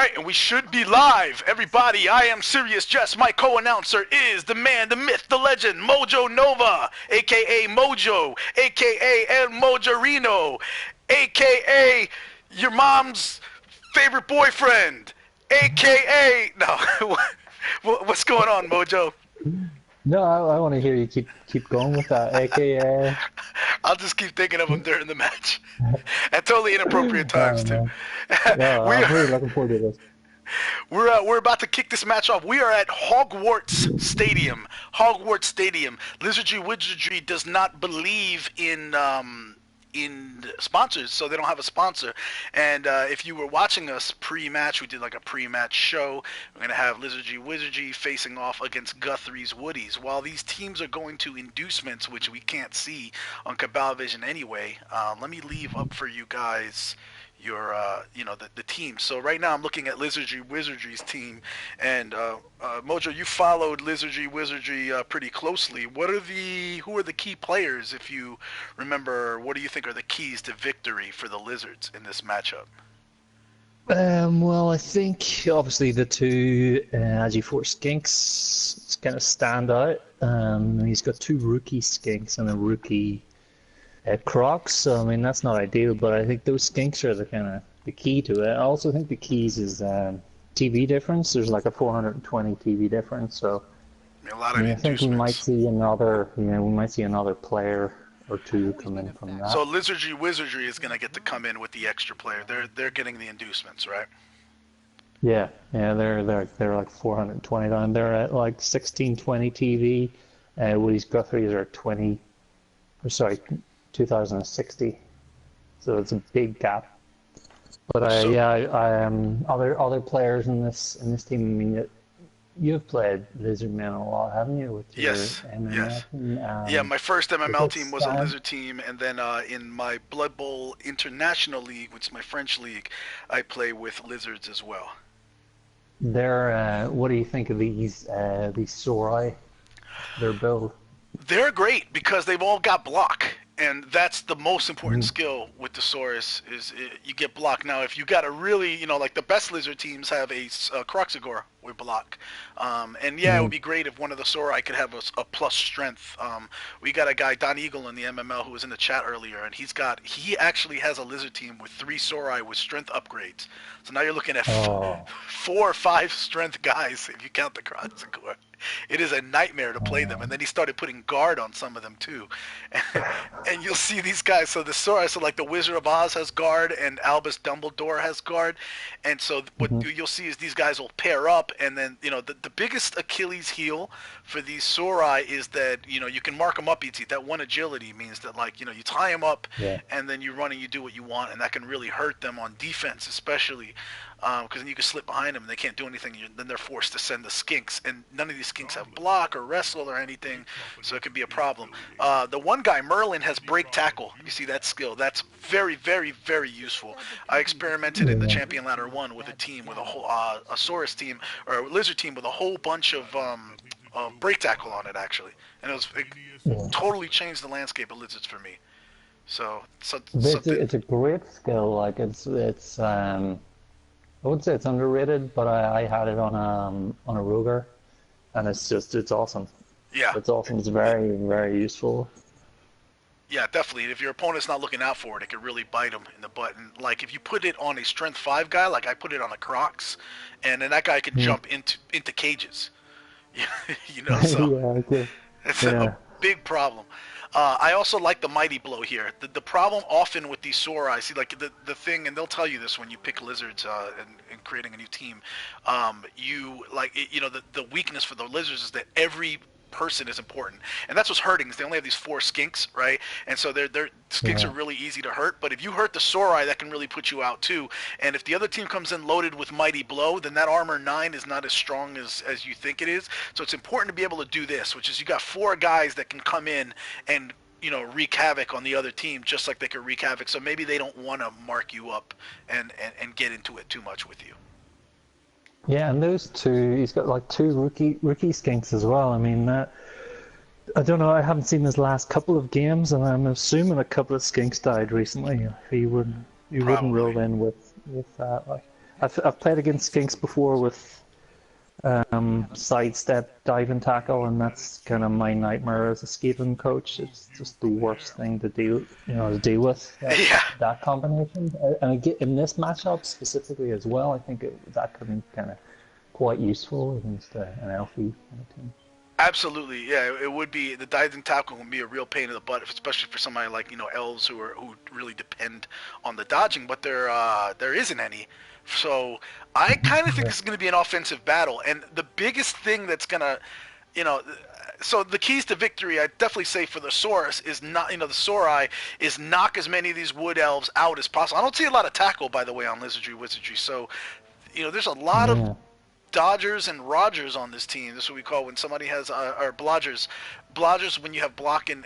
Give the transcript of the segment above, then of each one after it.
Alright, and we should be live. Everybody, I am Serious Jest. My co-announcer is the man, the myth, the legend, Mojo Nova, a.k.a. Mojo, a.k.a. El Mojarino, a.k.a. your mom's favorite boyfriend, a.k.a. No, what's going on, Mojo? No, I want to hear you keep going with that, aka. I'll just keep thinking of him during the match. At totally inappropriate times, too. Yeah, I'm really looking forward to this. We're about to kick this match off. We are at Hogwarts Stadium. Hogwarts Stadium. Wizardry does not believe in sponsors, so they don't have a sponsor. And if you were watching us pre-match, we did like a pre-match show. We're going to have Wizardry facing off against Guthrey's Woodies. While these teams are going to inducements, which we can't see on Cabal Vision anyway, let me leave up for you guys your the team. So right now I'm looking at Wizardry's team, and Mojo, you followed Wizardry pretty closely. Who are the key players, if you remember? What do you think are the keys to victory for the Lizards in this matchup? Well, I think obviously the two AG4 skinks kind of stand out. He's got two rookie skinks and a rookie Crocs, so I mean that's not ideal, but I think those skinks are the key to it. I also think the keys is TV difference. There's like a 420 TV difference, so I think we might see another player or two come in from that. So Wizardry is going to get to come in with the extra player. They're getting the inducements, right? Yeah, they're like 420 down. They're at like 1620 TV. Woodies Guthrey's are 2060, so it's a big gap. But other players in this team. I mean, you've played Lizardmen a lot, haven't you? With your yes. Yeah, my first MML team was a Lizard team, and then in my Blood Bowl International League, which is my French league, I play with Lizards as well. What do you think of these Sorai? Their build? They're great because they've all got block. And that's the most important skill with the Saurus is you get block. Now, if you got a really, like the best Lizard teams have a Croxagore with block. And yeah, it would be great if one of the Saurai could have a plus strength. We got a guy, Don Eagle, in the MML who was in the chat earlier, and he actually has a Lizard team with 3 Saurai with strength upgrades. So now you're looking at 4 or 5 strength guys if you count the Croxagore. It is a nightmare to play them, and then he started putting guard on some of them too, and you'll see these guys. So the Saurai, so like the Wizard of Oz has guard, and Albus Dumbledore has guard, and so what you'll see is these guys will pair up, and then the biggest Achilles heel for these Saurai is that you can mark them up easy. That 1 agility means that you tie them up, and then you run and you do what you want, and that can really hurt them on defense, especially. Because then you can slip behind them and they can't do anything. Then they're forced to send the skinks, and none of these skinks have block or wrestle or anything, so it can be a problem. The one guy, Merlin, has break tackle. You see that skill? That's very, very, very useful. I experimented in the Champion Ladder 1 with a team with a whole a Saurus team or a Lizard team with a whole bunch of break tackle on it actually, and it totally changed the landscape of Lizards for me. So it's a great skill. Like it's I would say it's underrated, but I had it on a Roger, and it's awesome. Yeah, it's awesome. It's very, very useful. Yeah, definitely. If your opponent's not looking out for it, it could really bite them in the butt. And like if you put it on a Strength 5 guy, like I put it on a Crocs, and then that guy could jump into cages. So it's a big problem. I also like the Mighty Blow here. The problem often with these Saurai, see, like the thing, and they'll tell you this when you pick Lizards and creating a new team. The weakness for the Lizards is that every person is important, and that's what's hurting. Is they only have these 4 skinks, right? And so their skinks are really easy to hurt. But if you hurt the Saurai, that can really put you out too. And if the other team comes in loaded with Mighty Blow, then that armor 9 is not as strong as you think it is. So it's important to be able to do this, which is you got 4 guys that can come in and wreak havoc on the other team, just like they could wreak havoc. So maybe they don't want to mark you up and get into it too much with you. Yeah, and those two, he's got like 2 rookie skinks as well. I mean, I don't know, I haven't seen his last couple of games, and I'm assuming a couple of skinks died recently. He wouldn't roll in with that. Like, I've played against skinks before with sidestep, dive and tackle, and that's kind of my nightmare as a skating coach. It's just the worst thing to deal with Yeah. that combination. And again, in this matchup specifically as well, I think that could be kind of quite useful against an elfie kind of team. Absolutely, yeah. It would be the diving tackle would be a real pain in the butt, especially for somebody like elves who really depend on the dodging, but there isn't any. So I kind of think this is going to be an offensive battle, and the biggest thing that's gonna, you know, so the keys to victory, I definitely say for the Saurus is not, the Saurai is knock as many of these wood elves out as possible. I don't see a lot of tackle, by the way, on Wizardry. So, there's a lot of Yeah. Dodgers and Rogers on this team. This is what we call when somebody has or blodgers. Blodgers when you have block and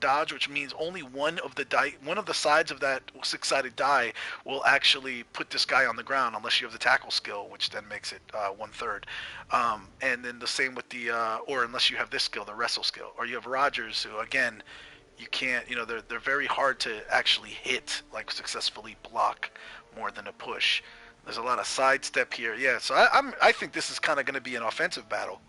dodge, which means only one of the sides of that six-sided die will actually put this guy on the ground, unless you have the tackle skill, which then makes it 1/3. And then the same with the or unless you have this skill, the wrestle skill, or you have Rogers, who again you can't. They're very hard to actually hit, like successfully block more than a push. There's a lot of sidestep here, yeah. So I think this is kind of going to be an offensive battle.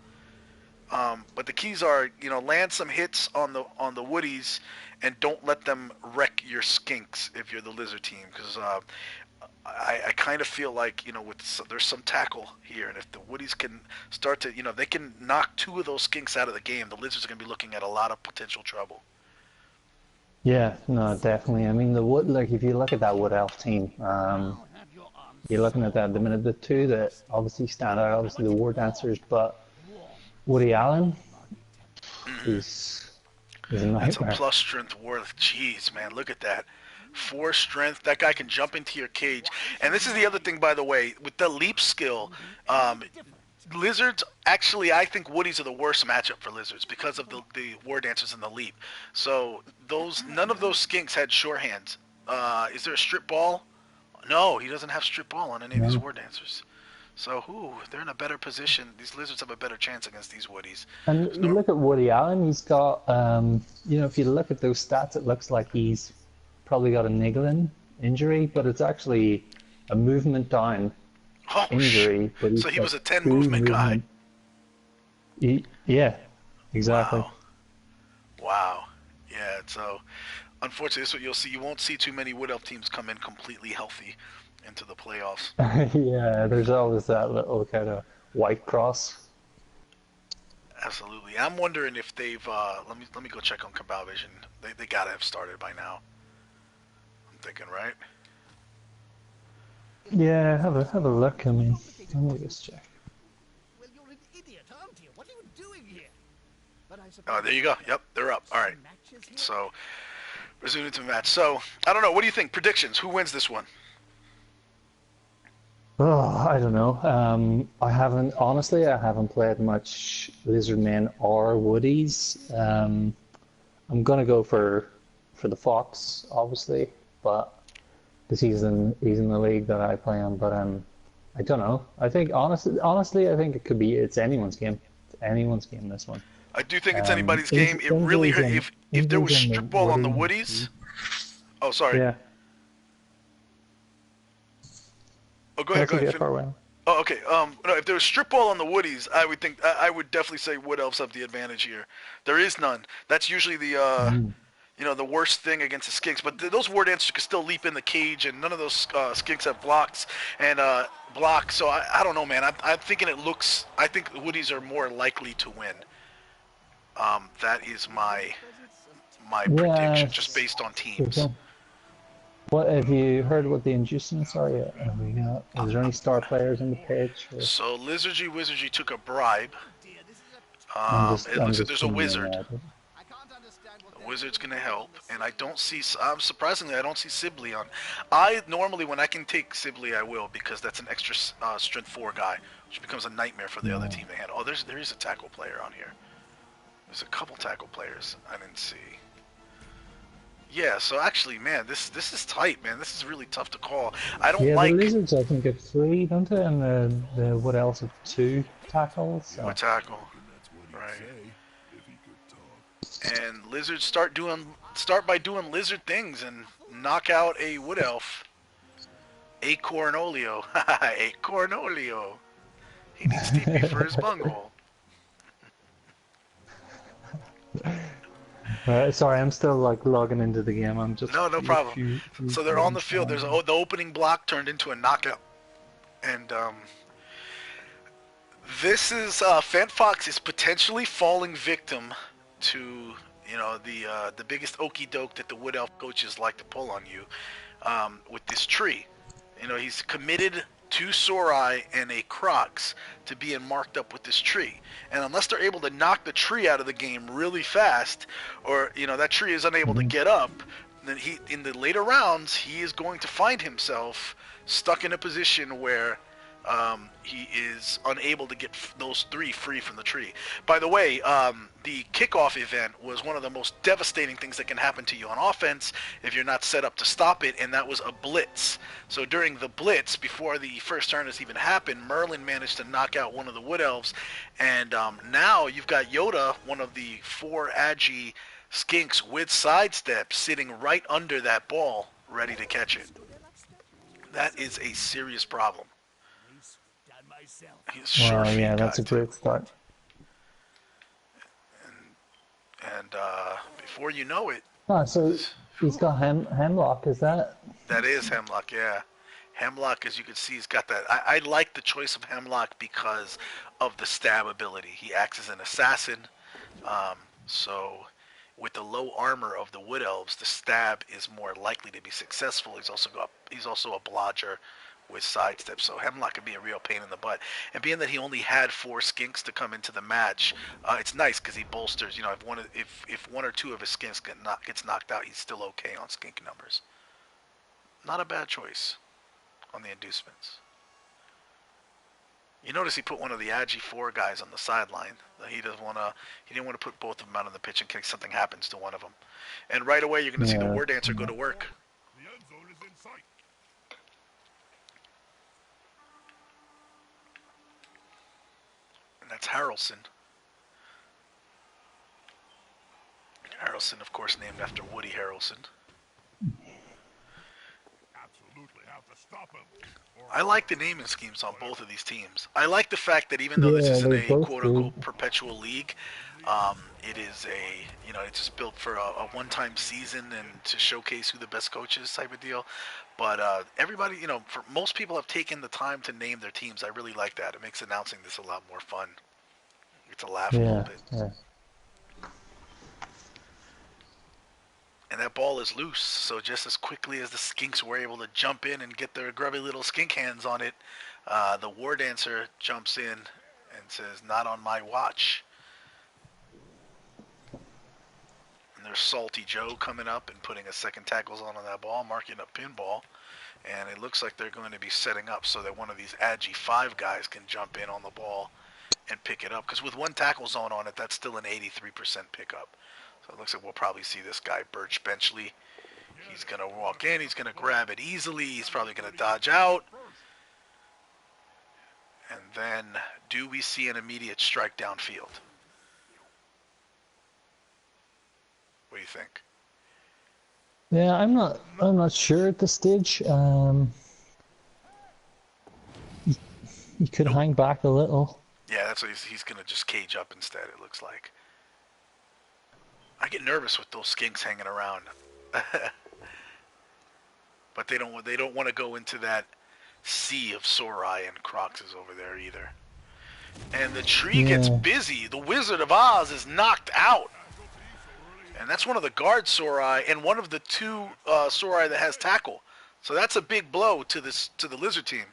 But the keys are, land some hits on the Woodies, and don't let them wreck your skinks if you're the lizard team, because I kind of feel like there's some tackle here, and if the Woodies can start to they can knock 2 of those skinks out of the game, the lizards are going to be looking at a lot of potential trouble. Yeah, no, definitely. I mean, if you look at that wood elf team, you're looking at that. The two that obviously stand out, obviously the War Dancers, but Woody Allen is a That's a nightmare. plus strength worth. Jeez, man, look at that. 4 strength. That guy can jump into your cage. And this is the other thing, by the way, with the leap skill. Lizards, actually, I think Woodies are the worst matchup for lizards because of the War Dancers and the leap. So none of those skinks had sure hands. Is there a strip ball? No, he doesn't have strip ball on any of these War Dancers. So, they're in a better position. These lizards have a better chance against these Woodies. And you look at Woody Allen, he's got, if you look at those stats, it looks like he's probably got a niggling injury, but it's actually a movement down injury. But so he was a 10 movement guy. Yeah, exactly. Wow. Yeah, so unfortunately, this is what you'll see. You won't see too many Wood Elf teams come in completely healthy into the playoffs. Yeah, there's always that little kind of white cross. Absolutely. I'm wondering if they've let me go check on Cabal Vision. They gotta have started by now. I'm thinking, right? Yeah, have a look. I mean, let me just check. Well, you're an idiot, aren't you? What are you doing here? But I Oh, there you go. Yep, they're up. All right. So, resuming to match. So, I don't know. What do you think? Predictions. Who wins this one? Oh, I don't know. I haven't played much Lizardmen or Woodies. I'm gonna go for the Fox, obviously, but because he's in the league that I play in. But I don't know. I think honestly, I think it's anyone's game. It's anyone's game, this one. I do think it's anybody's game. It really hurt. If there was strip ball on the Woodies. Oh, sorry. Yeah. Oh, go ahead. Oh, okay. No, if there was strip ball on the Woodies, I would definitely say Wood Elves have the advantage here. There is none. That's usually the the worst thing against the skinks. But those War Dancers can still leap in the cage, and none of those skinks have blocks and blocks. So I don't know, man. I'm thinking I think the Woodies are more likely to win. That is my prediction, just based on teams. What have you heard what the inducements are yet? Is there any star players on the pitch? Or? So Wizardry took a bribe. It looks like there's a wizard. The wizard's gonna help, and I don't see. Surprisingly, I don't see Sibley on. Normally when I can take Sibley, I will, because that's an extra strength 4 guy, which becomes a nightmare for the other team they had. Oh, there is a tackle player on here. There's a couple tackle players I didn't see. Yeah, so actually, man, this is tight, man. This is really tough to call. I don't like. The Lizards, I think, have 3, don't they? And the what else have 2 tackles? So. A tackle, right? And Lizards start by doing lizard things and knock out a Wood Elf. A Cornolio. A Cornolio. He needs TP for his bunghole. Sorry, I'm still like logging into the game. I'm just No problem. So they're on the field. There's the opening block turned into a knockout, and this is FantFox is potentially falling victim to the biggest okey doke that the Wood Elf coaches like to pull on you with this tree. He's committed 2 Sorai and a Crocs to being marked up with this tree. And unless they're able to knock the tree out of the game really fast, or that tree is unable to get up, then in the later rounds he is going to find himself stuck in a position where he is unable to get those 3 free from the tree. By the way, the kickoff event was one of the most devastating things that can happen to you on offense if you're not set up to stop it, and that was a blitz. So during the blitz, before the first turn has even happened, Merlin managed to knock out one of the Wood Elves, and now you've got Yoda, one of the 4 Agi skinks with sidestep, sitting right under that ball, ready to catch it. That is a serious problem. Well, yeah, that's a great start. And before you know it... Oh, so he's got Hemlock, is that? That is Hemlock, yeah. Hemlock, as you can see, has got that... I like the choice of Hemlock because of the stab ability. He acts as an assassin, so with the low armor of the Wood Elves, the stab is more likely to be successful. He's also a blodger with sidestep, so Hemlock can be a real pain in the butt. And being that he only had 4 skinks to come into the match, it's nice because he bolsters. If 1 or 2 of his skinks gets knocked out, he's still okay on skink numbers. Not a bad choice on the inducements. You notice he put one of the Agi 4 guys on the sideline. He didn't want to put both of them out on the pitch in case something happens to one of them. And right away, you're going to see the War Dancer go to work. The end zone is in sight. And that's Harrelson. Harrelson, of course, named after Woody Harrelson. Absolutely have to stop him. I like the naming schemes on both of these teams. I like the fact that even though this isn't a quote-unquote perpetual league, it is it's just built for a one-time season and to showcase who the best coach is type of deal. But everybody, for most people have taken the time to name their teams. I really like that. It makes announcing this a lot more fun. It's a laugh a little bit. Yeah. And that ball is loose, so just as quickly as the skinks were able to jump in and get their grubby little skink hands on it, the War Dancer jumps in and says, "Not on my watch." And there's Salty Joe coming up and putting a second tackle zone on that ball, marking a pinball. And it looks like they're going to be setting up so that one of these Agi 5 guys can jump in on the ball and pick it up. Because with 1 tackle zone on it, that's still an 83% pickup. So it looks like we'll probably see this guy, Birch Benchley. He's going to walk in. He's going to grab it easily. He's probably going to dodge out. And then, do we see an immediate strike downfield? What do you think? Yeah, I'm not sure at this stage. He could hang back a little. Yeah, that's what he's going to just cage up instead, it looks like. I get nervous with those skinks hanging around. But they don't want to go into that sea of Sorai and Croxes over there either. And the tree gets busy. The Wizard of Oz is knocked out. And that's one of the guard Sorai and one of the 2 Sorai that has tackle. So that's a big blow to the Lizard team.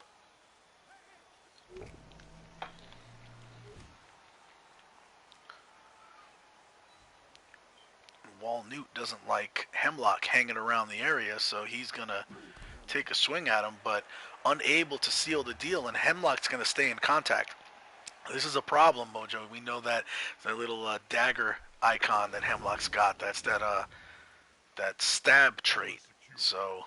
Wall Newt doesn't like Hemlock hanging around the area, so he's going to take a swing at him, but unable to seal the deal, and Hemlock's going to stay in contact. This is a problem, Mojo. We know that the little dagger icon that Hemlock's got, that's that stab trait. So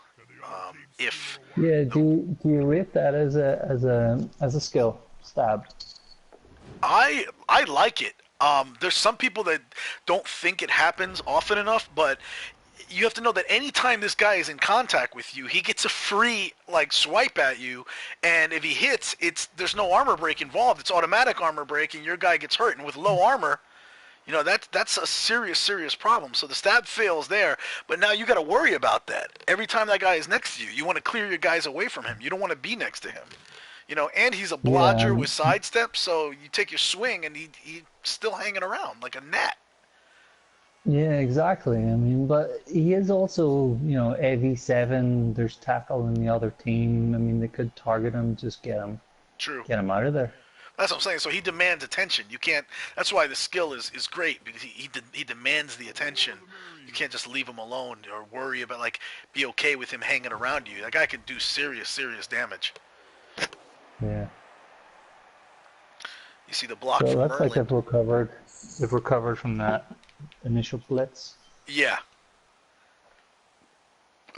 if do you rate that as a skill, stab? I like it. There's some people that don't think it happens often enough, but you have to know that anytime this guy is in contact with you, he gets a free like swipe at you, and if he hits, there's no armor break involved. It's automatic armor break, and your guy gets hurt. And with low armor, that's a serious problem. So the stab fails there, but now you got to worry about that every time that guy is next to you. You want to clear your guys away from him. You don't want to be next to him. And he's a blodger with sidestep, so you take your swing, and he's still hanging around like a gnat. Yeah, exactly. I mean, but he is also, AV7. There's tackle in the other team. I mean, they could target him, just get him out of there. That's what I'm saying. So he demands attention. You can't. That's why the skill is great, because he demands the attention. You can't just leave him alone or worry about be okay with him hanging around you. That guy can do serious damage. Yeah. You see the block so from that's Merlin. Like they've recovered from that initial blitz. Yeah.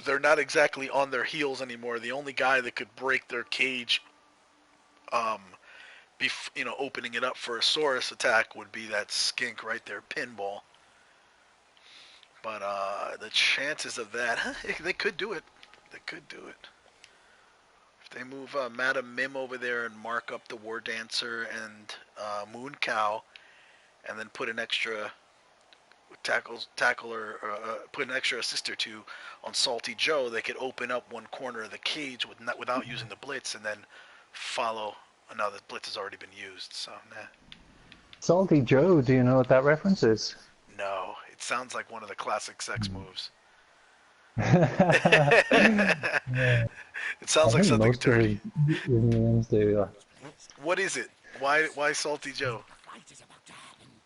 They're not exactly on their heels anymore. The only guy that could break their cage, opening it up for a Saurus attack would be that skink right there, Pinball. But the chances of that, they could do it. They could do it. If they move Madam Mim over there and mark up the War Dancer and Moon Cow, and then put an extra tackle or put an extra assist or two on Salty Joe, they could open up one corner of the cage without using the blitz, and then follow. No, the blitz has already been used, so nah. Salty Joe, do you know what that reference is? No, it sounds like one of the classic sex moves. Yeah. It sounds like something dirty. His names do. What is it? Why Salty Joe?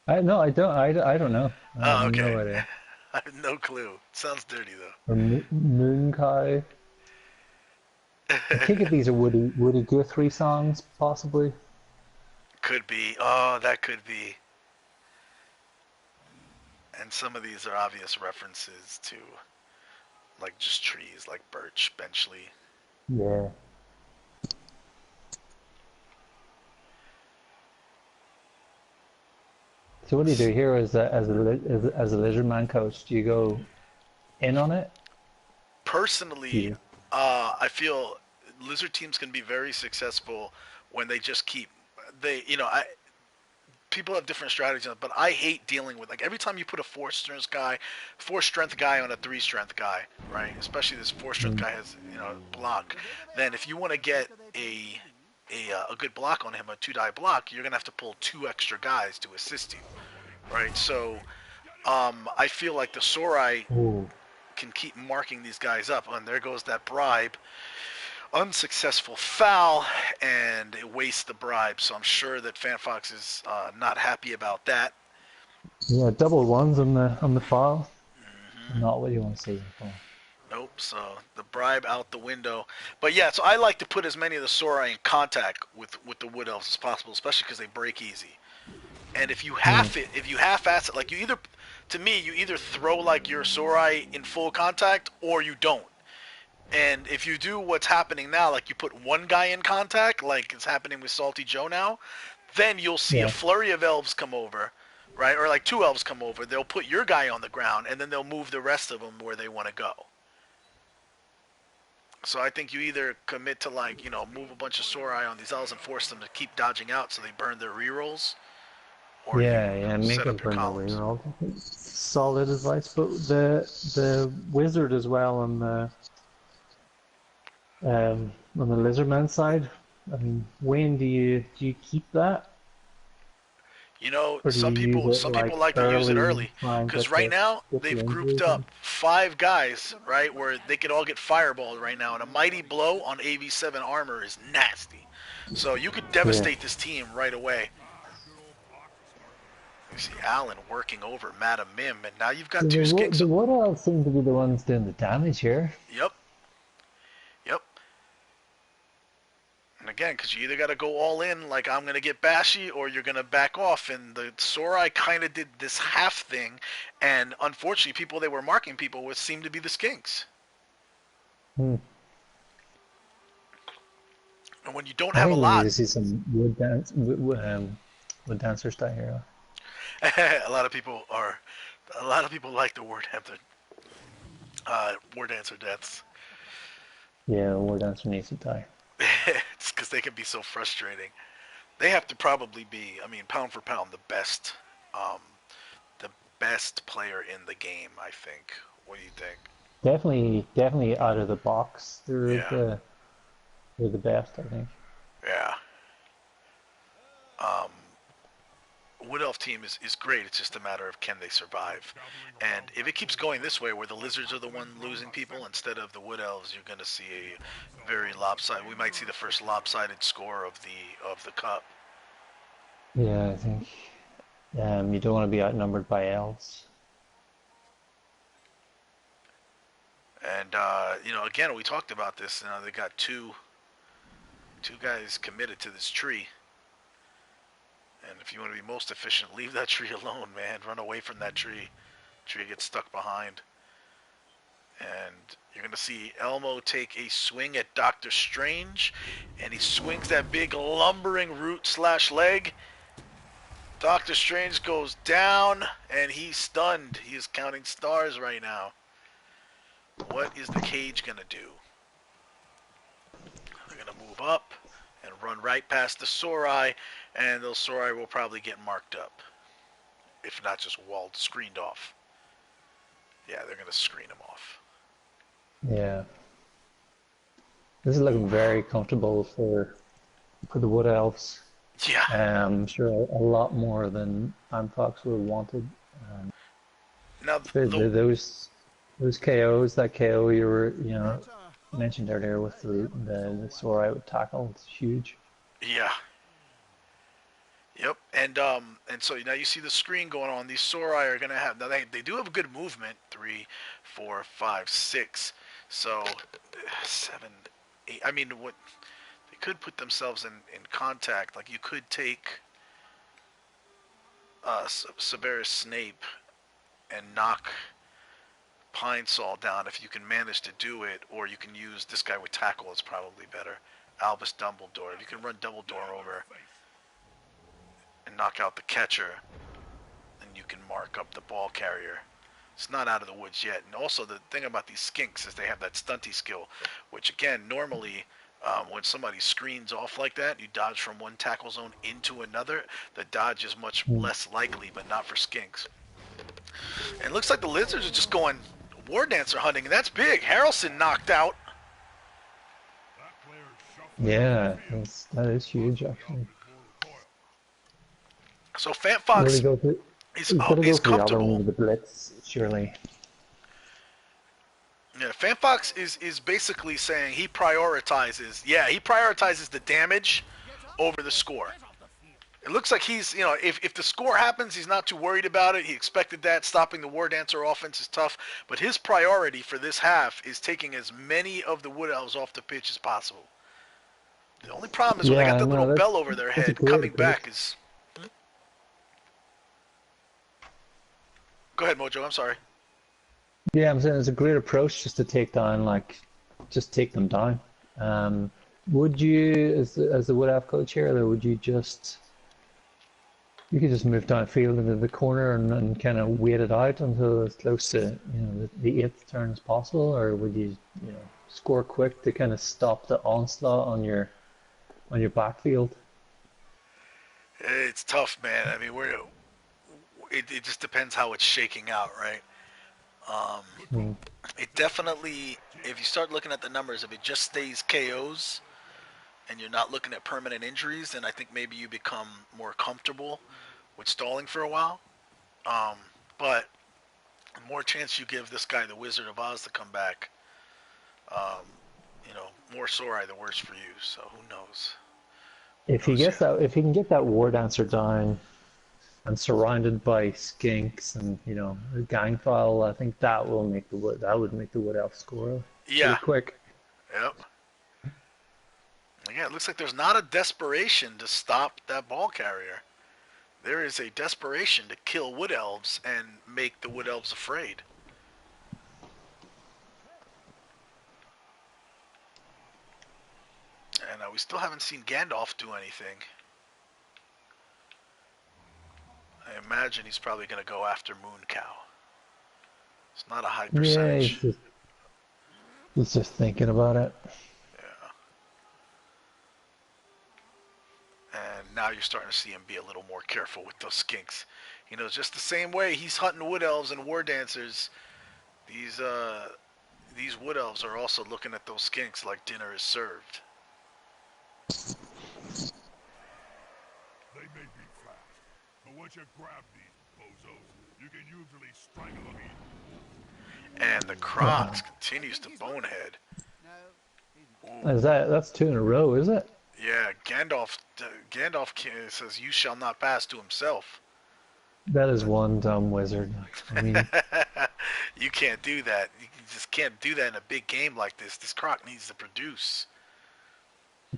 I don't know. Oh, okay. No idea. I have no clue. Sounds dirty though. Or Moon Kai. I think these are Woody Guthrie songs, possibly. Could be. Oh, that could be. And some of these are obvious references to, just trees, like birch, benchley. Yeah. So what do you do here as a Lizardman coach? Do you go in on it? Personally, I feel Lizard teams can be very successful when they just keep people have different strategies, but I hate dealing with every time you put a 4-strength guy on a 3-strength guy, right? Especially this 4-strength guy has block. Then if you want to get a good block on him, a 2-die block, you're gonna have to pull 2 extra guys to assist you, right? So I feel like the Sorai can keep marking these guys up, and there goes that bribe. Unsuccessful foul, and it wastes the bribe. So I'm sure that FantFox is not happy about that. Yeah, double ones on the file. Mm-hmm. Not what you want to see. Nope. So the bribe out the window. But yeah, so I like to put as many of the Sorai in contact with the Wood Elves as possible, especially because they break easy. And if you half ass it, you either throw your Sorai in full contact or you don't. And if you do what's happening now, you put one guy in contact, like it's happening with Salty Joe now, then you'll see a flurry of elves come over, right? Or 2 elves come over. They'll put your guy on the ground, and then they'll move the rest of them where they want to go. So I think you either commit to move a bunch of Sorai on these elves and force them to keep dodging out so they burn their rerolls. Or make them burn their rerolls. Solid advice, but the wizard as well on the Lizardman side, I mean, Wayne, do you keep that? Some people like to use it early, because right now they've grouped up 5 guys, right, where they could all get fireballed right now, and a mighty blow on AV7 armor is nasty. So you could devastate this team right away. You see Alan working over Madam Mim, and now you've got 2 skinks. The Wood Elves seem to be the ones doing the damage here. Yep. And again, because you either got to go all in, I'm going to get bashy, or you're going to back off. And the Sorai kind of did this half thing, and unfortunately, people they were marking people with seemed to be the skinks. And when you don't have a lot, you see some wood dancers die here. a lot of people like the word Hampton. War Dancer deaths. Yeah, War Dancer needs to die. It's because they can be so frustrating. They have to probably be, I mean, pound for pound, um, the best player in the game. I think. What do you think? Definitely out of the box. Yeah, They're the best, I think. yeah. Um, Wood Elf team is great. It's just a matter of can they survive. And if it keeps going this way, where the lizards are the one losing people instead of the Wood Elves, you're going to see a very lopsided. We might see the first lopsided score of the cup. Yeah, I think you don't want to be outnumbered by elves. And again, we talked about this. They got two guys committed to this tree. And if you want to be most efficient, leave that tree alone, man. Run away from that tree. Tree gets stuck behind. And you're going to see Elmo take a swing at Doctor Strange. And he swings that big lumbering root / leg. Doctor Strange goes down, and he's stunned. He is counting stars right now. What is the cage going to do? They're going to move up and run right past the Sorai, and those Sorai will probably get marked up. If not just walled, screened off. Yeah, they're going to screen them off. Yeah. This is looking very comfortable for the Wood Elves. Yeah. I'm sure a lot more than FantFox would have wanted. Now, Those KOs, that KO you were mentioned earlier with the sore out tackle, it's huge. yeah. Yep, and so now you see the screen going on. These Sorai are gonna have now they do have a good movement. 3, 4, 5, 6. So 7, 8. I mean, what they could put themselves in contact. Like you could take Severus Snape and knock Pine Sol down if you can manage to do it, or you can use this guy with tackle is probably better. Albus Dumbledore. If you can run Dumbledore over and knock out the catcher, then you can mark up the ball carrier. It's not out of the woods yet. And also the thing about these skinks is they have that stunty skill, which again, normally when somebody screens off like that, you dodge from one tackle zone into another, the dodge is much less likely, but not for skinks. And it looks like the lizards are just going War Dancer hunting, and that's big. Harrelson knocked out. Yeah, that is huge actually. So FantFox He's got to go for the other one with the blitz, surely. Yeah, FantFox is basically saying he prioritizes the damage over the score. It looks like he's, if the score happens, he's not too worried about it. He expected that. Stopping the War Dancer offense is tough. But his priority for this half is taking as many of the Wood Elves off the pitch as possible. The only problem is when they got that little bell over their head, coming back is... Go ahead, Mojo. I'm sorry. Yeah, I'm saying it's a great approach just to take them down. Would you, as the Wood Elf coach here, or would you could just move downfield into the corner and kind of wait it out until as close to the 8th turn as possible, or would you score quick to kind of stop the onslaught on your backfield? It's tough, man. I mean, it just depends how it's shaking out, right? It definitely, if you start looking at the numbers, if it just stays KOs and you're not looking at permanent injuries, then I think maybe you become more comfortable with stalling for a while. But the more chance you give this guy, the Wizard of Oz, to come back, more Sorai, the worse for you. So who knows? If he can get that War Dancer down and surrounded by skinks and a gang file, I think that would make the Wood Elf score pretty quick. Yep. Again, it looks like there's not a desperation to stop that ball carrier. There is a desperation to kill Wood Elves and make the Wood Elves afraid. And we still haven't seen Gandalf do anything. I imagine he's probably going to go after Moon Cow. It's not a high percentage. Yeah, He's just thinking about it. Yeah. And now you're starting to see him be a little more careful with those skinks. You know, just the same way he's hunting wood elves and war dancers. These wood elves are also looking at those skinks like dinner is served. They may be fast, but once you grab these bozos, you can usually strangle them in. And the Crocs continues to bonehead. No. Is that's 2 in a row, is it? Yeah, Gandalf says, "You shall not pass," to himself. That is one dumb wizard. I mean, You can't do that. You just can't do that in a big game like this. This Croc needs to produce.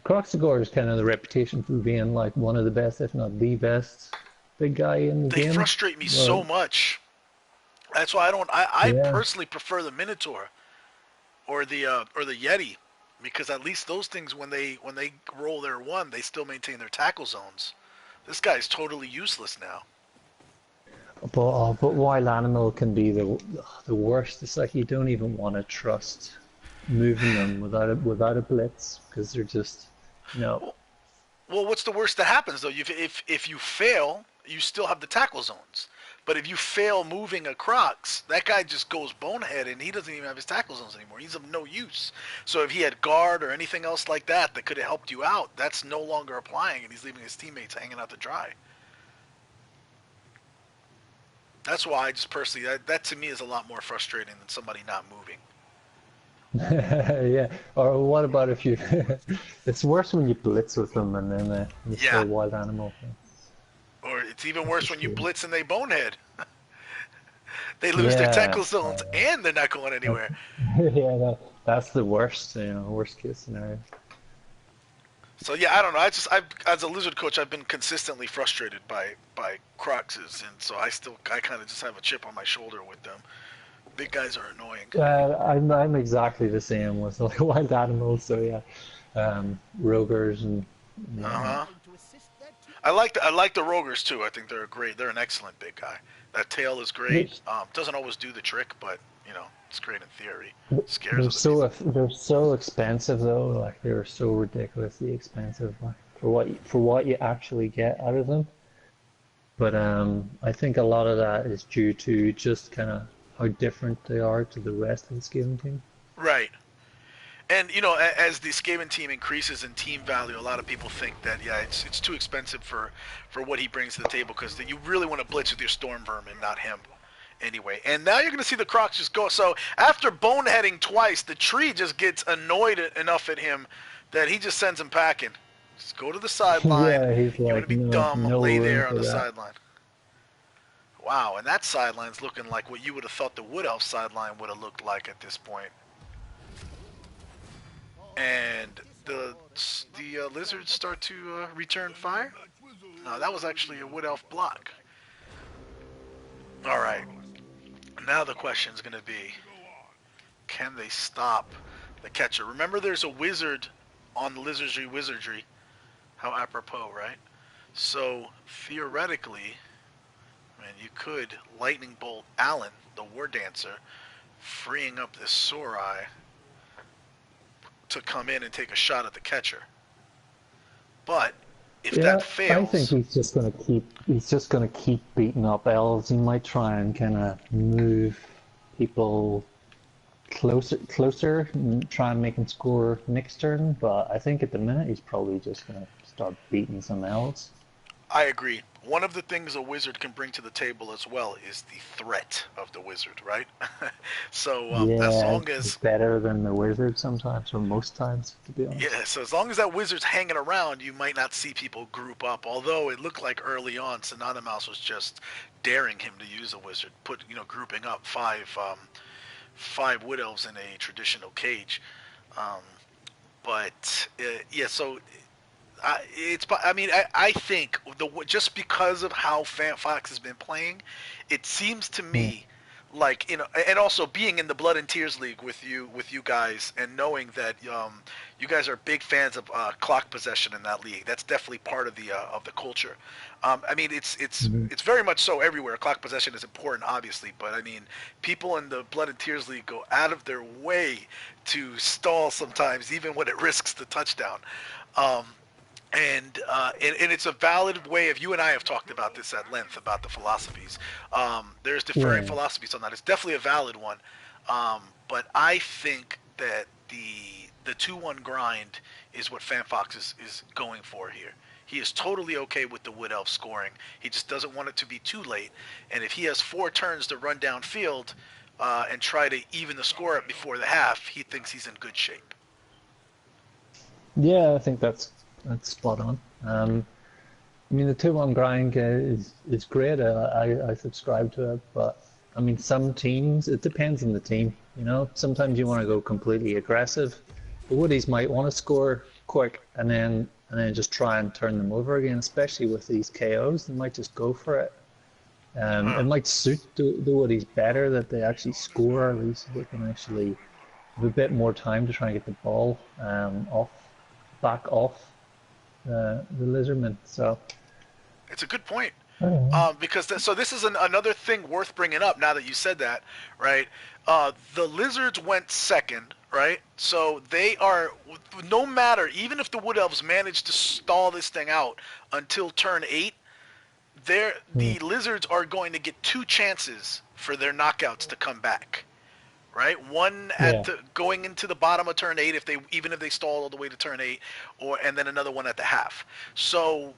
Croxagore is kind of the reputation for being like one of the best, if not the best, big guy in the game. They frustrate me so much. That's why I personally prefer the Minotaur or the Yeti, because at least those things when they roll their one, they still maintain their tackle zones. This guy's totally useless now. But wild animal can be the worst. It's like you don't even want to trust moving them without a blitz, because they're just no. Well, what's the worst that happens though? If you fail, you still have the tackle zones. But if you fail moving a Crocs, that guy just goes bonehead and he doesn't even have his tackle zones anymore. He's of no use. So if he had guard or anything else like that could have helped you out, that's no longer applying, and he's leaving his teammates hanging out to dry. That's why I just personally, that to me is a lot more frustrating than somebody not moving. Yeah. Or what about if you? It's worse when you blitz with them and then you play wild animal. Or it's even worse when you blitz and they bonehead. They lose their tackle zones and they're not going anywhere. Yeah, that's the worst. Worst case scenario. So yeah, I don't know. I've as a Lizard coach, I've been consistently frustrated by Croxes, and so I kind of just have a chip on my shoulder with them. Big guys are annoying. I'm exactly the same with like wild animals. So yeah, Rogers and. I like the Rogers too. I think they're great. They're an excellent big guy. That tail is great. Doesn't always do the trick, but it's great in theory. They're so expensive though. Like they're so ridiculously expensive, like, for what you actually get out of them. But I think a lot of that is due to just kind of how different they are to the rest of the Skaven team. Right. And as the Skaven team increases in team value, a lot of people think that it's too expensive for what he brings to the table, because you really want to blitz with your Storm Vermin, not him. Anyway, and now you're going to see the Crocs just go. So after boneheading twice, the tree just gets annoyed enough at him that he just sends him packing. Just go to the sideline. Yeah, he's you like, want to be dumb, no lay room there for on the that. sideline. Wow, and that sideline's looking like what you would have thought the Wood Elf sideline would have looked like at this point. And the lizards start to return fire. No, that was actually a Wood Elf block. All right. Now the question's going to be, can they stop the catcher? Remember, there's a wizard on the Wizardry. How apropos, right? So theoretically, you could lightning bolt Alan, the war dancer, freeing up this Sorai to come in and take a shot at the catcher. But if that fails, I think he's just gonna keep beating up elves. He might try and kind of move people closer, and try and make him score next turn. But I think at the minute he's probably just gonna start beating some elves. I agree. One of the things a wizard can bring to the table as well is the threat of the wizard, right? So as long as it's better than the wizard sometimes, or most times, to be honest. Yeah, so as long as that wizard's hanging around, you might not see people group up. Although it looked like early on, Synonimouse was just daring him to use a wizard, grouping up five wood elves in a traditional cage. So. I think just because of how FantFox has been playing, it seems to me like, and also being in the Blood and Tears League with you guys, and knowing that you guys are big fans of clock possession in that league. That's definitely part of the culture. I mean, it's very much so everywhere. Clock possession is important, obviously, but I mean, people in the Blood and Tears League go out of their way to stall sometimes, even when it risks the touchdown. And it's a valid way of, you and I have talked about this at length about the philosophies. There's differing philosophies on that. It's definitely a valid one. But I think that the 2-1 grind is what FantFox is going for here. He is totally okay with the Wood Elf scoring. He just doesn't want it to be too late. And if he has 4 turns to run downfield and try to even the score up before the half, he thinks he's in good shape. Yeah, I think that's spot on. I mean, the 2-1 grind is great. I subscribe to it, but I mean, some teams, it depends on the team. You know, sometimes you want to go completely aggressive. The Woodies might want to score quick and then just try and turn them over again, especially with these KOs. They might just go for it. It might suit the Woodies better that they actually score, at least they can actually have a bit more time to try and get the ball back off the Lizardmen. So it's a good point. Because this is another thing worth bringing up now that you said that, right? The Lizards went second, right? So they are, no matter, even if the Wood Elves manage to stall this thing out until turn 8, the Lizards are going to get 2 chances for their knockouts to come back, right? One at going into the bottom of turn 8, even if they stall all the way to turn 8, and then another one at the half. So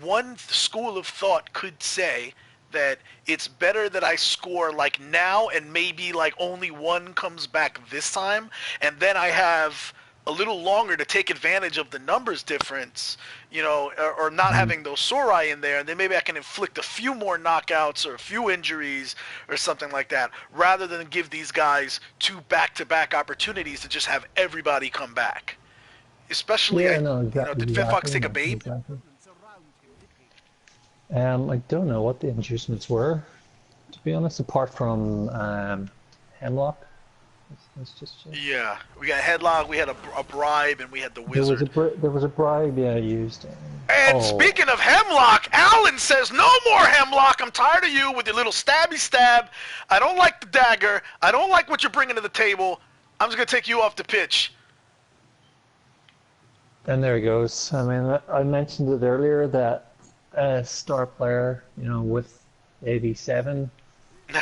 one school of thought could say that it's better that I score like now and maybe like only one comes back this time, and then I have a little longer to take advantage of the numbers difference, or not having those Sorai in there, and then maybe I can inflict a few more knockouts or a few injuries or something like that, rather than give these guys 2 back-to-back opportunities to just have everybody come back. Especially, did FantFox take a bait? Exactly. I don't know what the inducements were, to be honest, apart from Hemlock. Let's just check. Yeah, we got Headlock, we had a bribe, and we had the Wizard. There was a bribe, used. And speaking of Hemlock, Alan says, no more Hemlock, I'm tired of you with your little stabby stab. I don't like the dagger. I don't like what you're bringing to the table. I'm just going to take you off the pitch. And there he goes. I mean, I mentioned it earlier that star player, with 87,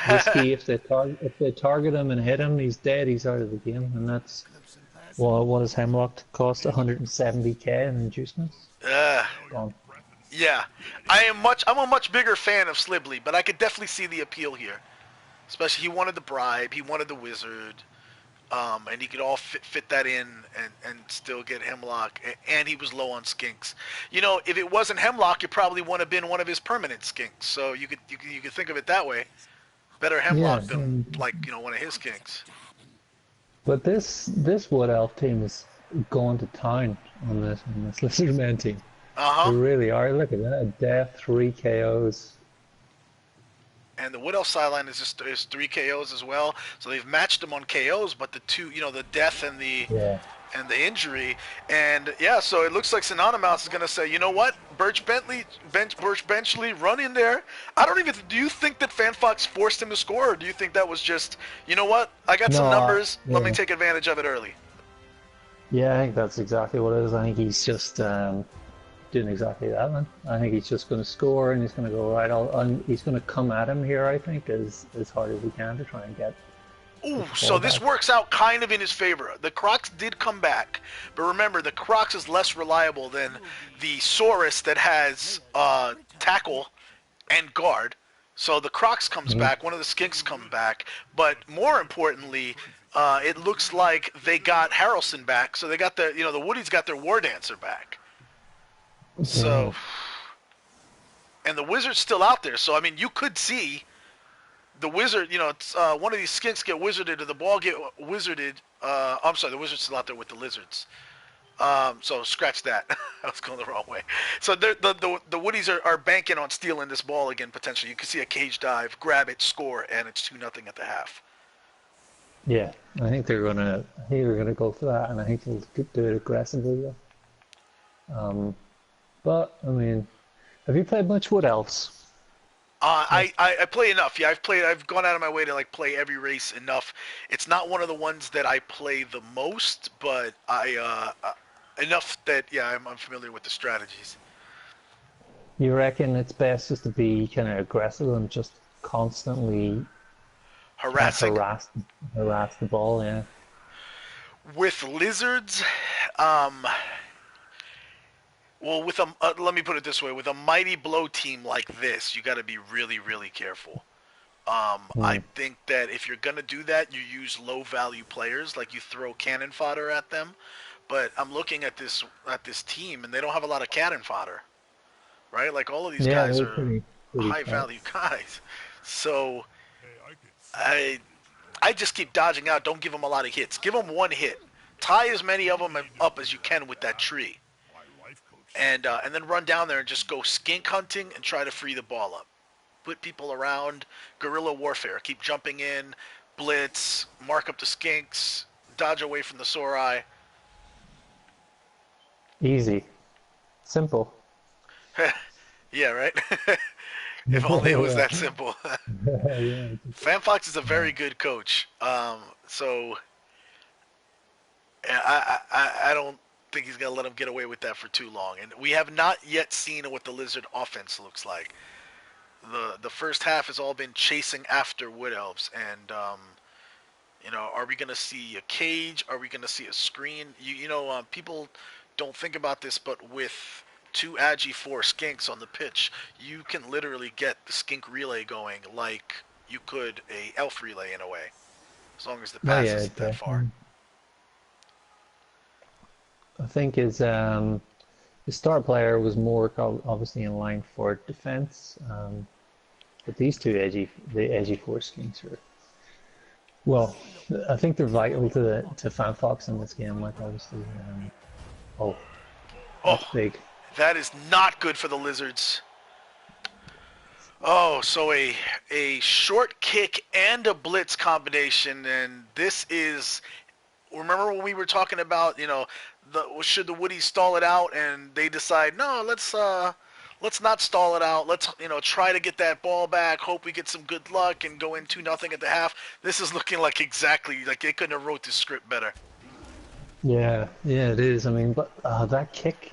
risky. If they target him and hit him, he's dead. He's out of the game, and that's what does Hemlock cost? 170k in inducements. Yeah, I'm a much bigger fan of Slibley, but I could definitely see the appeal here. Especially, he wanted the bribe, he wanted the Wizard. And he could all fit that in and still get Hemlock, and he was low on skinks. If it wasn't Hemlock, it probably would have been one of his permanent skinks. So you could think of it that way. Better Hemlock than one of his skinks. But this Wood Elf team is going to town on this Lizardman team. They really are. Look at that, death, 3 KOs. And the Wood Elf sideline is 3 KOs as well. So they've matched them on KOs, but the 2, the death and the injury. And so it looks like Synonimouse is going to say, you know what, Birch Benchley, run in there. Do you think that FantFox forced him to score, or do you think that was just, you know what, I got some numbers, let me take advantage of it early? Yeah, I think that's exactly what it is. I think he's just doing exactly that, man. I think he's just going to score, and he's going to go right. He's going to come at him here, I think, as hard as he can to try and get. Ooh, so this works out kind of in his favor. The Crocs did come back, but remember, the Crocs is less reliable than the Saurus that has tackle and guard. So the Crocs comes back, one of the Skinks come back, but more importantly, it looks like they got Harrelson back. So they got the Woodies got their War Dancer back. So, and the Wizard's still out there. So, I mean, you could see the Wizard, one of these Skinks get wizarded or the ball get wizarded. I'm sorry, the Wizard's still out there with the Lizards. So scratch that. I was going the wrong way. So the Woodies are banking on stealing this ball again potentially. You can see a cage dive, grab it, score, and it's 2-0 at the half. Yeah, I think they're gonna. I think they're gonna go for that, and I think they'll do it aggressively. But I mean, have you played much Wood Elves? I play enough. Yeah, I've gone out of my way to like play every race enough. It's not one of the ones that I play the most, but enough that yeah, I'm familiar with the strategies. You reckon it's best just to be kind of aggressive and just constantly Harassing harass the ball? Yeah. with lizards. Well, let me put it this way: with a mighty blow team like this, you got to be really, really careful. I think that if you're gonna do that, you use low value players, like you throw cannon fodder at them. But I'm looking at this team, and they don't have a lot of cannon fodder, right? Like all of these Yeah, guys they're are pretty high tough. value guys. So Hey, I can see I just keep dodging out. Don't give them a lot of hits. Give them one hit. Tie as many of them up as you can with that tree, my life coach. and then run down there and just go skink hunting and try to free the ball up. Put people around. Guerrilla warfare. Keep jumping in, blitz, mark up the skinks, dodge away from the Sorai. Easy, simple. Yeah, right. If only it was Yeah. that simple. Yeah. FantFox is a very good coach. So I don't think he's gonna let him get away with that for too long. And we have not yet seen what the Lizard offense looks like. The first half has all been chasing after Wood Elves, and are we gonna see a cage? Are we gonna see a screen? People don't think about this, but with two Agi 4 skinks on the pitch, you can literally get the skink relay going like you could a elf relay in a way, as long as the Oh pass yeah, isn't that far. definitely. I think his star player was more obviously in line for defense, but these two edgy four skins are well. I think they're vital to FanFox in this game. Like obviously, oh, that's Oh, big. that is not good for the Lizards. Oh, so a short kick and a blitz combination, and this is. Remember when we were talking about, should the Woodies stall it out, and they decide, no, let's not stall it out. Let's try to get that ball back. Hope we get some good luck and go in 2-0 at the half. This is looking like exactly like they couldn't have wrote this script better. Yeah, yeah, it is. I mean, but that kick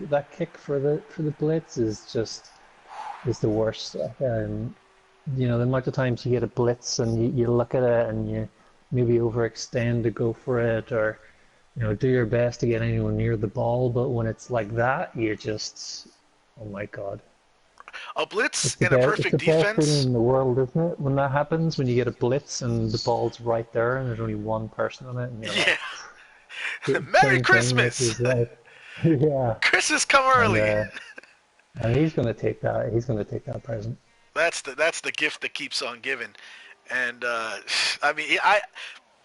for the blitz is the worst. The amount of times you get a blitz and you look at it and you maybe overextend to go for it, or do your best to get anyone near the ball, but when it's like that, you're just, oh my God. A blitz in a It's perfect the best feeling defense. in the world, isn't it? When that happens, when you get a blitz and the ball's right there and there's only one person on it, and you're like, Yeah. Merry same thing with Christmas. his life. Yeah, Christmas come and early. and he's gonna take that. He's gonna take that present. That's the gift that keeps on giving. And I mean,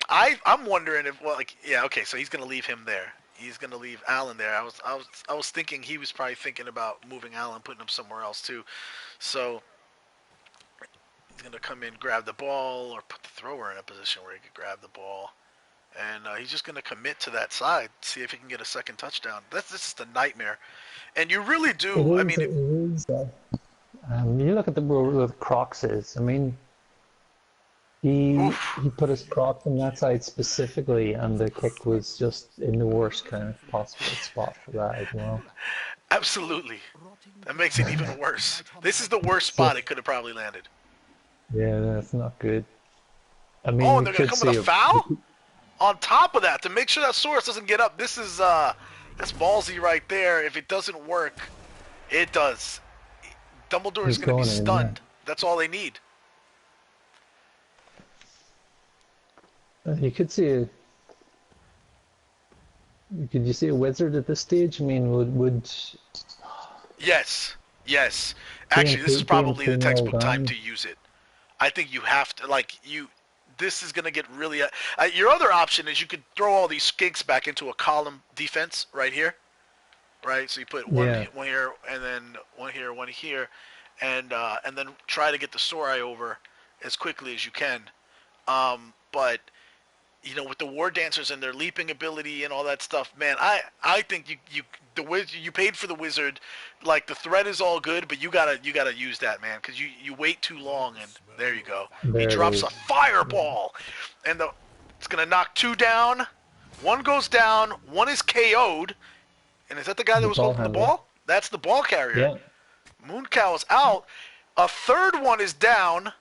I'm wondering if yeah, okay, so he's gonna leave him there. He's gonna leave Allen there. I was thinking he was probably thinking about moving Allen, putting him somewhere else too. So he's gonna come in, grab the ball, or put the thrower in a position where he could grab the ball, and he's just gonna commit to that side, see if he can get a second touchdown. This is the nightmare, and you really It do. I is. mean, It is. You look at the role with Crocs is. I mean, he oof, put his Crocs on that side specifically, and the kick was just in the worst kind of possible spot for that as well. absolutely. That makes it even worse. This is the worst So spot it could have probably landed. yeah, that's not good. I Oh, mean, and we they're gonna could come with a see a foul on top of that to make sure that Source doesn't get up. This is that's ballsy right there. If it doesn't work, it does. Dumbledore is he's gonna be going in. Yeah. stunned. That's all they need. You could see a. Could you see a wizard at this stage? I mean, would Yes, yes. being Actually, this is being probably the 2-0 textbook time down? to use it. I think you have to This is gonna get really. Your other option is you could throw all these skinks back into a column defense right here, right? So you put Yeah. one here, and then one here, and then try to get the Sorai over as quickly as you can. But you know, with the War Dancers and their leaping ability and all that stuff, man, I think you paid for the wizard. Like, the threat is all good, but you gotta use that, man, because you wait too long, and there you go. He There it drops is. a fireball, and it's gonna knock 2 down. One goes down, one is KO'd, and is that the guy that The was ball holding the handler. ball? That's the ball carrier. Yeah. Mooncow is out. A third one is down,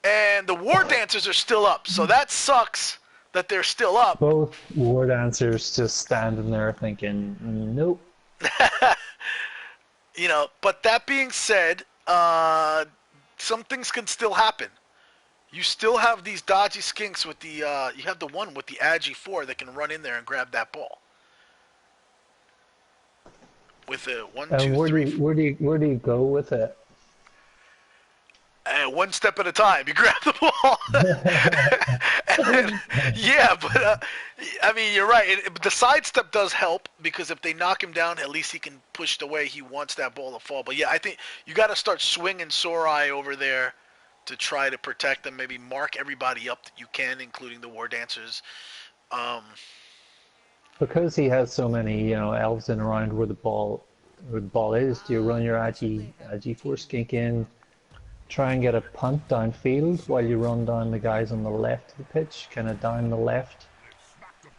and the War Dancers are still up. So that sucks that they're still up. Both war dancers just standing there thinking, nope. You know, but that being said, some things can still happen. You still have these dodgy skinks with the, you have the one with the Agi 4 that can run in there and grab that ball. With a 1, 2, And 3, where do you go with it? one step at a time. You grab the ball. Yeah, but I mean, you're right. The sidestep does help, because if they knock him down, at least he can push the way he wants that ball to fall. But yeah, I think you got to start swinging Sorai over there to try to protect them. Maybe mark everybody up that you can, including the War Dancers. Because he has so many, elves in around where the ball is, do you run your Agi4 skink in, try and get a punt downfield while you run down the guys on the left of the pitch, kind of down the left?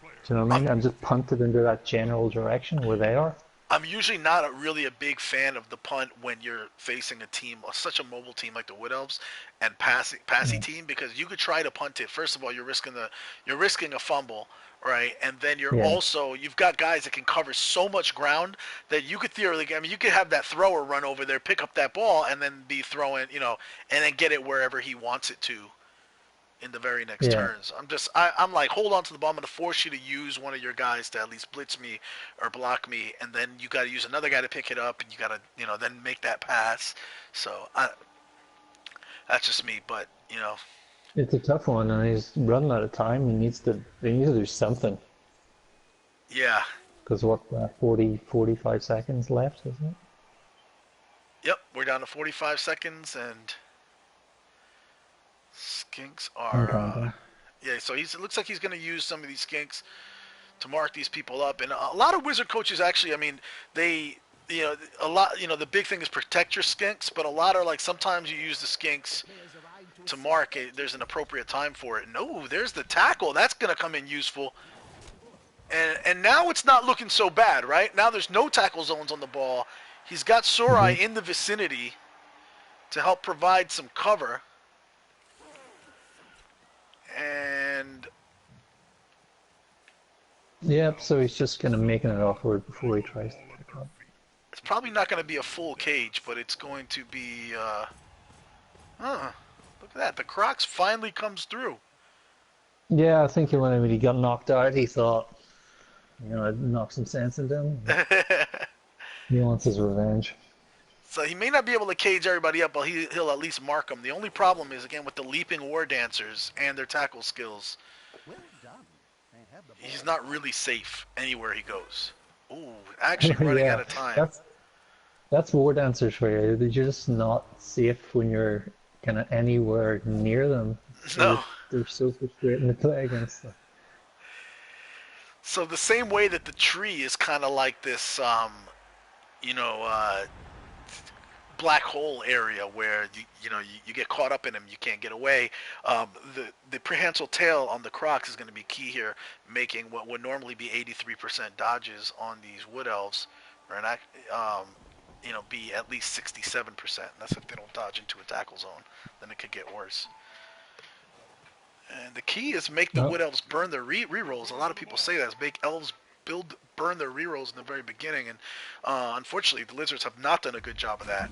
Do you know what I mean? And just punt it into that general direction where they are. I'm usually not really a big fan of the punt when you're facing a team, such a mobile team like the Wood Elves and passy team, because you could try to punt it. First of all, you're risking a fumble, right? And then you've got guys that can cover so much ground that you could theoretically, I mean, you could have that thrower run over there, pick up that ball, and then be throwing, and then get it wherever he wants it to in the very next turns. I'm like, hold on to the ball. I'm going to force you to use one of your guys to at least blitz me or block me, and then you got to use another guy to pick it up, and you got to, then make that pass. So that's just me, but It's a tough one, and he's running out of time. He needs to do something. Yeah. Because 45 seconds left, isn't it? Yep, we're down to 45 seconds, and skinks are. Yeah, so it looks like he's going to use some of these skinks to mark these people up, and a lot of wizard coaches actually. I mean, they. A lot. The big thing is protect your skinks, but a lot are like, sometimes you use the skinks to mark it. There's an appropriate time for it. No, there's the tackle. That's going to come in useful. And now it's not looking so bad, right? Now there's no tackle zones on the ball. He's got Sorai in the vicinity to help provide some cover. And yep, so he's just kind of making it awkward before he tries to pick up. It's probably not going to be a full cage, but it's going to be look at that. The Crocs finally comes through. Yeah, I think when he got knocked out, he thought, I'd knock some sense into him. He wants his revenge. So he may not be able to cage everybody up, but he'll at least mark them. The only problem is, again, with the leaping War Dancers and their tackle skills, he's not really safe anywhere he goes. Ooh, actually running out of time. That's War Dancers for you. They're just not safe when you're kind of anywhere near them. No. They're so frustrating to play against them. So the same way that the tree is kind of like this, black hole area where you get caught up in him, you can't get away. The prehensile tail on the Crocs is going to be key here, making what would normally be 83% dodges on these Wood Elves, or be at least 67%. That's if they don't dodge into a tackle zone. Then it could get worse. And the key is make the Wood Elves burn their rerolls. A lot of people say that is make elves burn their rerolls in the very beginning, and unfortunately the Lizards have not done a good job of that.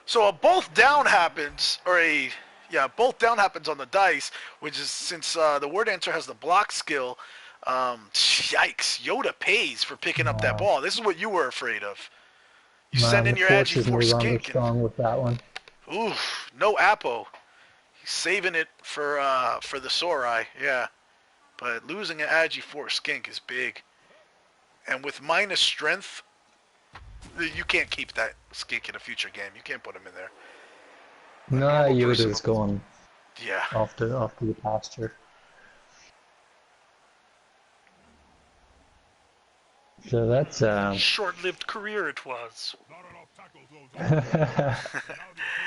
So a both down happens, both down happens on the dice, which is, since the War Dancer has the block skill, yikes, Yoda pays for picking up that ball. This is what you were afraid of. You send in your Agi 4 skink. Strong with that one. Oof, no Apo. He's saving it for the Sorai, yeah. But losing an Agi 4 skink is big. And with minus strength, you can't keep that skink in a future game. You can't put him in there. No, Yoda's going Yeah. off the pasture. So that's Short-lived career it was. Not enough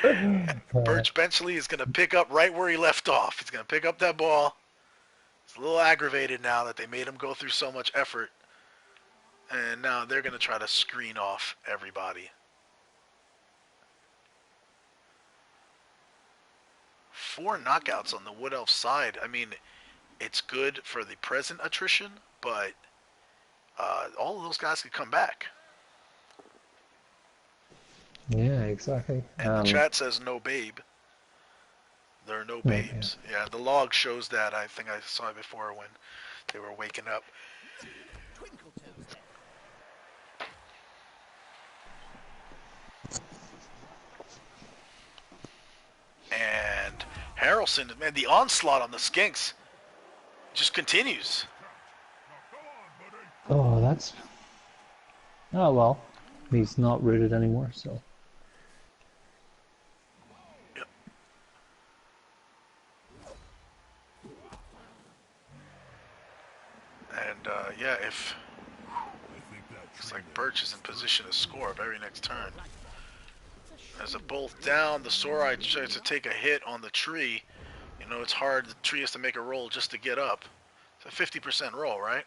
tackles, Birch Benchley is going to pick up right where he left off. He's going to pick up that ball. He's a little aggravated now that they made him go through so much effort. And now they're going to try to screen off everybody. 4 knockouts on the Wood Elf side. I mean, it's good for the present attrition, but all of those guys could come back. yeah, exactly. And the chat says no babe. There are no babes. Yeah, the log shows that. I think I saw it before when they were waking up. Twinkle toes there. And Harrelson, man, the onslaught on the Skinks just continues. Oh, that's. Oh well, he's not rooted anymore, so. Yep. And yeah, if looks like Birch is in position to score very next turn. As a bolt down, the Sorai tries to take a hit on the tree. You know, it's hard. The tree has to make a roll just to get up. It's a 50% roll, right?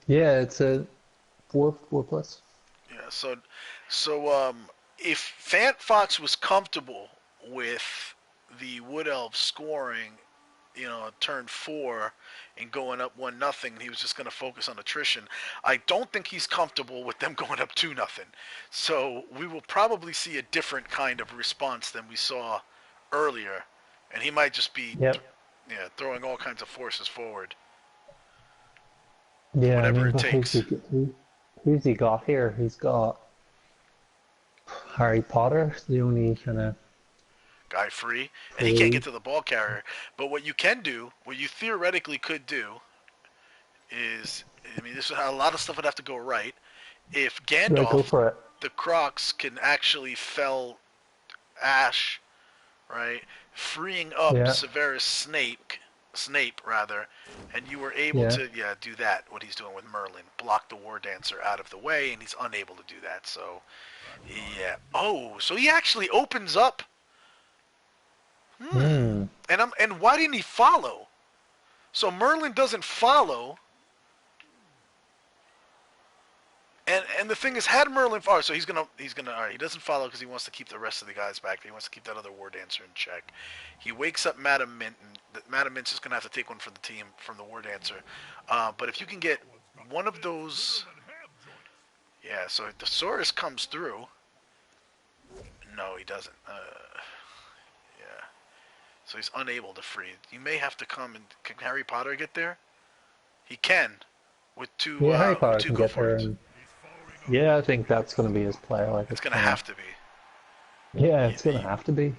Yeah, it's a 4 plus. Yeah. So if FantFox was comfortable with the Wood Elves scoring, you know, turn 4 and going up 1-0, and he was just going to focus on attrition, I don't think he's comfortable with them going up 2-0. So we will probably see a different kind of response than we saw earlier, and he might just be throwing all kinds of forces forward. Yeah, whatever I mean, it takes. Who's he got here? He's got Harry Potter, the only kind of guy free, and he can't get to the ball carrier. But what you can do, what you theoretically could do, is, I mean, this is how a lot of stuff would have to go right. If Gandalf, go for it. the Crocs, can actually fell Ash, right, freeing up Severus Snape rather, and you were able to do that, what he's doing with Merlin, block the War Dancer out of the way, and he's unable to do that. So yeah. Oh, so he actually opens up. And why didn't he follow? So Merlin doesn't follow. And the thing is, had Merlin follow, so he's gonna all right, he doesn't follow because he wants to keep the rest of the guys back. He wants to keep that other War Dancer in check. He wakes up Madam Mint, and Madam Mint's just gonna have to take one for the team from the War Dancer. But if you can get one of those, yeah. So if the Saurus comes through, no, he doesn't. Yeah. So he's unable to free. You may have to come and can Harry Potter get there? He can, with two. Harry Potter two can go get there. forwards. Yeah, I think that's going to be his play. Like It's gonna have to be. Yeah, it's going to have to be.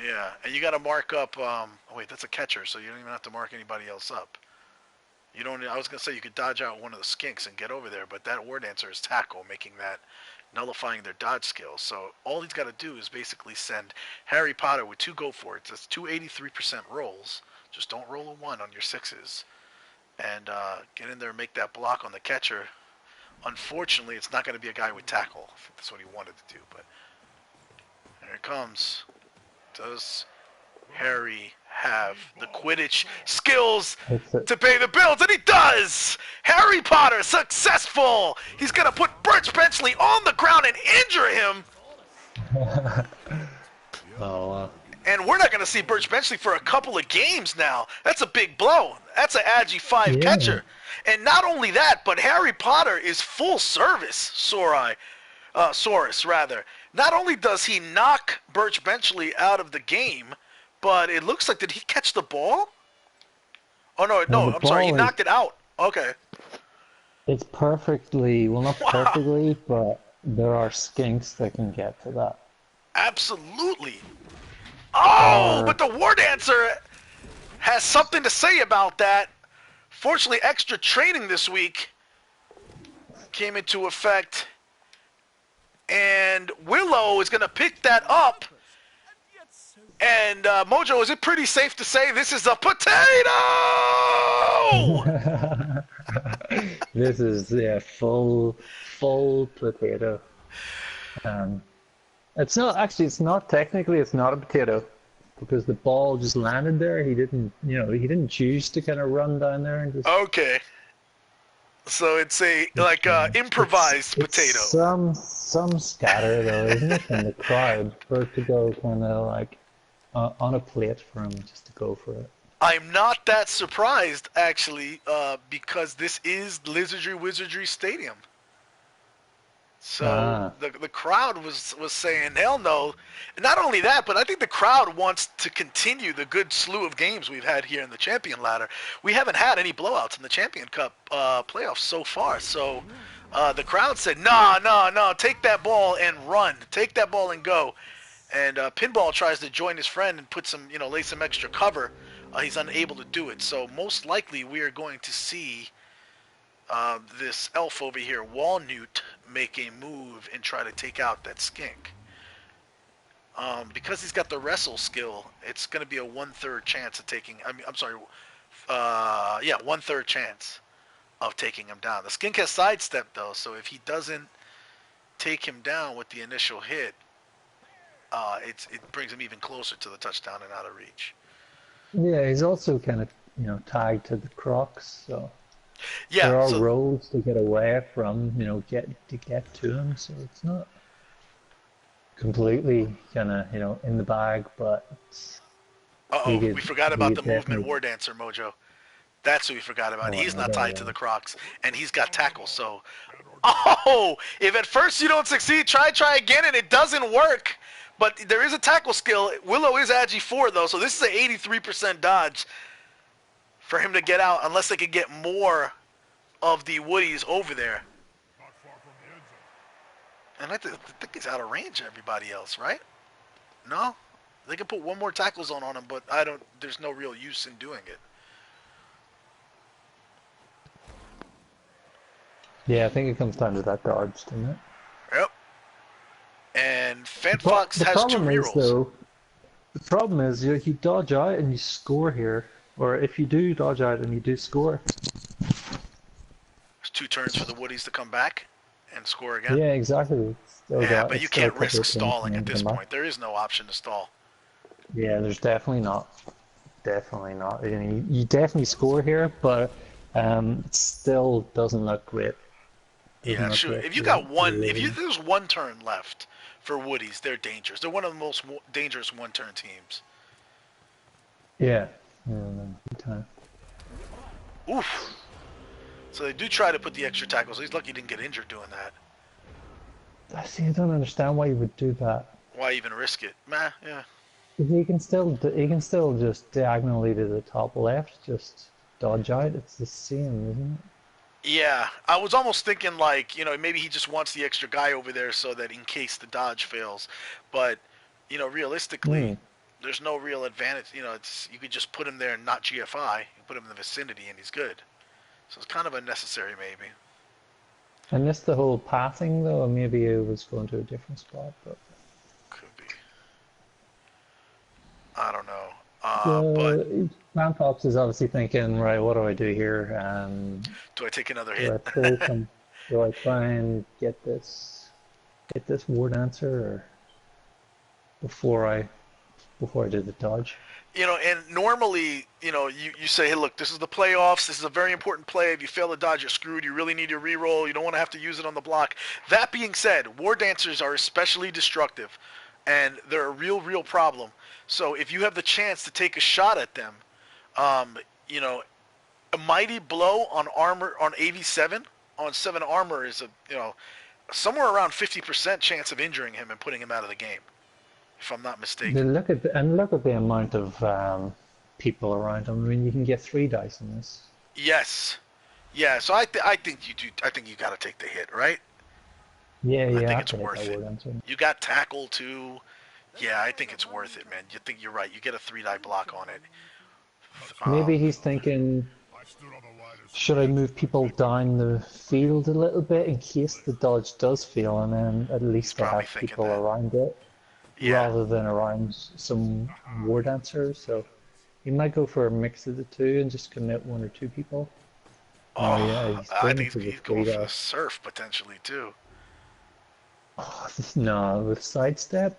Yeah, and you got to mark up. Oh wait, that's a catcher, so you don't even have to mark anybody else up. You don't. I was gonna say you could dodge out one of the Skinks and get over there, but that War Dancer is tackle, making that nullifying their dodge skill. So all he's got to do is basically send Harry Potter with 2 go for it. That's 283% rolls. Just don't roll a 1 on your 6s, and get in there and make that block on the catcher. Unfortunately, it's not going to be a guy with tackle. I think that's what he wanted to do, but there it comes. Does Harry have the Quidditch skills to pay the bills? And he does! Harry Potter successful! He's going to put Birch Benchley on the ground and injure him! And we're not going to see Birch Benchley for a couple of games now. That's a big blow. That's an Agi 5 catcher. And not only that, but Harry Potter is full service, Saurus rather. Not only does he knock Birch Benchley out of the game, but it looks like, did he catch the ball? Oh, no, I'm sorry, he knocked it out. Okay. It's perfectly, well, not perfectly, but there are Skinks that can get to that. Absolutely. Oh, but the War Dancer has something to say about that. Fortunately, extra training this week came into effect. And Willow is going to pick that up. And Mojo, is it pretty safe to say this is a potato? This is full potato. It's not actually. It's not technically. It's not a potato because the ball just landed there. He didn't. He didn't choose to kind of run down there and just. Okay. So it's a improvised potato. Some scatter though, isn't it, from the crowd for it to go kind of like on a plate for him just to go for it. I'm not that surprised actually, because this is Lizardry Wizardry Stadium. So the crowd was saying hell no. And not only that, but I think the crowd wants to continue the good slew of games we've had here in the Champion Ladder. We haven't had any blowouts in the Champion Cup playoffs so far. So the crowd said, no, take that ball and run. Take that ball and go. And Pinball tries to join his friend and put some, lay some extra cover. He's unable to do it. So most likely we are going to see this elf over here, Walnut, make a move and try to take out that skink. Because he's got the wrestle skill, it's going to be a 1/3 chance of taking. I'm sorry. 1/3 chance of taking him down. The skink has sidestep though, so if he doesn't take him down with the initial hit, it brings him even closer to the touchdown and out of reach. Yeah, he's also kind of tagged to the Crocs, so. Yeah, there are roads to get away from, get to him, so it's not completely kind of, in the bag, but. We forgot about the movement war dancer, Mojo. That's who we forgot about. He's not tied to the Crocs, and he's got tackle, so. Oh! If at first you don't succeed, try again, and it doesn't work. But there is a tackle skill. Willow is Agi 4, though, so this is an 83% dodge for him to get out, unless they could get more of the Woodies over there. And I think he's out of range of everybody else, right? No? They can put one more tackle zone on him, but there's no real use in doing it. Yeah, I think it comes down to that dodge, doesn't it? Yep. And FantFox has 2 rerolls. The problem is you dodge out and you score here. Or if you do dodge out and you do score. There's 2 turns for the Woodies to come back and score again. Yeah, exactly. But you can't risk stalling at this point. There is no option to stall. Yeah, there's definitely not. Definitely not. You definitely score here, but it still doesn't look great. Yeah, sure. If you got there's 1 turn left for Woodies, they're dangerous. They're one of the most dangerous 1-turn teams. Yeah. Oof. So they do try to put the extra tackles. He's lucky he didn't get injured doing that. I don't understand why you would do that. Why even risk it? Yeah. He can still just diagonally to the top left, just dodge out. It's the same, isn't it? Yeah, I was almost thinking maybe he just wants the extra guy over there so that in case the dodge fails. But, realistically, there's no real advantage. You could just put him there and not GFI. You put him in the vicinity and he's good. So it's kind of unnecessary, maybe. I missed the whole passing, though. Maybe it was going to a different spot, but. Could be. I don't know. But FantFox is obviously thinking, right, what do I do here? Do I take another hit? Do I try and get this war dancer, or before I do the dodge? And normally, you say, hey, look, this is the playoffs. This is a very important play. If you fail to dodge, you're screwed. You really need your reroll. You don't want to have to use it on the block. That being said, war dancers are especially destructive, and they're a real problem. So if you have the chance to take a shot at them, a mighty blow on armor on 87 on 7 armor is somewhere around 50% chance of injuring him and putting him out of the game, if I'm not mistaken. Look at the amount of people around him. I mean, you can get 3 dice in this. Yes, yeah. So I think you do. I think you got to take the hit, right? Yeah. I think it's worth it. You got tackle too. Yeah, I think it's worth it, man. You're right. You get a 3-die block on it. Maybe he's thinking. Should I move people down the field a little bit in case the dodge does fail, and then at least I probably have thinking people that. around it Yeah. rather than around some war dancers? So you might go for a mix of the two and just commit 1 or 2 people. Oh, Yeah, he's I going think for the he's going for the trade-off. surf potentially too. Oh, no, with sidestep.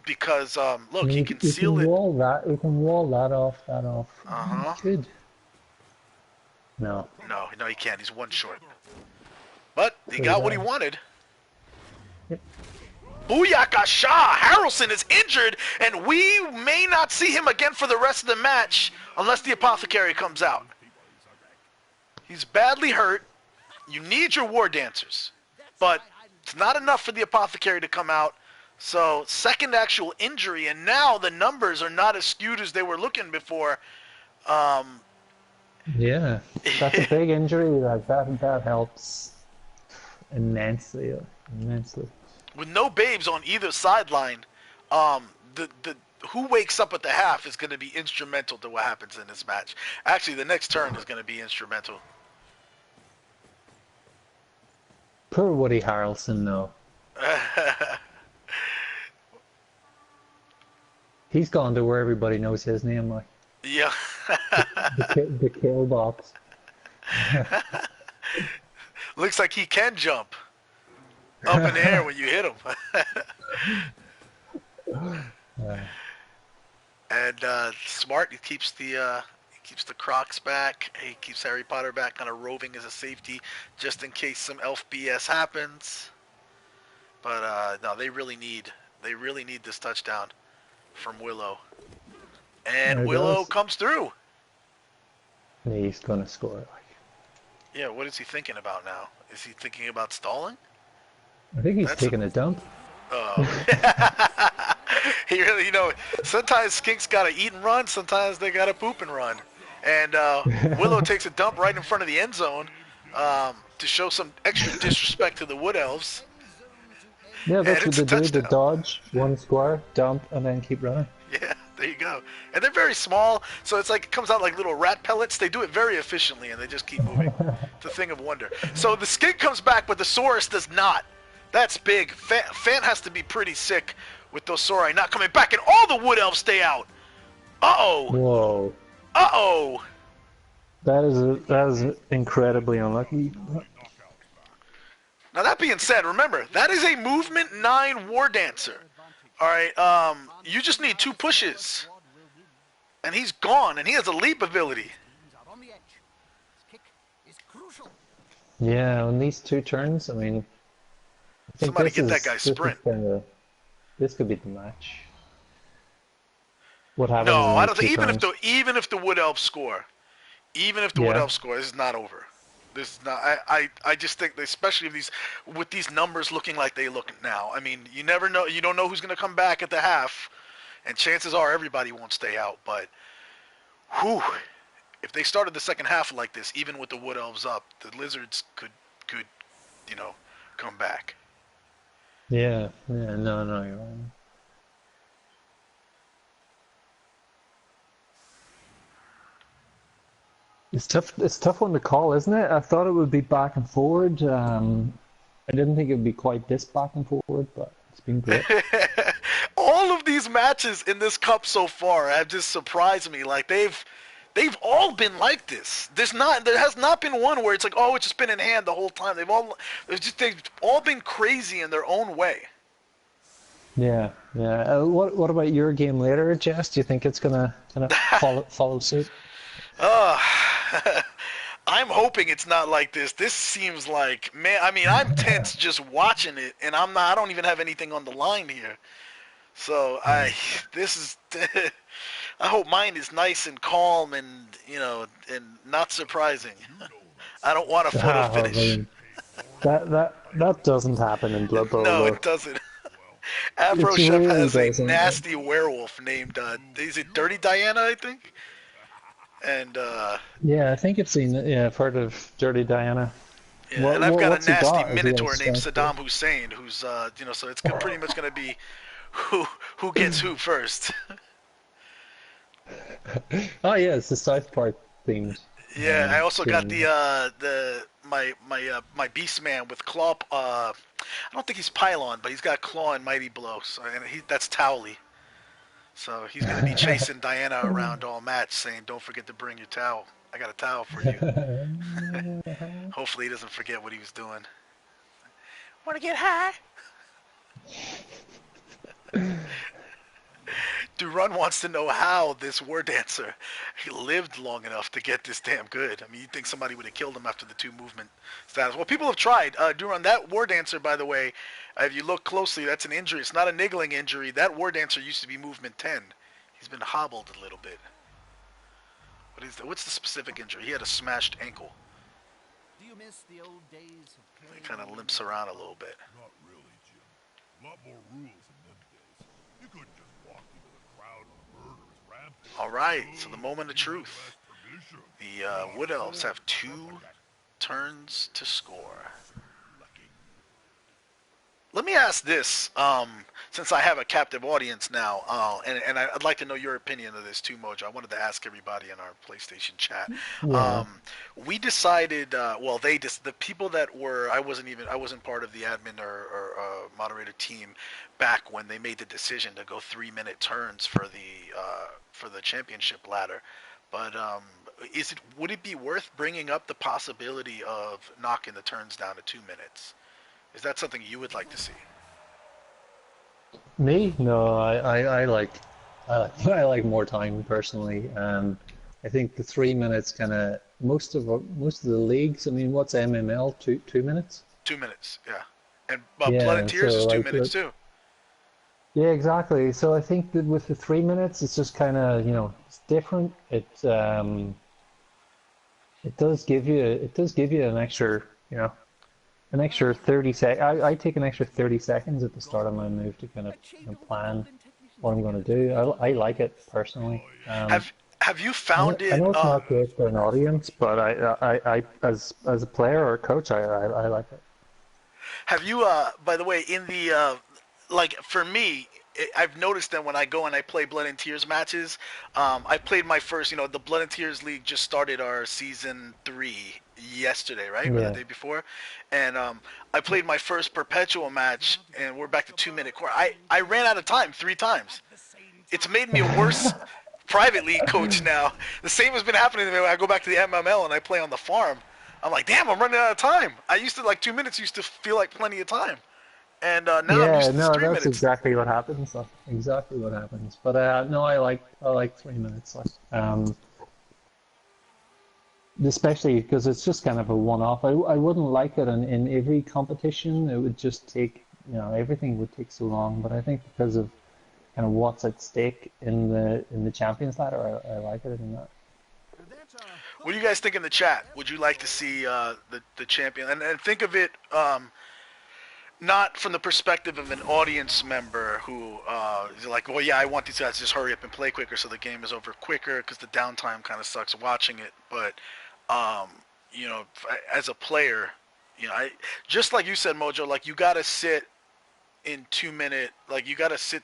Because look, he You, can you seal can it. wall that. You can wall that off. That off. Uh-huh. Good. No. No, he can't. He's 1 short. But he Pretty got what he bad. wanted. Yep. Booyaka Shah! Harrelson is injured, and we may not see him again for the rest of the match unless the Apothecary comes out. He's badly hurt. You need your War Dancers. But it's not enough for the Apothecary to come out. So, second actual injury, and now the numbers are not as skewed as they were looking before. Yeah, that's a big injury. Like that helps immensely. Immensely. With no babes on either sideline, the who wakes up at the half is going to be instrumental to what happens in this match. Actually, the next turn is going to be instrumental. Poor Woody Harrelson, though. He's gone to where everybody knows his name, like Yeah. the kill box. Looks like he can jump up in the air when you hit him. And smart, he keeps the Crocs back. He keeps Harry Potter back, kind of roving as a safety, just in case some elf BS happens. But no, they really need this touchdown from Willow. And There it Willow goes. comes through. He's gonna score. Like, Yeah, what is he thinking about now? Is he thinking about stalling? I think he's That's taking a dump. Oh. He really, sometimes skinks gotta eat and run, sometimes they gotta poop and run. And Willow takes a dump right in front of the end zone to show some extra disrespect to the Wood Elves. Yeah, that's And what it's they a do. The touchdown. dodge, 1 square, dump, and then keep running. Yeah, there you go. And they're very small, so it's like it comes out like little rat pellets. They do it very efficiently, and they just keep moving. It's a thing of wonder. So the skink comes back, but the Saurus does not. That's big. Fant has to be pretty sick with those Sauri not coming back, and all the Wood Elves stay out. Uh-oh. Whoa, Uh-oh. that is incredibly unlucky. Now that being said, remember, that is a movement 9 War Dancer. Alright, you just need 2 pushes. And he's gone, and he has a leap ability. Out on the edge. This kick is crucial. Yeah, on these 2 turns, I mean, I think Somebody this get that is- guy this is sprint. this could be the match. What happens? No, in I these don't think 2 turns? even if the Wood Elves score, Wood Elves score, this is not over. This is not. I just think, that especially with these numbers looking like they look now. I mean, you never know. You don't know who's going to come back at the half, and chances are everybody won't stay out. But, whew, if they started the second half like this, even with the Wood Elves up, the Lizards could come back. Yeah, no, you're right. It's tough. It's a tough one to call, isn't it? I thought it would be back and forward. I didn't think it would be quite this back and forward, but it's been great. All of these matches in this cup so far have just surprised me. Like they've all been like this. There has not been one where it's like, oh, it's just been in hand the whole time. They've all been crazy in their own way. Yeah. What about your game later, Jess? Do you think it's gonna follow suit? I'm hoping it's not like this. This seems like, man, I mean, I'm tense just watching it, and I don't even have anything on the line here. So I hope mine is nice and calm and, and not surprising. I don't want a photo finish. Man. That doesn't happen in Blood Bowl. No, though. it doesn't. Afro It Chef really has a doesn't. nasty werewolf named, is it Dirty Diana, I think? And, Yeah, I think I've heard of Dirty Diana. yeah, and I've got what's a he nasty got? Is he minotaur a named strength Saddam Hussein, who's, so it's pretty much going to be who gets who first. Oh yeah, it's the South Park themed. Yeah, I also got So, my Beast Man with Claw. I don't think he's Pylon, but he's got Claw and Mighty Blow. So and that's Towley. So he's gonna be chasing Diana around all match, saying, "Don't forget to bring your towel. I got a towel for you." Hopefully he doesn't forget what he was doing. Want to get high? Run wants to know how this war dancer he lived long enough to get this damn good. I mean, you'd think somebody would have killed him after the 2 movement status. Well, people have tried. Duran, that war dancer, by the way, if you look closely, that's an injury. It's not a niggling injury. That war dancer used to be movement 10. He's been hobbled a little bit. What's the specific injury? He had a smashed ankle. Do you miss the old days of He kind of limps around a little bit. Not really, Jim. A lot more rules in them days. You couldn't just walk into the crowd on a murderous rampage. All right, so the moment of truth. The Wood Elves have 2 turns to score. Let me ask this, since I have a captive audience now, and I'd like to know your opinion of this too, Mojo. I wanted to ask everybody in our PlayStation chat. Yeah. We decided, the people that were, I wasn't part of the admin or moderator team back when they made the decision to go 3-minute turns for the championship ladder. But would it be worth bringing up the possibility of knocking the turns down to 2 minutes? Is that something you would like to see? me? No, I like I like more time personally. I think the 3 minutes kind of most of the leagues. I mean, what's MML? 2 minutes? 2 minutes, yeah. And Yeah, Blood and Tears so is 2 like minutes too. yeah, exactly. So I think that with the 3 minutes, it's just kind of it's different. It does give you an extra an extra 30 sec. I take an extra 30 seconds at the start of my move to kind of plan what I'm going to do. I like it personally. Have you found I it? know it's not great for an audience, but I as a player or a coach, I like it. Have you? By the way, in the like for me, I've noticed that when I go and I play Blood and Tears matches, I played my first. The Blood and Tears League just started our season 3 yesterday, right, or the Yeah. day before, and I played my first perpetual match, and we're back to 2-minute core. I ran out of time 3 times. It's made me a worse private league coach now. The same has been happening to me when I go back to the MML and I play on the farm. I'm like, damn, I'm running out of time. I used to 2 minutes used to feel like plenty of time, and now I'm Yeah, used to this no, three that's minutes. exactly what happens. That's exactly what happens. But no, I like 3 minutes. Especially because it's just kind of a one-off. I wouldn't like it in every competition. It would just take, everything would take so long. But I think because of kind of what's at stake in the Champions Ladder, I like it in that. What do you guys think in the chat? Would you like to see the champion? And think of it not from the perspective of an audience member who is like, well, yeah, I want these guys to just hurry up and play quicker so the game is over quicker because the downtime kind of sucks watching it. But as a player, just like you said, Mojo, like you gotta sit in 2 minute, like you gotta sit.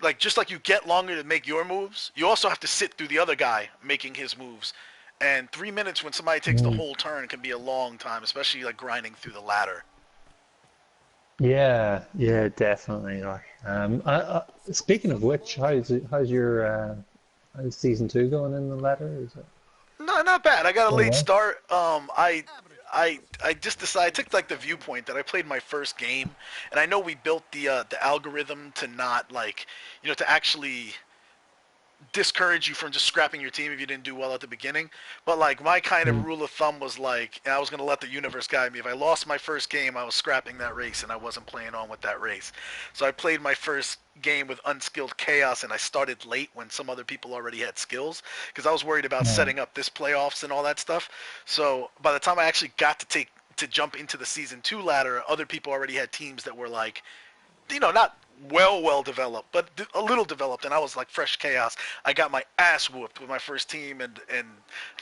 Like, just like you get longer to make your moves, you also have to sit through the other guy making his moves. And 3 minutes when somebody takes the whole turn can be a long time, especially like grinding through the ladder. Yeah, yeah, definitely. Speaking of which, how's your how's season 2 going in the ladder? Is it No, not bad. I got a going late well? start. I just decided, I took like the viewpoint that I played my first game, and I know we built the algorithm to not to actually discourage you from just scrapping your team if you didn't do well at the beginning. But like my kind of Mm. rule of thumb was like, I was going to let the universe guide me. If I lost my first game, I was scrapping that race and I wasn't playing on with that race. So I played my first game with unskilled chaos, and I started late when some other people already had skills because I was worried about Yeah. setting up this playoffs and all that stuff. So by the time I actually got to jump into the season 2 ladder, other people already had teams that were like, not well developed, but a little developed, and I was like fresh chaos. I got my ass whooped with my first team, and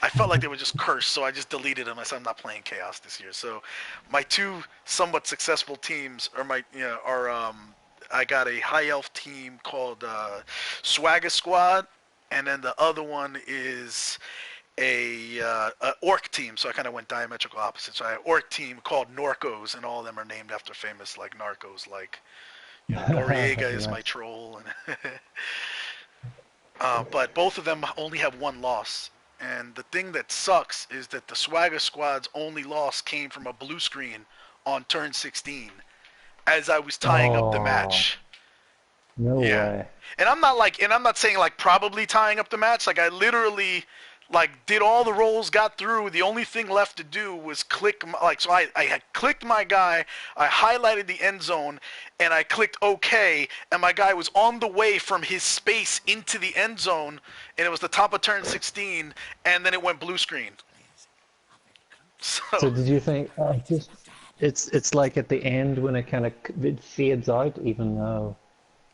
I felt like they were just cursed, so I just deleted them. I said I'm not playing chaos this year. So my 2 somewhat successful teams I got a high elf team called Swagger Squad, and then the other one is a orc team, so I kind of went diametrical opposite. So I had an orc team called Norcos, and all of them are named after famous like narcos, like Noriega is my troll, and but both of them only have one loss. And the thing that sucks is that the Swagger Squad's only loss came from a blue screen on turn 16 as I was tying up the match. No way. And I'm not saying like probably tying up the match. Like I literally like did all the rolls, got through. The only thing left to do was click so I had clicked my guy, I highlighted the end zone, and I clicked OK, and my guy was on the way from his space into the end zone, and it was the top of turn 16, and then it went blue screen. So did you think it's like at the end when it kind of fades out, even though?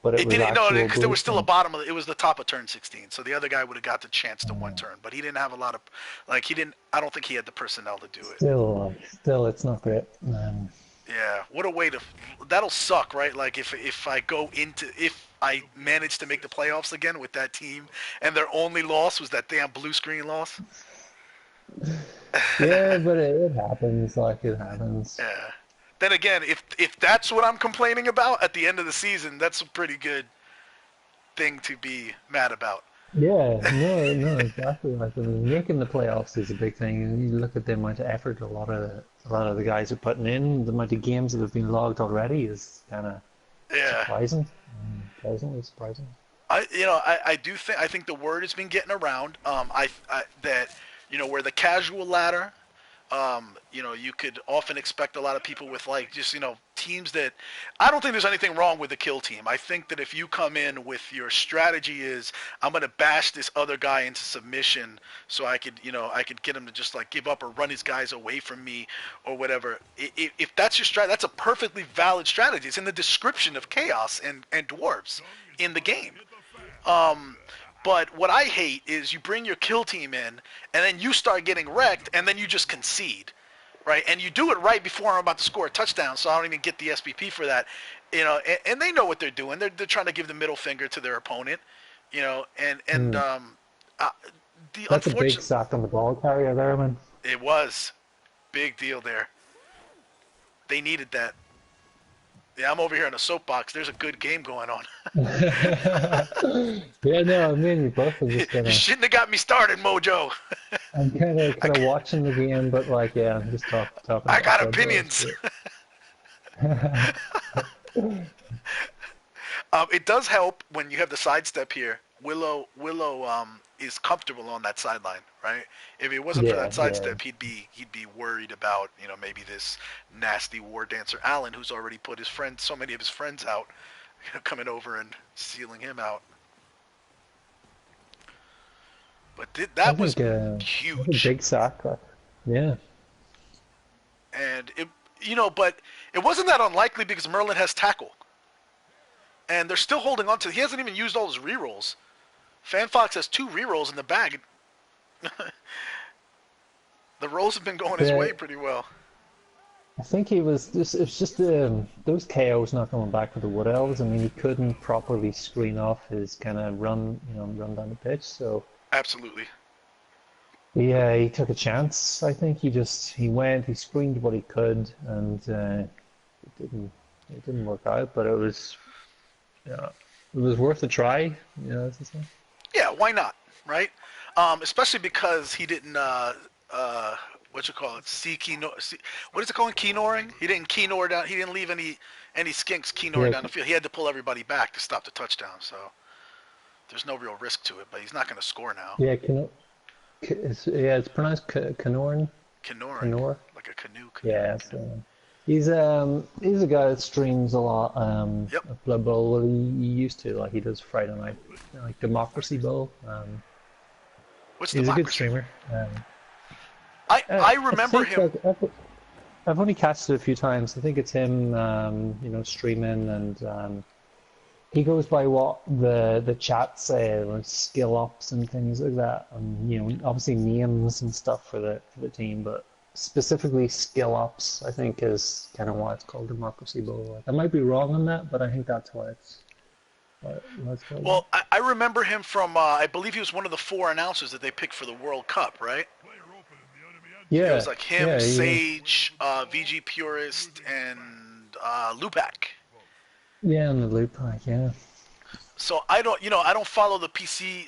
But it didn't, no, because there was still a bottom of it. It was the top of turn 16, so the other guy would have got the chance to one turn, but he didn't have a lot of, like I don't think he had the personnel to do it. Still, it's not great. Yeah, what a way to, that'll suck, right? Like if I manage to make the playoffs again with that team, and their only loss was that damn blue screen loss. Yeah, but it happens, like it happens. Yeah. Then again, if that's what I'm complaining about at the end of the season, that's a pretty good thing to be mad about. Yeah, no, exactly. Like making the playoffs is a big thing, and you look at the amount of effort a lot of the guys are putting in, the amount of games that have been logged already is kind of surprising, pleasantly surprising. I think the word has been getting around. That where the casual ladder. You could often expect a lot of people with like just, teams that I don't think there's anything wrong with the kill team. I think that if you come in with your strategy is I'm going to bash this other guy into submission so I could get him to just like give up or run his guys away from me or whatever. If that's your strategy, that's a perfectly valid strategy. It's in the description of Chaos and Dwarves in the game. But what I hate is you bring your kill team in, and then you start getting wrecked, and then you just concede, right? And you do it right before I'm about to score a touchdown, so I don't even get the SPP for that, And they know what they're doing. They're trying to give the middle finger to their opponent, the That's a big sack on the ball carrier there, man. It was big deal there. They needed that. Yeah, I'm over here in a soapbox. There's a good game going on. Yeah, no, I mean, we both are just kind You shouldn't have got me started, Mojo. I'm kind of watching the game, but like, yeah, I'm just talking. I got opinions. It does help when you have the sidestep here. Willow is comfortable on that sideline, right? If it wasn't for that sidestep, he'd be worried about maybe this nasty war dancer Alan, who's already put so many of his friends out, coming over and sealing him out. But that was huge. A big sack, yeah. And but it wasn't that unlikely because Merlin has tackle, and they're still holding on to. He hasn't even used all his rerolls. FantFox has 2 rerolls in the bag. The rolls have been going his way pretty well. I think it's just those KOs not coming back with the Wood Elves. I mean, he couldn't properly screen off his kind of run down the pitch. So absolutely. Yeah, he took a chance. I think he screened what he could, and it didn't work out. But it was worth a try. As I say. Yeah, why not, right? Especially because he didn't, what is it called, keynoring? He didn't keynor down, he didn't leave any skinks keynoring down the field. He had to pull everybody back to stop the touchdown, so there's no real risk to it, but he's not going to score now. Yeah, it's pronounced Knorn. Knorr. Like a canoe. Yeah, so he's a guy that streams a lot. Blood Bowl. Well, he used to, like, he does Friday night, like Democracy Bowl. What's he's Democracy? A good streamer. I remember him. I've only catched it a few times. I think it's him, streaming, and he goes by what the chat say, like skill ups and things like that, and obviously names and stuff for the team, but specifically skill ups, I think, is kind of why it's called Democracy Bowl. Like, I might be wrong on that, but I think that's why it's Let's go. Well, I remember him from, I believe he was one of the 4 announcers that they picked for the World Cup, right? Yeah, It was like him, yeah, Sage, VG Purist, and Lupac. yeah, in the loop pack, yeah. So I don't follow the PC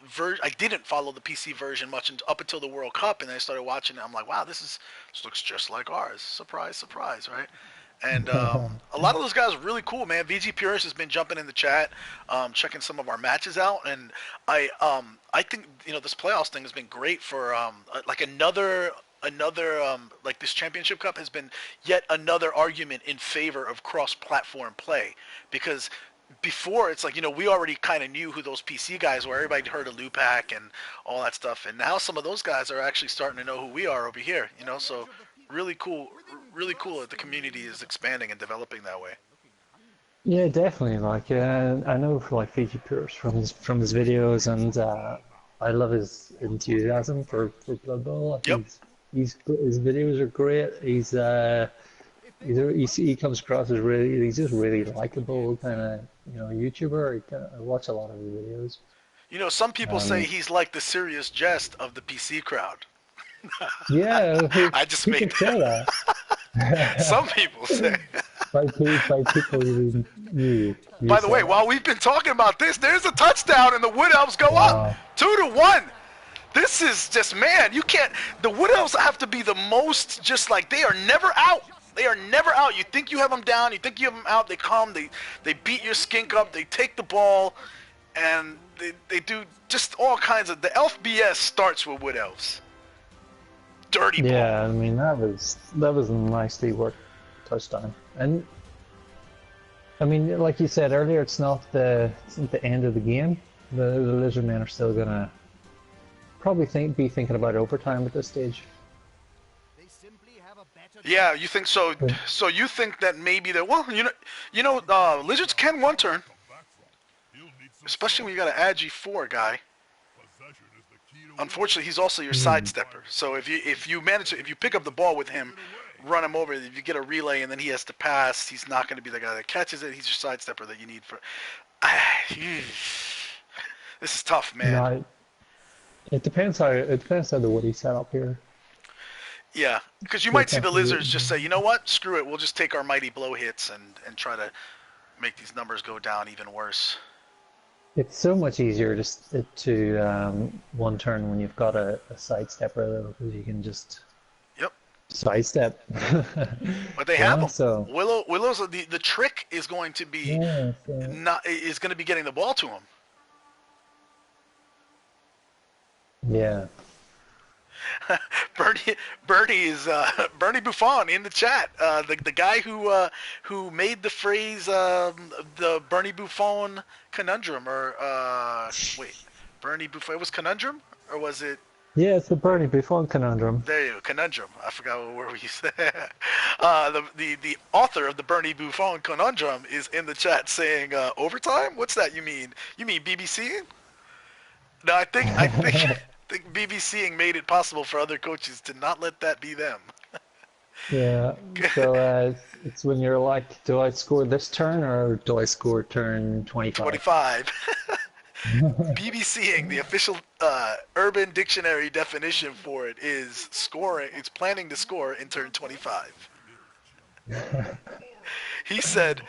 version. I didn't follow the PC version much up until the World Cup, and then I started watching it. I'm like, wow, this looks just like ours. Surprise, surprise, right? And a lot of those guys are really cool, man. VG Purist has been jumping in the chat, checking some of our matches out, and I think this playoffs thing has been great for like another like this championship cup has been yet another argument in favor of cross-platform play, because before it's like we already kind of knew who those PC guys were. Everybody heard of Lupac and all that stuff, and now some of those guys are actually starting to know who we are over here. So really cool that the community is expanding and developing that way. Yeah, definitely. Like, I know for like Fiji Pierce from his videos, and I love his enthusiasm for Blood Bowl. Like, Yep. His videos are great. He comes across as he's just really likable kind of YouTuber. I watch a lot of his videos. Some people say he's like the serious Jest of the PC crowd. Yeah, I just people made say that. Some people say. By people who knew. By the way, while we've been talking about this, there's a touchdown and the Wood Elves go up 2-1. This is just, man, you can't. The Wood Elves have to be the most just like they are never out. They are never out. You think you have them down, you think you have them out. They come, they beat your skink up, they take the ball, and they do just all kinds of. The Elf BS starts with Wood Elves. Dirty ball. Yeah, I mean that was a nicely worked touchdown, and I mean, like you said earlier, it's not the end of the game. The Lizardmen are still gonna probably be thinking about overtime at this stage. Yeah, you think so? So you think that maybe Lizards can one turn, especially when you got an Agi 4 guy. Unfortunately, he's also your sidestepper. So if you pick up the ball with him, run him over, if you get a relay and then he has to pass, he's not going to be the guy that catches it. He's your sidestepper that you need for. This is tough, man. No, it depends how the Woodie's set up here. Yeah, because you might see the Lizards just say, you know what, screw it, we'll just take our mighty blow hits and try to make these numbers go down even worse. It's so much easier just to one turn when you've got a sidestepper, because you can just sidestep. But they have them. So Willow's the trick is going to be is going to be getting the ball to him. Yeah. Bernie Buffon in the chat. The guy who made the phrase the Bernie Buffon conundrum, or Bernie Buffon. It was conundrum, or was it? Yeah, it's the Bernie Buffon conundrum. There you go, conundrum. I forgot what word we said. The author of the Bernie Buffon conundrum is in the chat saying overtime. What's that? You mean BBC? No, I think BBCing made it possible for other coaches to not let that be them. Yeah, so it's when you're like, do I score this turn or do I score turn 25? 25. BBCing, the official Urban Dictionary definition for it is scoring. It's planning to score in turn 25. He said,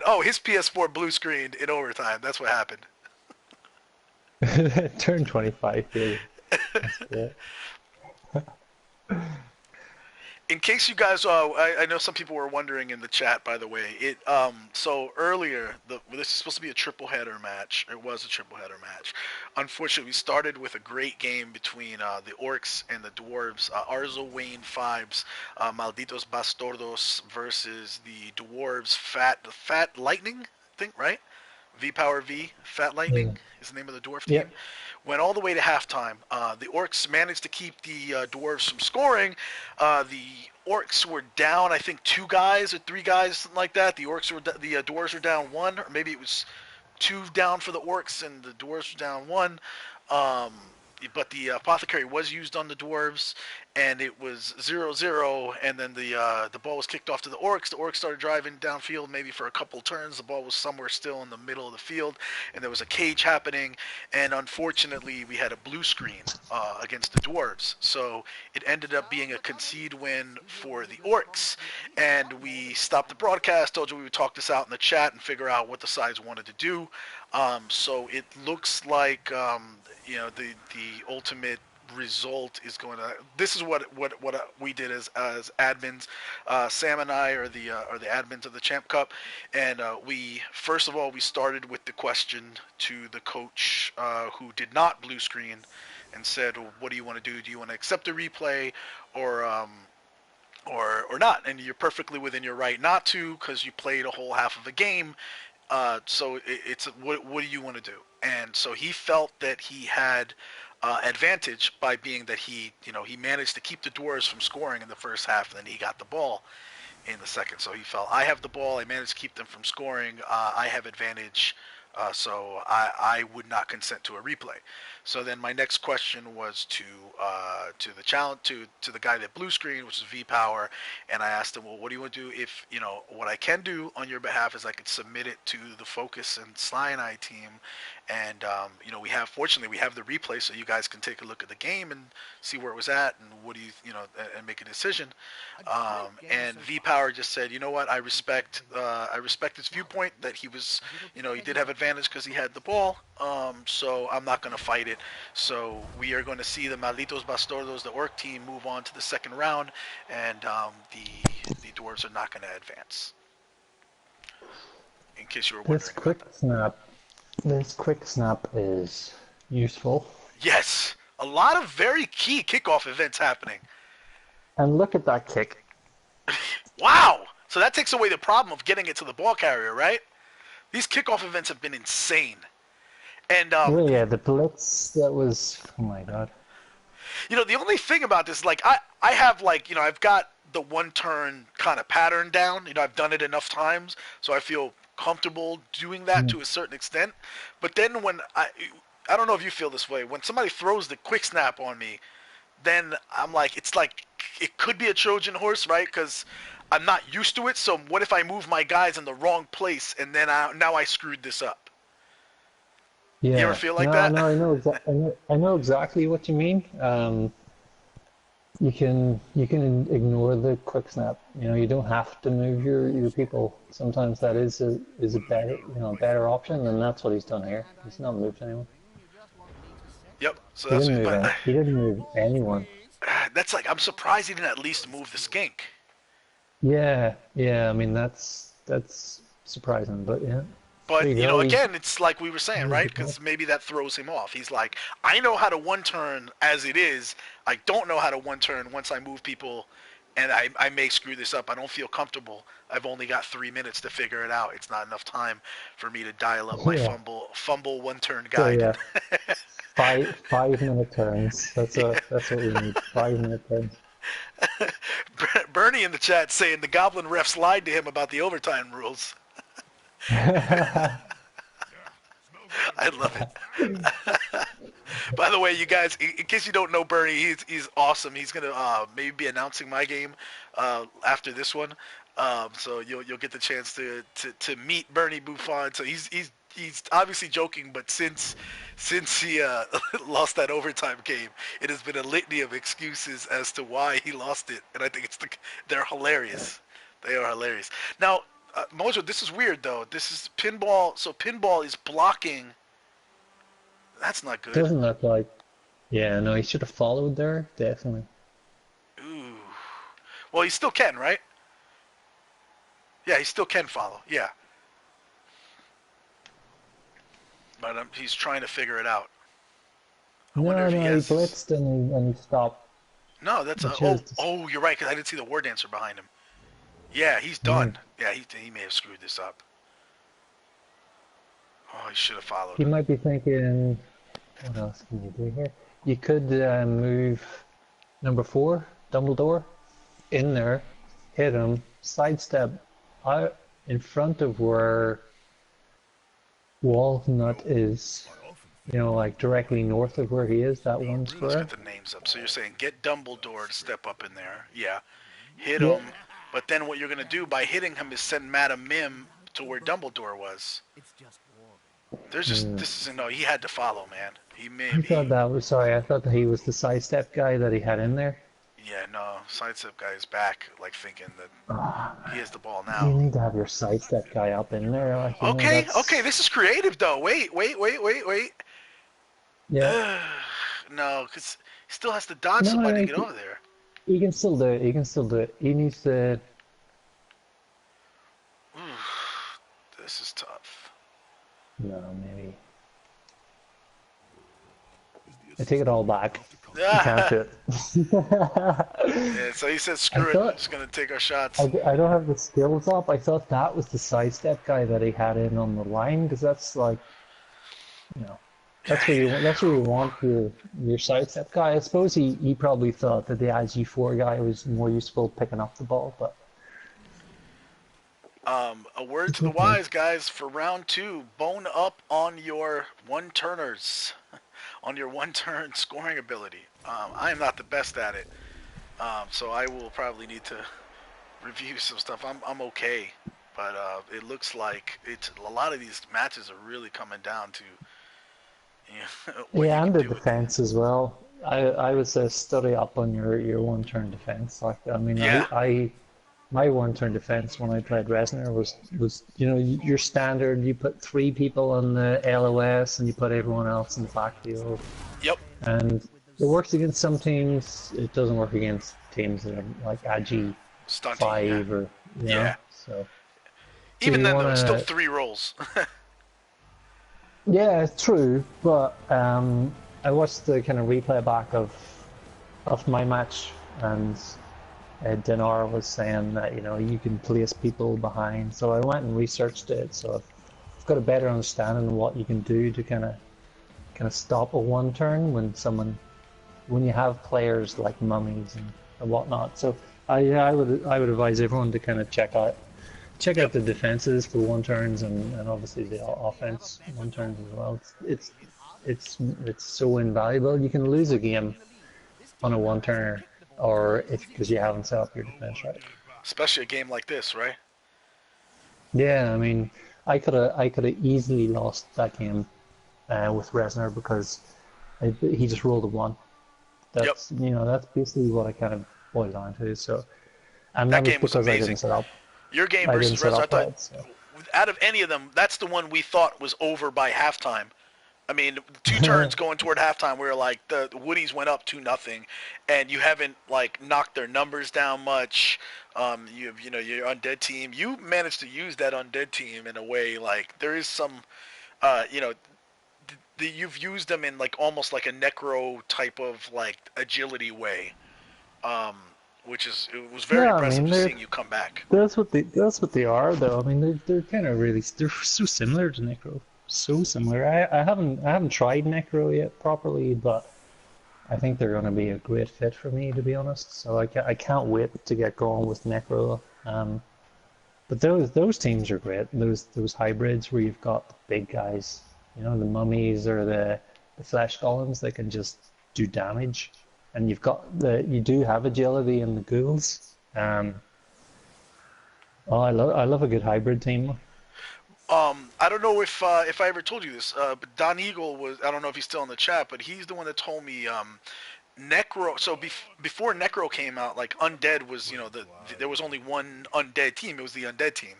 oh, his PS4 blue screened in overtime. That's what happened. Turn 25, yeah. In case you guys, I know some people were wondering in the chat, by the way. So earlier, this is supposed to be a triple header match. It was a triple header match. Unfortunately, we started with a great game between the Orcs and the Dwarves. Arzo Wayne Fibes, Malditos Bastardos versus the Dwarves Fat Lightning, I think, right? V-Power V, Fat Lightning is the name of the dwarf team. Yep. Went all the way to halftime. The Orcs managed to keep the Dwarves from scoring. The Orcs were down, I think, 2 guys or 3 guys, something like that. The Dwarves were down 1, or maybe it was 2 down for the Orcs and the Dwarves were down 1. But the Apothecary was used on the Dwarves, and it was 0-0, and then the ball was kicked off to the Orcs. The Orcs started driving downfield maybe for a couple turns. The ball was somewhere still in the middle of the field, and there was a cage happening, and unfortunately we had a blue screen against the Dwarves. So it ended up being a concede win for the Orcs, and we stopped the broadcast, told you we would talk this out in the chat and figure out what the sides wanted to do. So it looks like the ultimate result is going to. This is what we did as admins. Sam and I are the admins of the Champ Cup, and we first of all we started with the question to the coach who did not blue screen, and said, "What do you want to do? Do you want to accept the replay, or not?" And you're perfectly within your right not to, because you played a whole half of a game. So it's what do you want to do? And so he felt that he had advantage by being that he managed to keep the Dwarves from scoring in the first half, and then he got the ball in the second. So he felt, I have the ball, I managed to keep them from scoring, I have advantage, so I would not consent to a replay. So then my next question was to the challenge to the guy that blue screen, which is V Power, and I asked him, well, what do you want to do? If what I can do on your behalf is I could submit it to the Focus and Cyanide team, and fortunately we have the replay, so you guys can take a look at the game and see where it was at, and what do you and make a decision. And V Power just said, you know what, I respect his viewpoint that he was, he did have advantage because he had the ball. So I'm not going to fight it. So we are going to see the Malditos Bastardos, the Orc team, move on to the second round, and the Dwarves are not going to advance. In case you were wondering. This quick snap is useful. Yes, a lot of very key kickoff events happening. And look at that kick. Wow! So that takes away the problem of getting it to the ball carrier, right? These kickoff events have been insane. And yeah, the blitz, that was, oh my god. The only thing about this, like, I have, like, I've got the one turn kind of pattern down. I've done it enough times, so I feel comfortable doing that to a certain extent. But then when I don't know if you feel this way, when somebody throws the quick snap on me, then I'm like, it's like it could be a Trojan horse, right? Because I'm not used to it. So what if I move my guys in the wrong place, and then now I screwed this up? Yeah. You ever feel like that? No, I know exactly what you mean. You can ignore the quick snap. You don't have to move your people. Sometimes that is a better option, and that's what he's done here. He's not moved anyone. Yep. So he didn't move anyone. That's like, I'm surprised he didn't at least move the skink. Yeah. I mean that's surprising, but yeah. But, again, it's like we were saying, right? Because maybe that throws him off. He's like, I know how to one-turn as it is. I don't know how to one-turn once I move people, and I may screw this up. I don't feel comfortable. I've only got 3 minutes to figure it out. It's not enough time for me to dial up my fumble one-turn guide. So, yeah. 5-minute turns. That's what we need. 5-minute turns. Bernie in the chat saying the Goblin refs lied to him about the overtime rules. I love it. By the way, you guys, in case you don't know Bernie, he's awesome. He's gonna maybe be announcing my game after this one, so you'll get the chance to meet Bernie Buffon. So he's obviously joking, but since he lost that overtime game, it has been a litany of excuses as to why he lost it, and I think they're hilarious. They are hilarious. Now, Mojo, this is weird though. This is pinball, so pinball is blocking. That's not good. Doesn't look like. Yeah, no, he should have followed there, definitely. Ooh. Well, he still can, right? Yeah, he still can follow. Yeah. But he's trying to figure it out. I wonder if he blitzed and he stopped. No, that's oh, you're right, because I didn't see the War Dancer behind him. Yeah, he's done. Yeah, he may have screwed this up. Oh, he should have followed. He might be thinking, what else can you do here? You could move number 4, Dumbledore, in there, hit him, sidestep out in front of where Walnut is, You know, like directly north of where he is, that one Let's square. get the names up. So you're saying get Dumbledore to step up in there. Yeah. Hit Yeah. him. But then what you're going to do by hitting him is send Madam Mim to where Dumbledore was. It's just warming. There's just, this is, no, he had to follow, man. I thought that was, sorry, I thought that he was the sidestep guy that he had in there. Yeah, no, sidestep guy is back, like thinking that he has the ball You now. need to have your sidestep guy up in there. Like, you know, Okay, that's... okay, this is creative though. Wait. Yeah. No, because he still has to dodge No, somebody to no, get over there. he can still do it. He can still do it. He needs to... This is tough. No, maybe... I take it all back. You can't do it. Yeah, so he said, screw it, we're just going to take our shots. I don't have the skills up. I thought that was the sidestep guy that he had in on the line, because that's like, you know, that's where you want your sidestep guy. I suppose he probably thought that the IG4 guy was more useful picking up the ball, but A word to the wise, guys, for round 2, bone up on your one-turners, on your one-turn scoring ability. I am not the best at it, so I will probably need to review some stuff. I'm okay, but it looks like a lot of these matches are really coming down to what you yeah, can and the do with defense as well. I would say study up on your one-turn defense. Like, I mean, Yeah. my one-turn defense when I played Resner was you know, your standard. You put 3 people on the LOS and you put everyone else in the backfield. Yep. And it works against some teams. It doesn't work against teams that are like AG Stunty, 5 yeah. or you know. Yeah. So Even you then, wanna... though, it's still 3 rolls. Yeah, it's true. But I watched the kind of replay back of my match, and Dinar was saying that, you know, you can place people behind. So I went and researched it. So I've got a better understanding of what you can do to kind of stop a one turn when you have players like mummies and whatnot. So I would advise everyone to kind of check out the defenses for one turns and obviously the offense one turns as well. It's so invaluable. You can lose a game on a one turner, or if because you haven't set up your defense right. Especially a game like this, right? Yeah, I mean, I could have easily lost that game with Resner because he just rolled a 1. That's you know, that's basically what I kind of boiled down to. So, and That that was game was because I amazing. didn't set up. Your game I versus didn't set Reds, I up thought, right, so. out of any of them, that's the one we thought was over by halftime. I mean, 2 turns going toward halftime, we were like, the Woodies went up 2-0, and you haven't like knocked their numbers down much. You know, your undead team, you managed to use that undead team in a way like there is some, you know, you've used them in like almost like a necro type of like agility way, which it was very Yeah, I impressive mean, seeing you come back. that's what they are, though. I mean, they're kind of really they're so similar to Necro, so similar. I haven't tried Necro yet properly, but I think they're going to be a great fit for me, to be honest. So I can't wait to get going with Necro. But those teams are great. Those hybrids where you've got the big guys, you know, the mummies or the flesh golems that can just do damage, and you do have agility in the ghouls. Oh, I love a good hybrid team. I don't know if I ever told you this, but Don Eagle was, I don't know if he's still in the chat, but he's the one that told me Necro. So before Necro came out, like Undead was, you know, there was only one Undead team. It was the Undead team,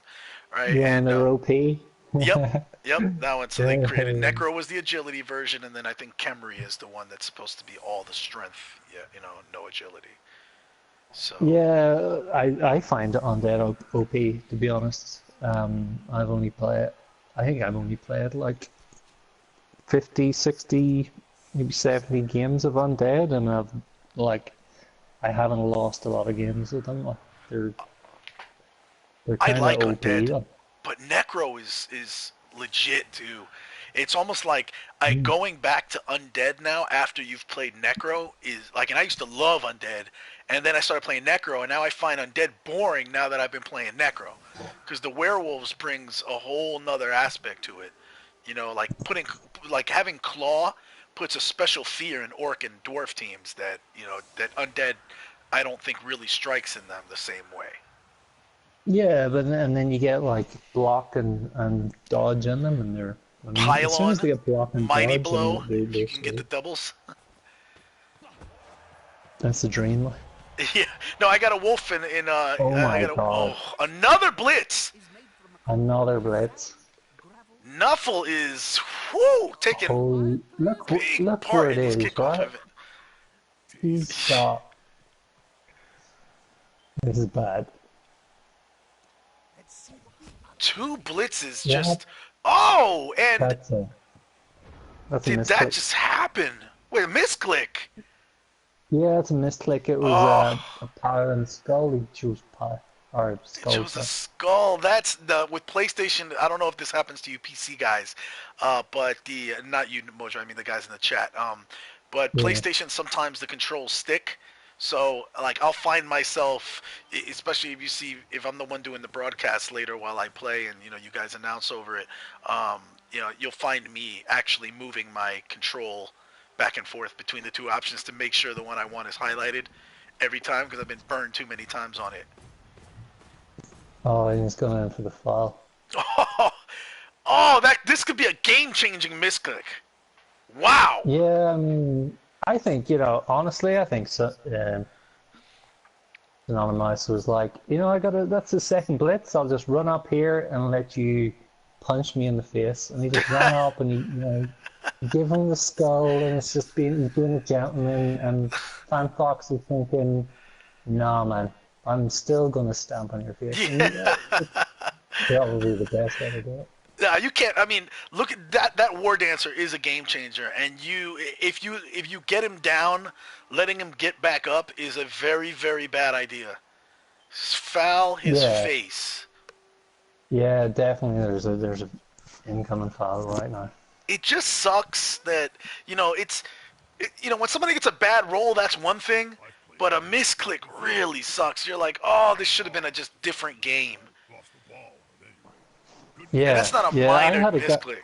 right? Yeah, and they're OP. Yep, that one. So they created Necro was the agility version, and then I think Kemri is the one that's supposed to be all the strength. Yeah, you know, no agility. So Yeah, I find Undead OP, to be honest. I've only played, I think I've only played like 50, 60, maybe 70 games of Undead, and I haven't lost a lot of games with them. Like, they're I kind of like OP. Undead, but Necro is legit too. It's almost like going back to Undead now after you've played Necro is like, and I used to love Undead, and then I started playing Necro, and now I find Undead boring now that I've been playing Necro, because the werewolves brings a whole nother aspect to it. You know, like having claw puts a special fear in orc and dwarf teams that that undead I don't think really strikes in them the same way. Yeah, but and then you get like block and dodge in them, and they're. I mean, as soon as Pylon, they get block and mighty dodge, blow, and you they're can get the screwed. doubles. That's the dream. Yeah, no, I got a wolf in Oh I my got god! another blitz. Is made from a Another blitz. gravel. Nuffle is taking Holy! big Look where part it in this is, kickoff right? event. He's got. This is bad. Let's see what the other Two blitzes Yeah. just and That's a did that misclick. just happen? Wait, a misclick. Yeah, it's a misclick. It was a power and skull. He chose power or It skull. shows a skull. That's the with PlayStation. I don't know if this happens to you PC guys, but the not you Mojo. I mean the guys in the chat. But Yeah. PlayStation sometimes the controls stick. So like I'll find myself, especially if I'm the one doing the broadcast later while I play, and you guys announce over it. You'll find me actually moving my control back and forth between the two options to make sure the one I want is highlighted every time because I've been burned too many times on it. Oh, he's going in for the foul. This could be a game-changing misclick. Wow. Yeah, I mean, I think honestly, I think so. Synonimouse was like, that's the second blitz. I'll just run up here and let you punch me in the face. And he just ran up and he gave him the skull, and it's just being a gentleman. And FantFox is thinking, nah, man, I'm still gonna stamp on your face. Yeah. And, it's probably the best way to do it. Yeah, you can't. I mean, look at that. That War Dancer is a game changer, and if you get him down, letting him get back up is a very, very bad idea. Foul his Yeah. face. Yeah, definitely. There's a incoming foul right now. It just sucks that when somebody gets a bad roll, that's one thing, but a misclick really sucks. You're like, oh, this should have been a just different game. Lost the ball. There you go. Yeah, And that's not a yeah. minor misclick.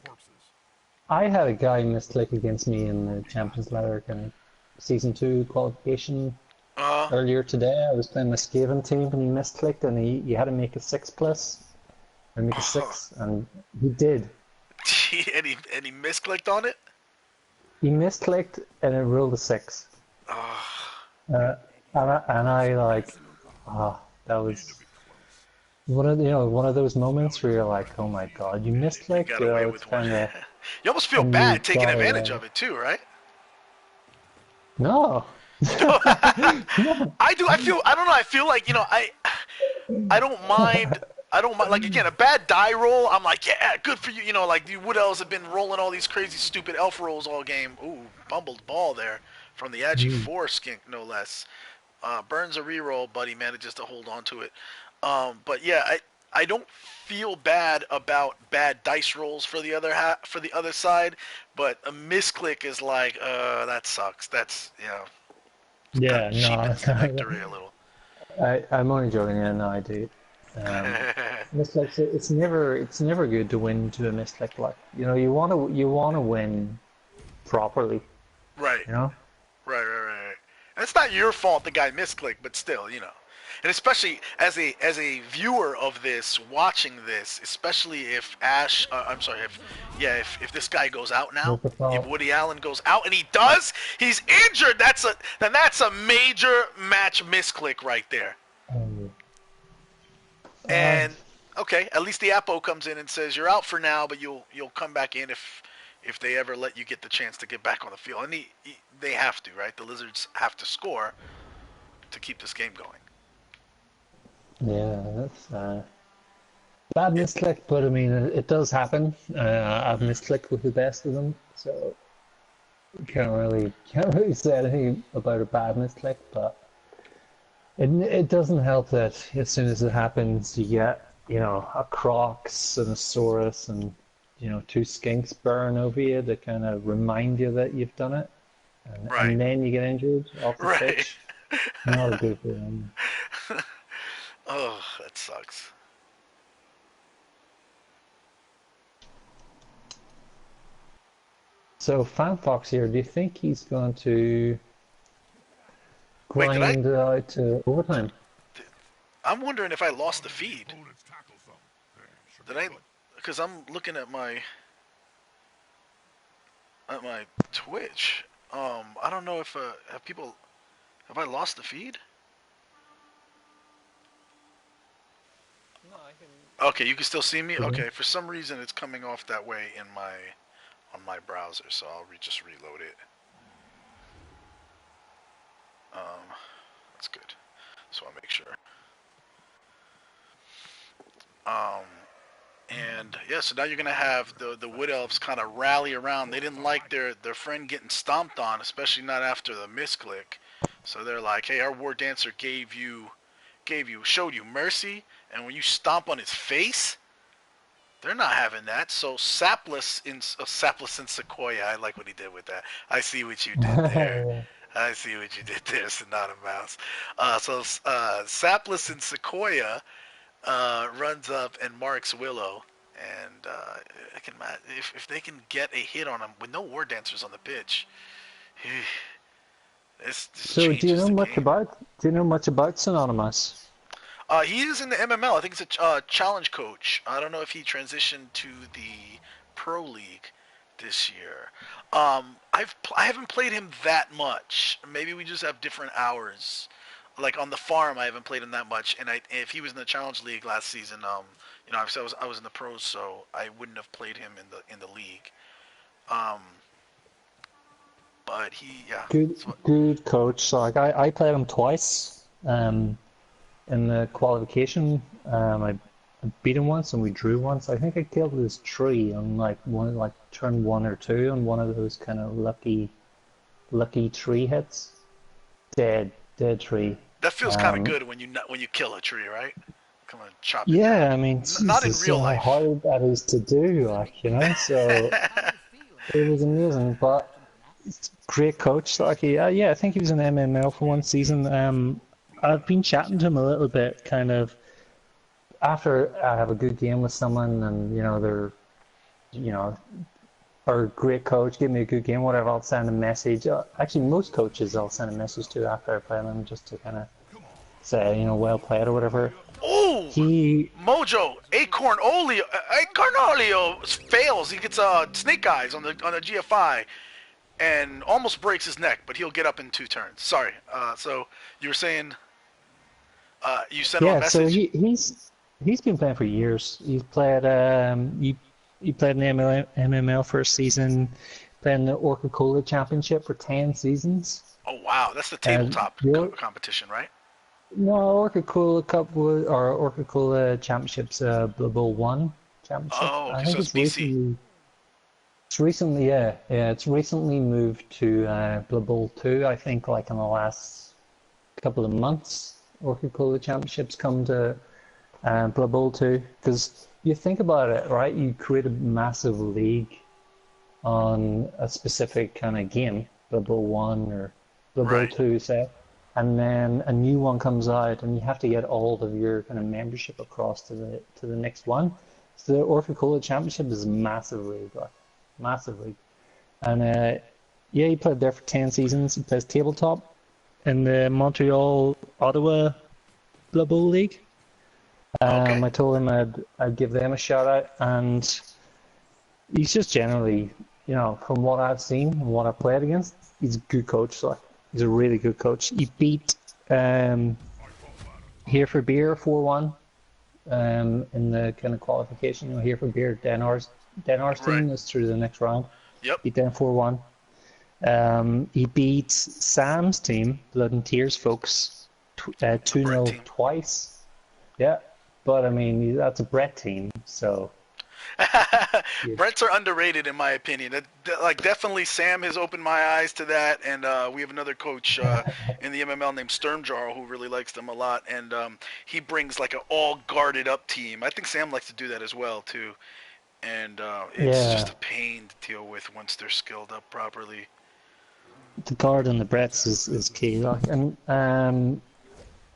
I had a guy misclick against me in the Champions League in Season 2 qualification earlier today. I was playing my Skaven team and he misclicked and he had to make a 6+, or make a 6, and he did. and he misclicked on it. He misclicked and it rolled a 6. And I like, that was one of those moments where you're like, oh my god, you misclicked. Got away with one. You almost feel and bad you taking got advantage away. of it too, right? No. I do. I don't know. I feel like I don't mind. I don't mind. Like again, a bad die roll. I'm like, yeah, good for you. Like the Wood Elves have been rolling all these crazy, stupid elf rolls all game. Ooh, bumbled ball there from the Agi 4 skink, no less. Burns a reroll, but he manages to hold on to it. But yeah, I don't feel bad about bad dice rolls for the other side, but a misclick is like, that sucks. That's Yeah, cheapens the no. victory a little. I'm only joking. Yeah, no, I do. Misclicks. It's never good to win to a misclick. Like you want to win properly. Right. Right. And it's not your fault the guy misclicked, but still, And especially as a viewer of this, watching this, especially if if this guy goes out now, if Woody Allen goes out and he does, he's injured. That's a major match misclick right there. And okay, at least the Apo comes in and says you're out for now, but you'll come back in if they ever let you get the chance to get back on the field. And they have to, right? The Lizards have to score to keep this game going. Yeah, that's bad misclick, but I mean it does happen. I've misclicked with the best of them, so can't really say anything about a bad misclick. But it doesn't help that as soon as it happens, you get a Crocs and a Saurus and 2 skinks burn over you to kind of remind you that you've done it, and then you get injured off the pitch. Not a good feeling. Oh, that sucks. So FantFox here, do you think he's going to Wait, did I? grind it out to overtime? I'm wondering if I lost the feed. Opponents tackle some. Should Did be I? good. Because I'm looking at my Twitch. I don't know if have I lost the feed? No, I can. Okay, you can still see me. Mhm. Okay, for some reason it's coming off that way on my browser, so I'll just reload it. That's good. So I'll make sure. And yeah, so now you're gonna have the Wood Elves kind of rally around. They didn't like their friend getting stomped on, especially not after the misclick. So they're like, hey, our War Dancer showed you mercy, and when you stomp on his face, they're not having that. So Sapless in Sequoia, I like what he did with that. I see what you did there. I see what you did there, Synonimouse. Sapless in Sequoia runs up and marks Willow, and I can imagine if they can get a hit on him with no War Dancers on the pitch. This So, do you know much about? Do you know much about Synonimouse? He is in the MML. I think it's a challenge coach. I don't know if he transitioned to the Pro League this year. I haven't played him that much. Maybe we just have different hours. Like on the farm, I haven't played him that much. And if he was in the Challenge League last season, obviously I was in the pros, so I wouldn't have played him in the league. But Good coach. So like I played him twice. In the qualification, I beat him once and we drew once. I think I killed his tree on turn 1 or 2 on one of those kind of lucky tree hits. Dead tree. That feels kind of good when you kill a tree, right? Come on, chop it. Yeah, I mean, not in Jesus, real how life. hard that is to do, so it was amazing. But it's a great coach. Like, I think he was in MML for one season. I've been chatting to him a little bit, kind of after I have a good game with someone, and they're, or great coach, give me a good game, whatever. I'll send a message. Actually, most coaches I'll send a message to after I play them, just to kind of say, well played or whatever. Oh, Mojo Acornolio fails. He gets snake eyes on the GFI. And almost breaks his neck, but he'll get up in 2 turns. Sorry. So you were saying you sent him a message? Yeah, so he's been playing for years. He's played he played in the MML for a season, played in the Orca-Cola Championship for 10 seasons. Oh wow, that's the tabletop competition, right? No, Orca-Cola Cup or Orca-Cola Championships, Blood Bowl 1 Championship. Oh, I think so it's BC. It's recently, it's recently moved to Blood Bowl 2, I think, like in the last couple of months. Orca-Cola Championships come to Blood Bowl 2. Because you think about it, right? You create a massive league on a specific kind of game, Blood Bowl 1 or Blood Bowl 2, say. And then a new one comes out, and you have to get all of your kind of membership across to the next one. So the Orca-Cola Championship is a massive league, like. Massive league. And he played there for 10 seasons. He plays tabletop in the Montreal-Ottawa Blood Bowl League. Okay. I told him I'd give them a shout out, and he's just generally, from what I've seen and what I've played against, he's a good coach. So he's a really good coach. He beat Here for Beer 4-1 in the kind of qualification. Here for Beer, Denar's team is through the next round. Yep. Beat them 4-1. He beat Sam's team, Blood and Tears folks, 2-0 twice. Yeah, but I mean, that's a Brett team, so... Bretts are underrated in my opinion. Definitely Sam has opened my eyes to that, and we have another coach in the MML named Sturmjar who really likes them a lot, and he brings like an all guarded up team. I think Sam likes to do that as well too. And it's just a pain to deal with once they're skilled up properly. The guard on the Bretts is key. And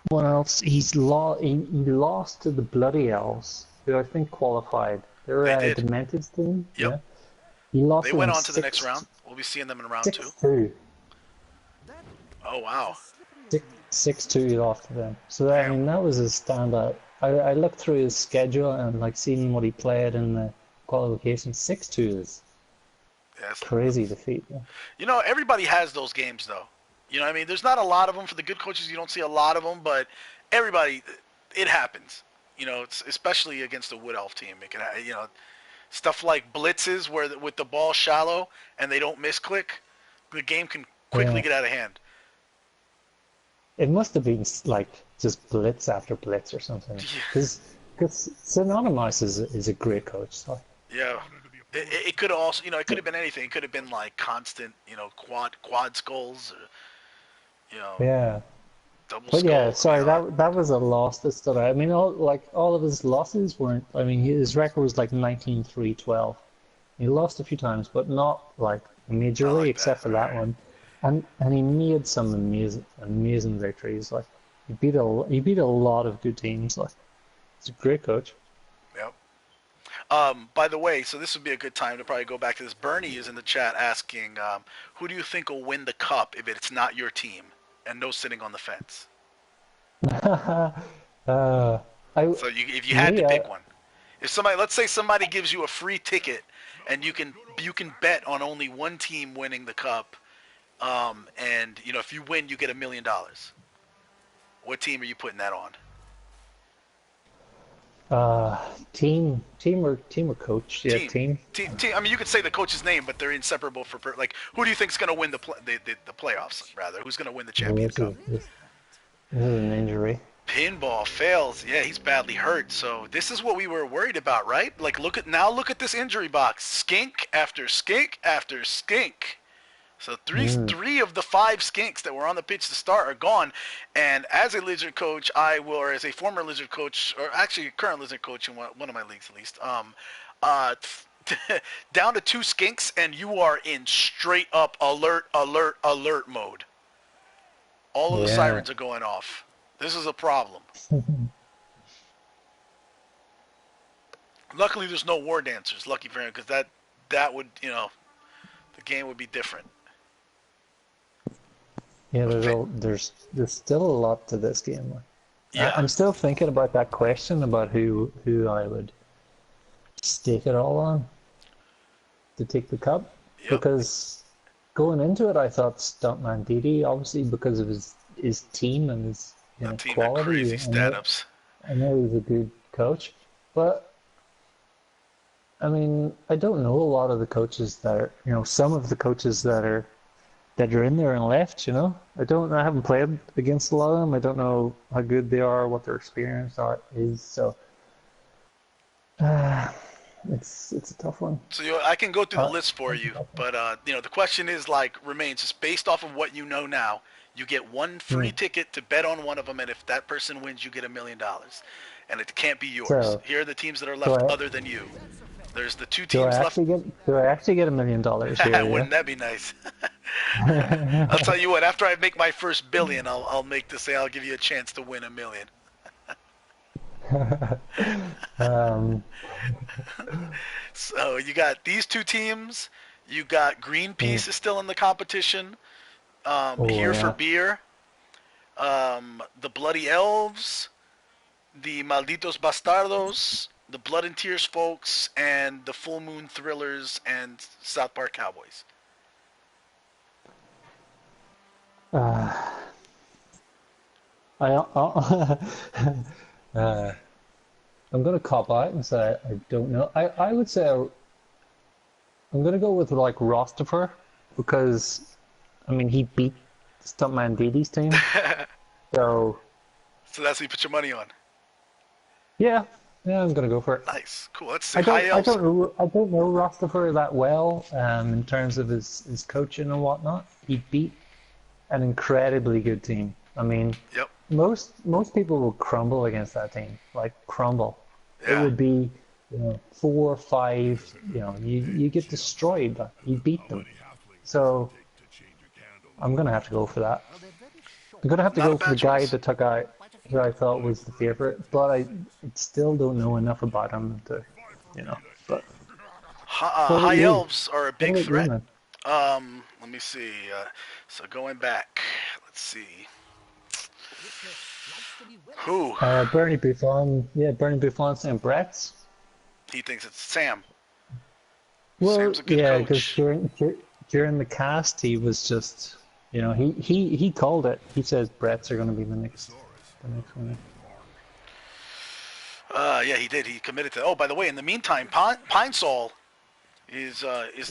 what else? He lost to the Bloody Elves, who I think qualified. They're a Demented team. Yep. Yeah. He lost. They went on to the next round. We'll be seeing them in round 2. 6-2. Oh wow. 6-2 he lost to them. So that, I mean, that was his standout. I looked through his schedule and like seeing what he played in the qualification. 6-2 is crazy defeat. Yeah. You know, everybody has those games though. You know what I mean? There's not a lot of them for the good coaches. You don't see a lot of them, but everybody, it happens. You know, it's especially against a Wood Elf team. It can, you know, stuff like blitzes where with the ball shallow and they don't misclick, the game can quickly get out of hand. It must have been like just blitz after blitz or something. Because Synonimouse is a great coach. So. Yeah. It could also, you know, it could have been anything. It could have been like constant, you know, quad skulls, or, you know, double but skull. yeah, sorry, you know. that was a loss that stood out. I mean, all of his losses weren't. I mean, his record was like 19-3-12. He lost a few times, but not like majorly, except for that one. And he made some amazing victories. Like he beat a lot of good teams. Like he's a great coach. Yep. By the way, so this would be a good time to probably go back to this. Bernie is in the chat asking, who do you think will win the cup if it's not your team? And no sitting on the fence. So if you had to pick one, if somebody, let's say somebody gives you a free ticket, and you can bet on only one team winning the cup, and you know if you win you get $1 million. What team are you putting that on? Team or coach? Yeah, team. I mean, you could say the coach's name, but they're inseparable for like. Who do you think is going to win the playoffs? Rather, who's going to win the Champions Cup? This is an injury. Pinball fails. Yeah, he's badly hurt. So this is what we were worried about, right? Like, look at this injury box. Skink after skink after skink. So three of the 5 skinks that were on the pitch to start are gone. And as a Lizard coach, or as a former Lizard coach, or actually a current Lizard coach in one of my leagues at least, down to 2 skinks, and you are in straight up alert mode. All of the sirens are going off. This is a problem. Luckily, there's no war dancers. Lucky for him, because that would, you know, the game would be different. Yeah, there's still a lot to this game. Yeah. I'm still thinking about that question about who I would stake it all on to take the cup. Yep. Because going into it, I thought Stuntman Didi, obviously because of his team and his team quality. Crazy stat-ups. I know he's a good coach, but I mean, I don't know a lot of the coaches that are, you know, some of the coaches that are in there and left, you know. I haven't played against a lot of them. I don't know how good they are, what their experience is. So it's a tough one. So I can go through the list for you, but you know, the question is remains just based off of what you know now. You get one free ticket to bet on one of them, and if that person wins, you get $1 million, and it can't be yours. So, here are the teams that are left other than you. There's the 2 teams left. Do I actually get $1 million here? Wouldn't that be nice? I'll tell you what. After I make my first $1 billion, I'll make this say I'll give you a chance to win $1 million. So you got these 2 teams. You got Greenpeace is still in the competition. For Beer. The Bloody Elves. The Malditos Bastardos. The Blood and Tears folks, and the Full Moon Thrillers, and South Park Cowboys. I'm going to cop out and say I don't know. I would say I'm going to go with like Rostifer, because I mean he beat Stuntman Didi's team. So that's what you put your money on. Yeah, I'm gonna go for it. Nice, cool. Let's see. I don't know Rostifer that well in terms of his coaching and whatnot. He beat an incredibly good team. I mean, most people will crumble against that team, like crumble. Yeah. It would be 4 or 5. You get destroyed. But you beat them. So I'm gonna have to go for that. I'm gonna have to go for the guy that took out, who I thought was the favorite, but I still don't know enough about him to, But High Elves are a big threat. Let me see. So going back, let's see. Who? Bernie Buffon. Yeah, Bernie Buffon and Brett's. He thinks it's Sam. Well, Sam's a good yeah, because coach. during the cast, he was just, he called it. He says Brett's are going to be the next one. Yeah, he did. He committed to. Oh, by the way, in the meantime, Pine Sol is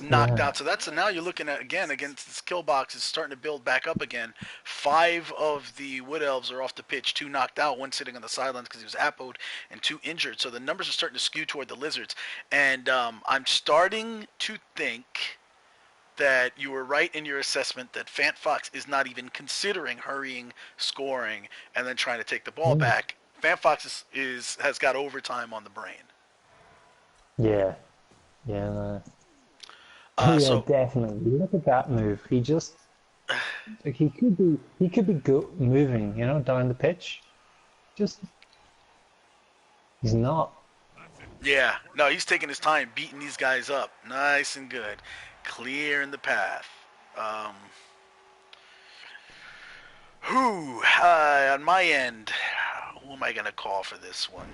knocked Yeah. out. So now you're looking at again against the skill box is starting to build back up again. 5 of the Wood Elves are off the pitch. 2 knocked out. 1 sitting on the sidelines because he was apoed, and 2 injured. So the numbers are starting to skew toward the Lizards. And I'm starting to think that you were right in your assessment that FantFox is not even considering hurrying, scoring, and then trying to take the ball back. FantFox has got overtime on the brain. Yeah. Yeah. Yeah, So definitely. Look at that move. He just like he could be moving, down the pitch. Just he's not. yeah, no, he's taking his time beating these guys up, nice and good, clearing the path. On my end, who am I gonna call for this one?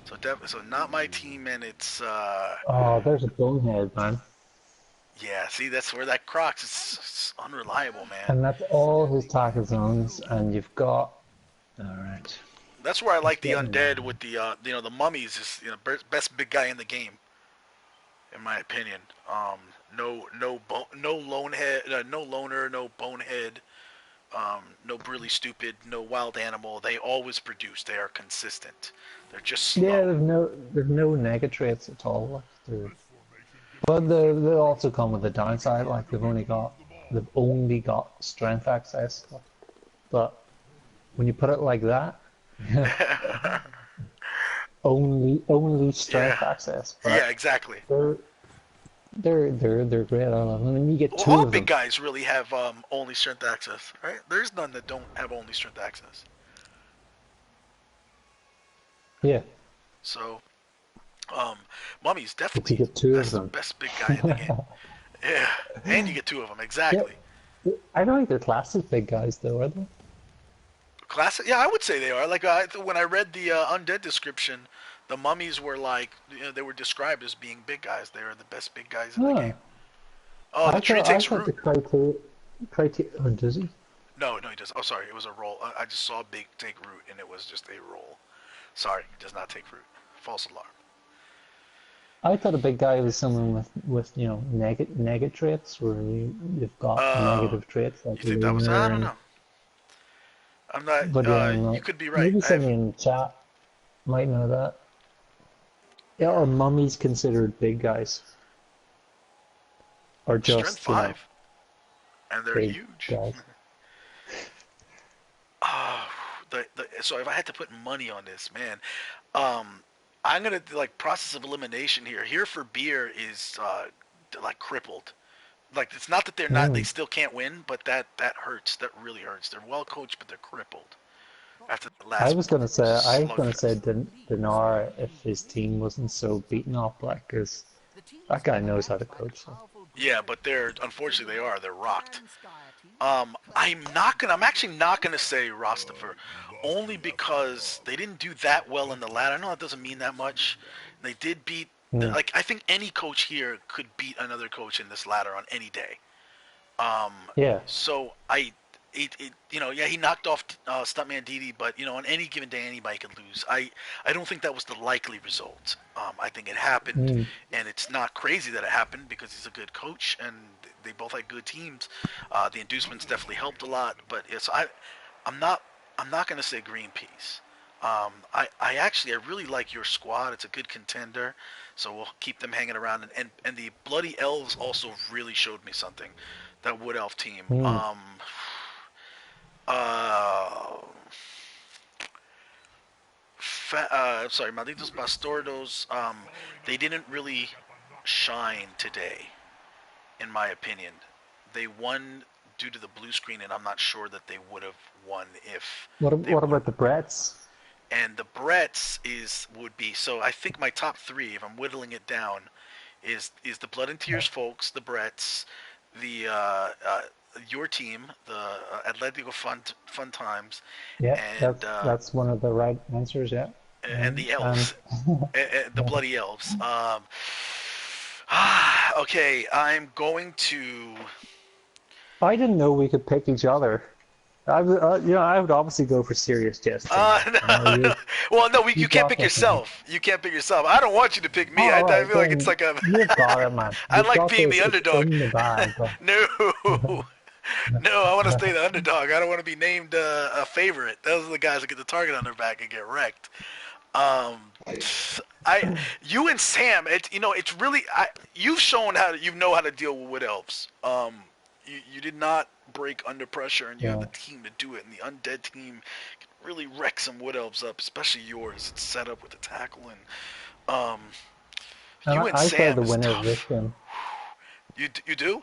So not my team, and it's Oh, there's a bonehead, man. yeah. See, that's where that Crocs is it's unreliable, man. And that's all his tackle zones, and you've got. All right. That's where I like the getting undead there. with the mummies is best big guy in the game, in my opinion. No lone head, no loner, no bonehead, no really stupid, no wild animal. They always produce. They are consistent. They're just Yeah, slow. there's no negative traits at all. Like, but they also come with the downside. Like they've only got strength access. But when you put it like that, only strength Yeah, access. yeah, But exactly. they're great. I love them. And you get Well, 2 all of big them. guys really have only strength access, right? There's none that don't have only strength access. Yeah, So, Mummy's but you definitely get 2 of best them. best big guy in the game. Yeah, and you get 2 of them Yeah, exactly. I don't think they're classic big guys though, are they? Classic. Yeah, I would say they are. Like when I read the undead description, the mummies were like they were described as being big guys. They are the best big guys in the No, game. Oh, the tree I takes thought root. the criteria. Oh, does he? No, he does. Oh, sorry, it was a roll. I just saw big take root, and it was just a roll. Sorry, it does not take root. False alarm. I thought a big guy was someone with negative traits where you've got Uh, negative traits you like think that was? I lunar don't and know. I'm not. but yeah, I'm You not. could be right. Maybe I have somebody in the chat might know that. Yeah, or mummies considered big guys, or strength just 5, and they're big huge. guys. So if I had to put money on this, man, I'm gonna like process of elimination here. Here for beer is like crippled. Like it's not that they're not, they Mm. still can't win, but that hurts. That really hurts. They're well coached, but they're crippled after the I last was gonna say slugfest. Dinar if his team wasn't so beaten up, like, 'cause that guy knows how to coach. So. Yeah, but they're unfortunately they are. They're rocked. I'm actually not gonna say Rostafur, only because they didn't do that well in the ladder. I know that doesn't mean that much. They did beat, Mm. like I think any coach here could beat another coach in this ladder on any day. Yeah. So yeah, he knocked off Stuntman Didi, but on any given day anybody could lose. I don't think that was the likely result. I think it happened, Mm. and it's not crazy that it happened because he's a good coach and they both had good teams. The inducements definitely helped a lot, but I'm not I'm not gonna say Greenpeace. I really like your squad. It's a good contender, so we'll keep them hanging around. And the Bloody Elves also really showed me something. That Wood Elf team. Mm. Uh, Sorry, Malditos Bastardos. They didn't really shine today, in my opinion. They won due to the blue screen, and I'm not sure that they would have won if they What would. about the Bretts? And the Bretts would be so. I think my top 3, if I'm whittling it down, is the Blood and Tears folks, the Bretts, the your team, the Atletico Fun Times, Yeah, and that's one of the right answers. Yeah. and the elves, the bloody elves. Okay, I'm going to. I didn't know we could pick each other. I would obviously go for serious Jest. No. Well, no, you you can't got pick this one. yourself. You can't pick yourself. I don't want you to pick me. All I right, feel like it's then like a. you've got it, man. I You've like got being this. the It's underdog. in the bag. No. No, I want to stay the underdog. I don't want to be named a favorite. Those are the guys that get the target on their back and get wrecked. You and Sam, it's really, you've shown you know how to deal with wood elves. You did not break under pressure, and you have the team to do it. And the undead team can really wreck some wood elves up, especially yours. It's set up with the tackle, and you and I play Sam the is winner tough. of this game. You do?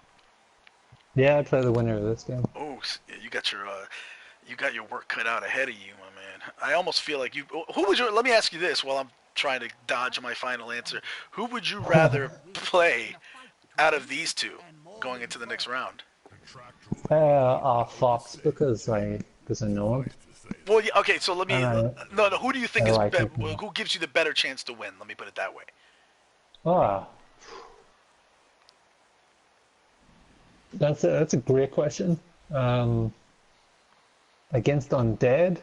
Yeah, I play the winner of this game. Oh, you got your work cut out ahead of you, my man. I almost feel like you. Let me ask you this while I'm trying to dodge my final answer. Who would you rather play out of these two going into the next round? Fox because I know him. Well, yeah, okay. So let me. No. Who do you think is like better? him. Who gives you the better chance to win? Let me put it that way. That's a great question. Against undead,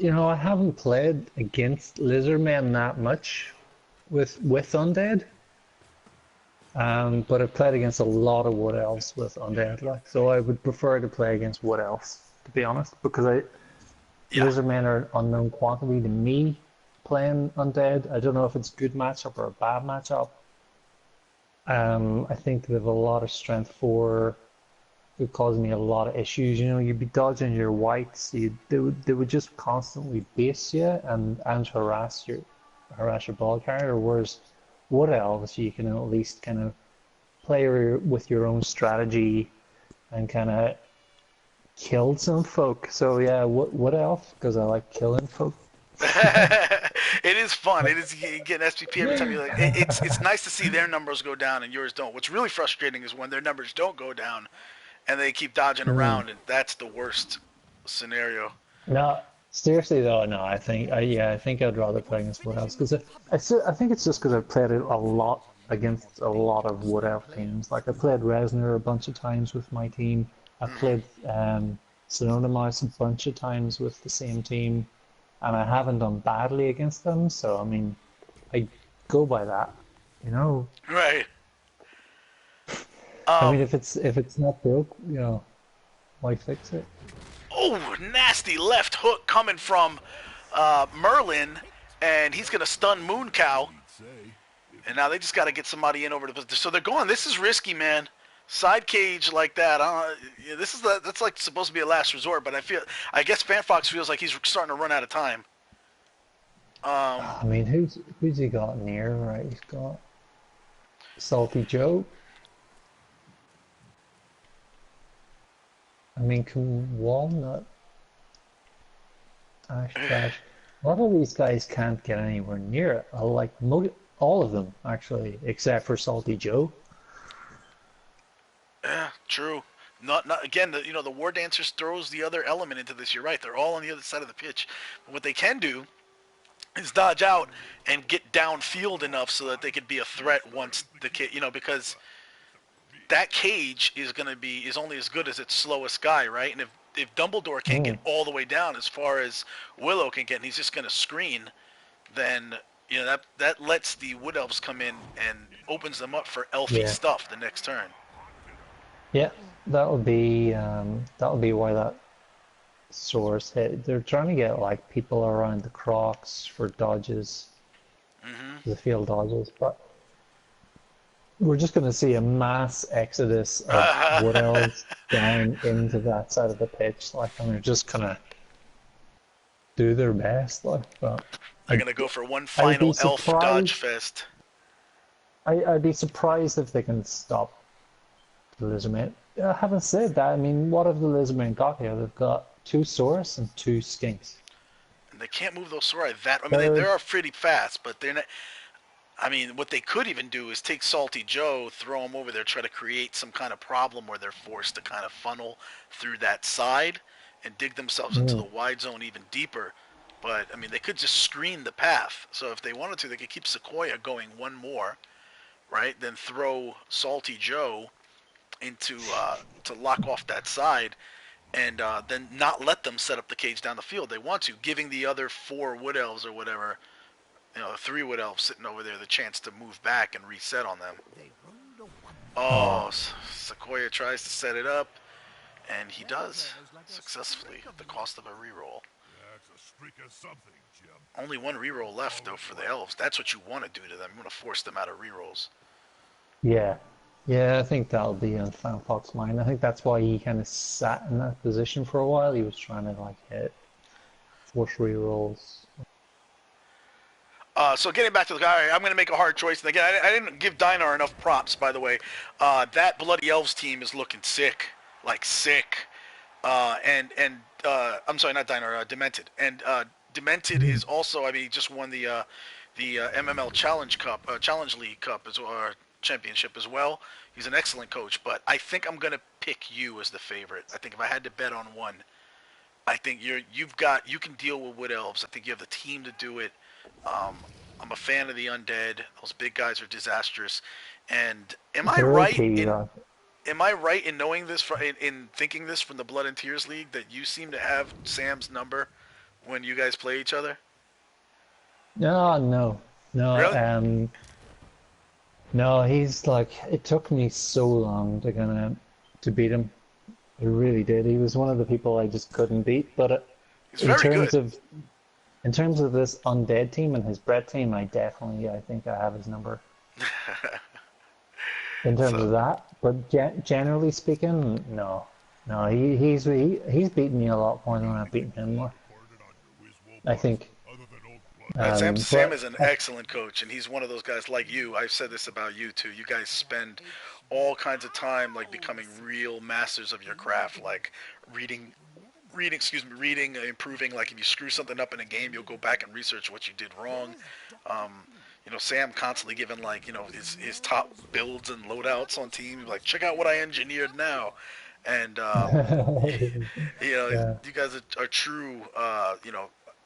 I haven't played against lizardmen that much with undead. But I've played against a lot of wood elves with undead, so I would prefer to play against wood elves, to be honest, because lizardmen are an unknown quantity to me. Playing undead, I don't know if it's a good matchup or a bad matchup. I think they have a lot of strength for. It caused me a lot of issues. You'd be dodging your whites. They would just constantly base you and harass your ball carrier. Whereas wood elves, you can at least kind of play with your own strategy and kind of kill some folk. So yeah, wood elf because I like killing folk. It is fun. It is you get an SPP every time you like. It's nice to see their numbers go down and yours don't. What's really frustrating is when their numbers don't go down, and they keep dodging around, and that's the worst scenario. No, seriously though, no. I think I'd rather play against wood elves because I think it's just because I've played it a lot against a lot of wood elf teams. Like I played Resner a bunch of times with my team. I played Synonimouse a bunch of times with the same team. And I haven't done badly against them, so I mean, I go by that, Right. I mean, if it's not broke, why fix it? Oh, nasty left hook coming from Merlin, and he's gonna stun Moon Cow. And now they just got to get somebody in over the. So they're going. This is risky, man. Side cage like that. That's like supposed to be a last resort, but I guess FantFox feels like he's starting to run out of time. I mean, who's he got near? Right, he's got Salty Joe. I mean, Walnut, Ash Trash. A lot of these guys can't get anywhere near it. I like all of them actually, except for Salty Joe. Yeah, true. Not again. The War Dancers throws the other element into this. You're right. They're all on the other side of the pitch. But what they can do is dodge out and get downfield enough so that they could be a threat once because that cage is only as good as its slowest guy, right? And if Dumbledore can't get all the way down as far as Willow can get, and he's just going to screen, then that lets the Wood Elves come in and opens them up for elfy stuff the next turn. Yeah, that'll be why that source hit. They're trying to get like people around the Crocs for dodges, the field dodges, but we're just going to see a mass exodus of Wood Elves down into that side of the pitch, and they're just gonna do their best, But they're gonna go for one final elf dodge fest. I'd be surprised if they can stop the Lizardmen. Having said that, I mean, what have the Lizardmen got here? They've got 2 Saurus and 2 Skinks. And they can't move those Sauri that. I mean, they are pretty fast, but they're not. I mean, what they could even do is take Salty Joe, throw him over there, try to create some kind of problem where they're forced to kind of funnel through that side and dig themselves into the wide zone even deeper. But, I mean, they could just screen the path. So if they wanted to, they could keep Sequoia going one more, right? Then throw Salty Joe into to lock off that side, and then not let them set up the cage down the field. They want to, giving the other 4 Wood Elves or whatever, 3 Wood Elves sitting over there the chance to move back and reset on them. Oh, Sequoia tries to set it up, and he does successfully at the cost of a reroll. That's a streak of something, Jim. Only 1 reroll left, though, for the Elves. That's what you want to do to them. You want to force them out of rerolls. Yeah. Yeah, I think that'll be on FantFox's mind. I think that's why he kind of sat in that position for a while. He was trying to, like, force rerolls. So getting back to the guy, I'm going to make a hard choice. And again, I didn't give Dynar enough props, by the way. That Bloody Elves team is looking sick. Like, sick. I'm sorry, not Dynar, Demented. And Demented is also, I mean, he just won the MML Challenge League Cup, or championship as well. He's an excellent coach, but I think I'm going to pick you as the favorite. I think if I had to bet on one, I think you can deal with Wood Elves. I think you have the team to do it. I'm a fan of the undead. Those big guys are disastrous. And am I right in knowing this, in thinking this from the Blood and Tears League, that you seem to have Sam's number when you guys play each other? No. Really? No, he's like, it took me so long to beat him. It really did. He was one of the people I just couldn't beat. But he's very good. In terms of this undead team and his Brett team, I think I have his number. In terms of that, but generally speaking, no, he's beaten me a lot more than I've beaten him more. I think. Sam is an excellent coach, and he's one of those guys like you. I've said this about you too. You guys spend all kinds of time like becoming real masters of your craft, like reading, improving. Like if you screw something up in a game, you'll go back and research what you did wrong. Sam constantly giving his top builds and loadouts on team. Like, check out what I engineered now. And you guys are true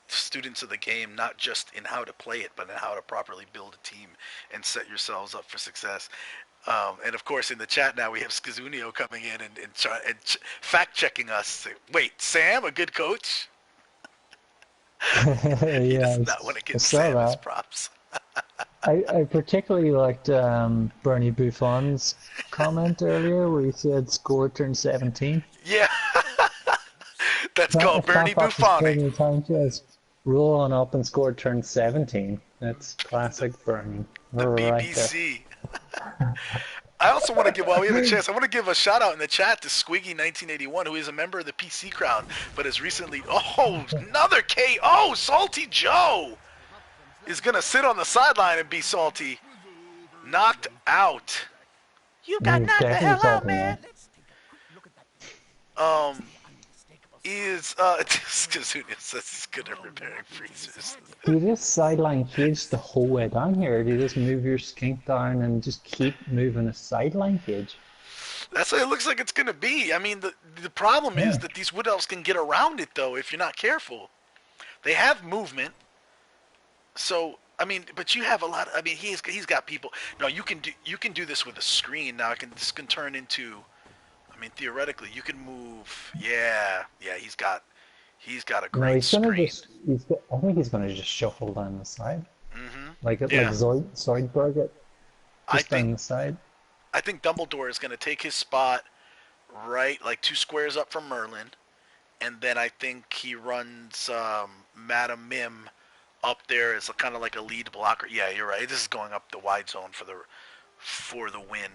students of the game, not just in how to play it, but in how to properly build a team and set yourselves up for success. And of course, in the chat now we have Skazunio coming in and fact checking us. Wait, Sam, a good coach? He does not want to give Sam his props. I particularly liked Bernie Buffon's comment earlier where he said score turn 17. Yeah, that's called Bernie Buffon. Roll on up and score turn 17. That's classic Bernie. The BBC. I also want to give, while we have a chance, I want to give a shout out in the chat to Squiggy1981, who is a member of the PC crowd, but has recently, another KO, Salty Joe is going to sit on the sideline and be salty. Knocked out. You got knocked the hell out, man. Kazunian says he's good at repairing freezers. Do you just sideline cage the whole way down here? Or do you just move your skink down and just keep moving a sideline cage? That's what it looks like it's going to be. I mean, the problem is that these Wood Elves can get around it, though, if you're not careful. They have movement. So, I mean, but you have a lot. I mean, he's got people. No, you can do this with a screen. Now, this can turn into. I mean, theoretically, you can move. Yeah. He's got a great screen. I think he's going to just shuffle down the side, like Zoidberg it. Just down the side. I think Dumbledore is going to take his spot right, like 2 squares up from Merlin, and then I think he runs Madam Mim up there as kind of like a lead blocker. Yeah, you're right. This is going up the wide zone for the win,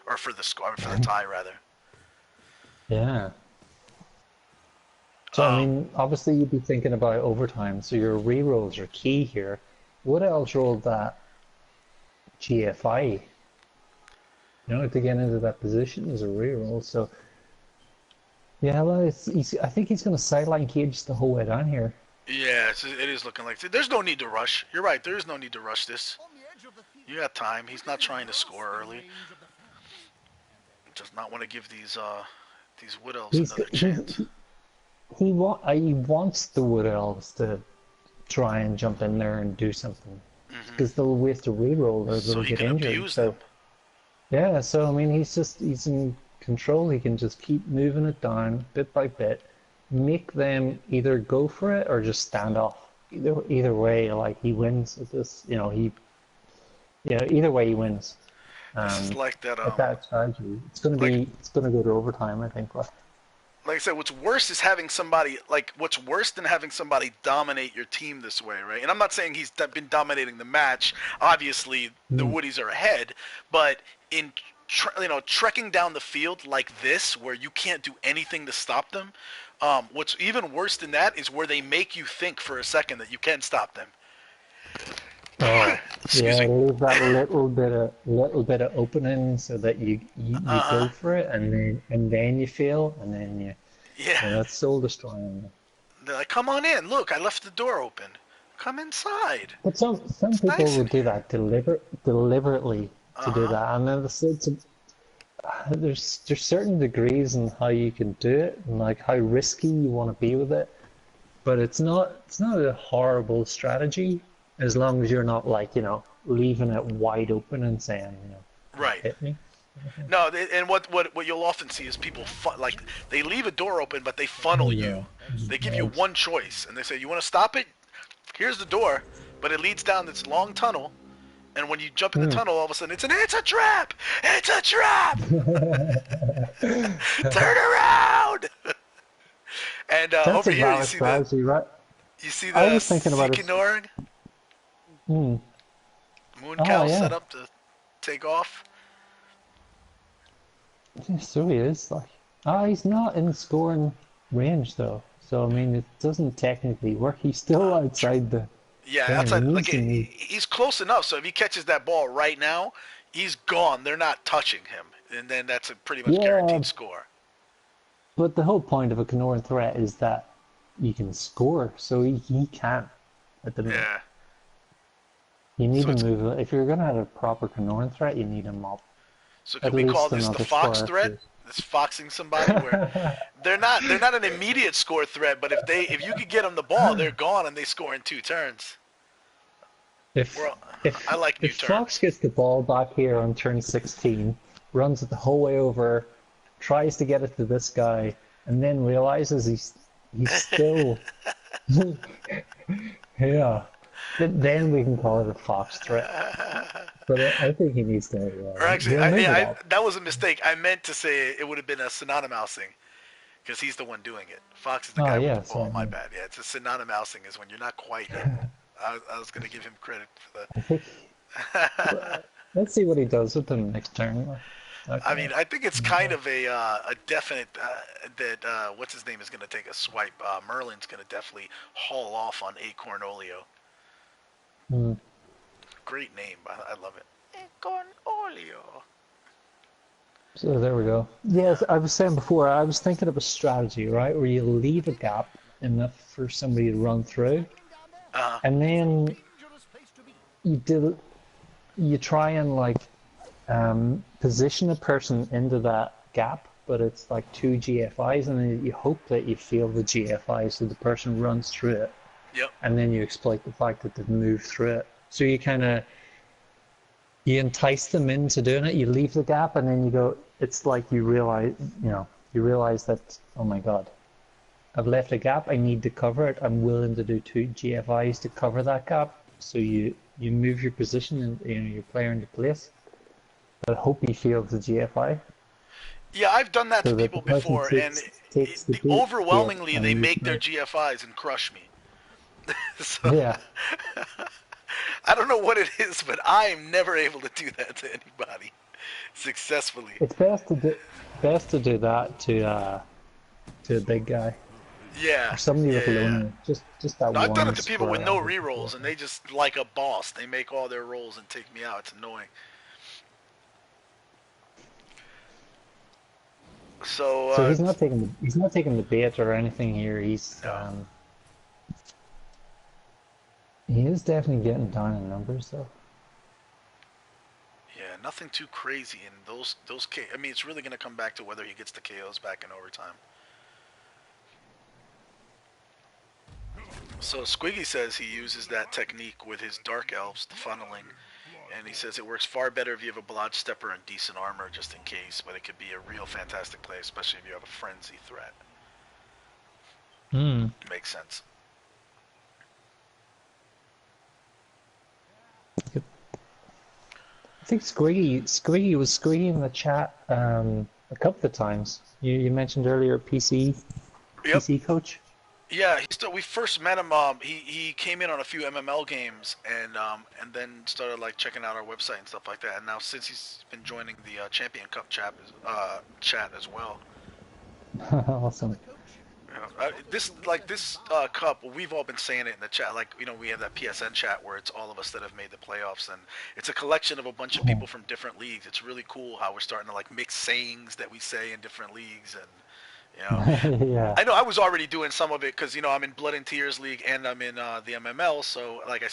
or for the score, for the tie rather. Yeah. So I mean, obviously you'd be thinking about overtime. So your rerolls are key here. What else rolled that GFI? To get into that position is a reroll. So yeah, well, I think he's going to sideline cage the whole way down here. Yeah, it is looking like there's no need to rush. You're right. There is no need to rush this. edge of the field. You got time. He's not trying to score early. Range of the Does not want to give these Wood Elves He's, another chance. he wants the Wood Elves to try and jump in there and do something. Because they'll waste a reroll or So they'll he get can injured. abuse So them. yeah, so I mean he's in control. He can just keep moving it down bit by bit, make them either go for it or just stand off. Either way, like he wins at this. Either way he wins. This is like that. At that strategy, it's gonna go to overtime. I think. Like I said, what's worse is having somebody what's worse than having somebody dominate your team this way, right? And I'm not saying he's been dominating the match. Obviously, the Woodies are ahead, but in trekking down the field like this, where you can't do anything to stop them. What's even worse than that is where they make you think for a second that you can stop them. Excuse me. Leave that little bit of opening so that you go for it, and then you fail, and then you that's soul destroying. They're like, come on in. Look, I left the door open. Come inside. But some people nice would do that deliberately to do that, and then there's certain degrees in how you can do it, and like how risky you want to be with it. But it's not a horrible strategy. As long as you're not leaving it wide open and saying, right, hit me. No, and what you'll often see is people they leave a door open, but they funnel you. They give you one choice, and they say, "You want to stop it? Here's the door, but it leads down this long tunnel." And when you jump in the tunnel, all of a sudden it's a trap! It's a trap! Turn around! And over here you see right? You see I the was thinking about Synonimouse Hmm. moon cow yeah. set up to take off. Yeah, so he is. He's not in scoring range though. So I mean, it doesn't technically work. He's still outside the. Yeah, thing. outside. He's close enough. So if he catches that ball right now, he's gone. They're not touching him, and then that's a pretty much guaranteed score. But the whole point of a Knorr threat is that you can score, so he can't at the minute. Yeah. You need to move. If you're gonna have a proper Knorr threat, you need him up. So can we call this the Fox threat? This foxing somebody where they're not an immediate score threat, but if you could get them the ball, they're gone and they score in 2 turns. I like new if terms. Fox gets the ball back here on turn 16, runs it the whole way over, tries to get it to this guy, and then realizes he's still yeah. Then we can call it a Fox threat. But I think he needs to. Or actually, that was a mistake. I meant to say it would have been a Synonimousing, because he's the one doing it. Fox is the guy with the ball. My bad. Yeah, it's a Synonimousing is when you're not quite. I was going to give him credit for that. Let's see what he does with them next turn. Okay. I mean, I think it's kind of a definite that what's his name is going to take a swipe. Merlin's going to definitely haul off on Acorn Olio. Great name. I love it. Acorn Olio. So there we go. Yes, I was saying before, I was thinking of a strategy, right, where you leave a gap enough for somebody to run through, and then you try and position a person into that gap, but it's like 2 GFIs, and then you hope that you feel the GFI so the person runs through it. Yep. And then you exploit the fact that they've moved through it. So you you entice them into doing it, you leave the gap, and then you go, it's like you realize that, oh my god, I've left a gap, I need to cover it, I'm willing to do 2 GFIs to cover that gap. So you move your position and your player into place, but hope he feels the GFI. Yeah, I've done that to people before, and overwhelmingly they make their GFIs and crush me. So, yeah. I don't know what it is, but I am never able to do that to anybody successfully. It's best to do that to a big guy. Yeah. Or somebody with loan. Just that one. I've done it to people with no rerolls, and they just like a boss. They make all their rolls and take me out. It's annoying. So he's not taking the bait or anything here. He is definitely getting down in numbers though. nothing too crazy. And those I mean, it's really gonna come back to whether he gets the KOs back in overtime. So Squiggy says he uses that technique with his Dark Elves, the funneling, and he says it works far better if you have a Blodge Stepper and decent armor just in case, but it could be a real fantastic play, especially if you have a Frenzy threat. Makes sense. I think Squiggy was Squiggy in the chat a couple of times. You mentioned earlier PC coach. Yeah, we first met him. He came in on a few MML games and then started like checking out our website and stuff like that. And now since he's been joining the Champion Cup chat as well. Awesome. This cup, we've all been saying it in the chat. Like, you know, we have that PSN chat where it's all of us that have made the playoffs, and it's a collection of a bunch of people from different leagues. It's really cool how we're starting to like mix sayings that we say in different leagues, and you know, yeah. I know I was already doing some of it because you know I'm in Blood and Tears League and I'm in the MML. So like I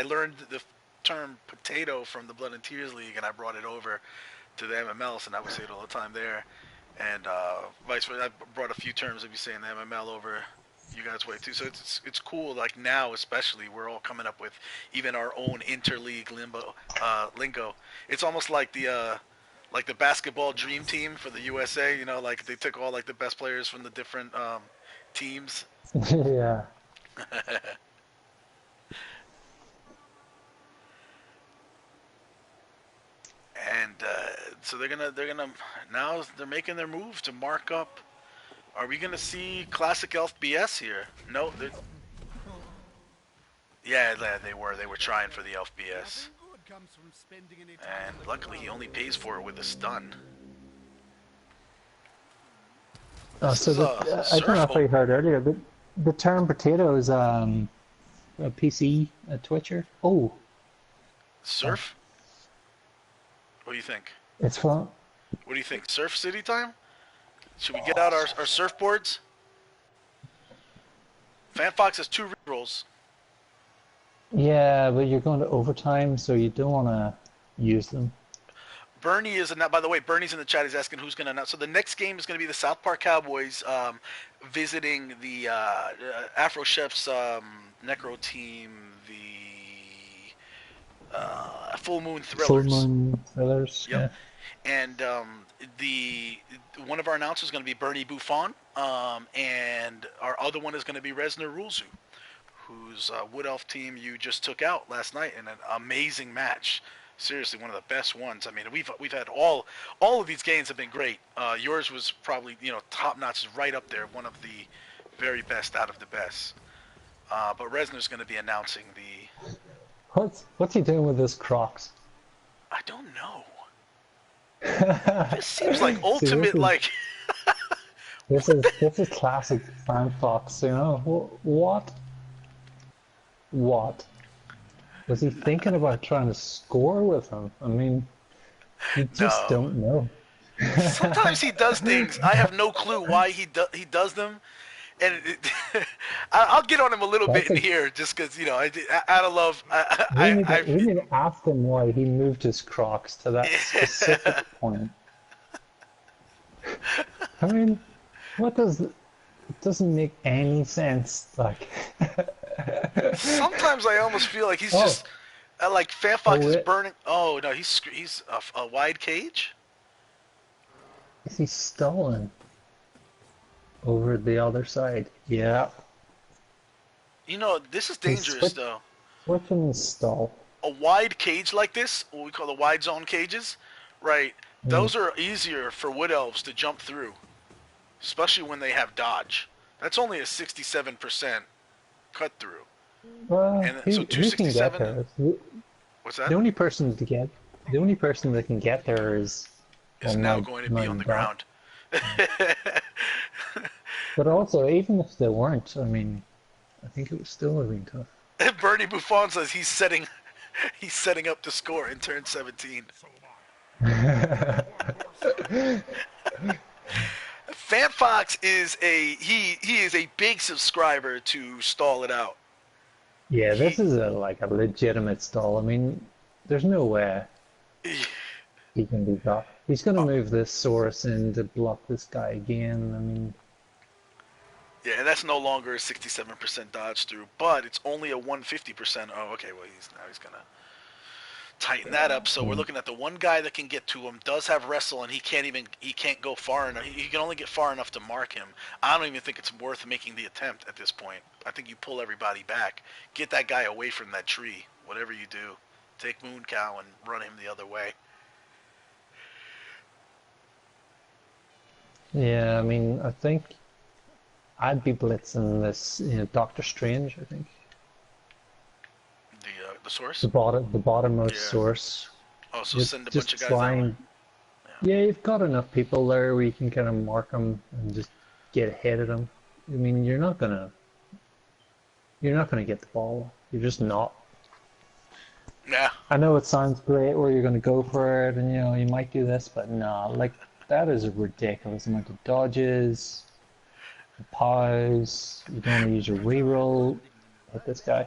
learned the term potato from the Blood and Tears League, and I brought it over to the MML, so I would say it all the time there. And vice versa, I brought a few terms of you saying the MML over you guys' way too. So it's cool. Like now, especially, we're all coming up with even our own interleague lingo. It's almost like the basketball dream team for the USA. You know, like they took all like the best players from the different teams. Yeah. And so they're gonna now they're making their move to mark up. Are we gonna see classic Elf BS here? No, yeah, they were trying for the Elf BS, and luckily he only pays for it with a stun. Oh, so I don't know if I heard earlier, but the term potato is a PC Twitcher. Oh, Surf. What do you think? It's fun. What do you think? Surf City time? Should we get out our surfboards? FantFox has 2 rerolls. Yeah, but you're going to overtime, so you don't want to use them. Bernie is by the way, Bernie's in the chat. He's asking who's going to announce. So the next game is going to be the South Park Cowboys visiting the Afro Chef's Necro team, the Full Moon Thrillers. Full Moon Thrillers. Yep. Yeah. And one of our announcers is going to be Bernie Buffon, and our other one is going to be Resner Rulzu, whose Wood Elf team you just took out last night in an amazing match. Seriously, one of the best ones. I mean, we've had all of these games have been great. Yours was probably top notch, is right up there, one of the very best out of the best. But Resner's going to be announcing the. What's he doing with his Crocs? I don't know. This seems like ultimate this is classic FantFox, you know. What was he thinking about trying to score with him? I mean, you just don't know. Sometimes he does things I have no clue why he does them, and I'll get on him a little bit in here just because out of love. We need to ask him why he moved his Crocs to that specific point. I mean, it doesn't make any sense. Like, sometimes I almost feel like he's just like FantFox is burning. Oh no, he's a wide cage. Is he stolen over the other side? Yeah. This is dangerous though. Switching stall. A wide cage like this, what we call the wide zone cages, right? Those are easier for Wood Elves to jump through, especially when they have dodge. That's only a 67% cut through. Well, and so 267. What's that? The only person that can get there is now going to be on the ground. But also, even if they weren't, I mean, I think it would still have been tough. Bernie Buffon says he's setting up to score in turn 17. FantFox is he is a big subscriber to Stall It Out. Yeah, this is a legitimate stall. I mean, there's no way he can be got. He's going to move this Saurus in to block this guy again. I mean, Yeah, and that's no longer a 67% dodge through, but it's only a 150%. Oh, okay. Well, he's gonna tighten that up. So we're looking at the one guy that can get to him, does have wrestle, and he can't go far enough. He can only get far enough to mark him. I don't even think it's worth making the attempt at this point. I think you pull everybody back, get that guy away from that tree. Whatever you do, take Moon Cow and run him the other way. yeah, I mean, I think I'd be blitzing this, Doctor Strange. I think The source. the bottommost Yeah. source. Oh, so Just, send a just bunch of guys flying. out. Yeah, you've got enough people there where you can kind of mark them and just get ahead of them. I mean, you're not gonna get the ball. You're just not. Yeah. I know it sounds great where you're gonna go for it, and you might do this, but no, like that is a ridiculous amount of dodges, pows. You don't want to use your reroll. Hit this guy.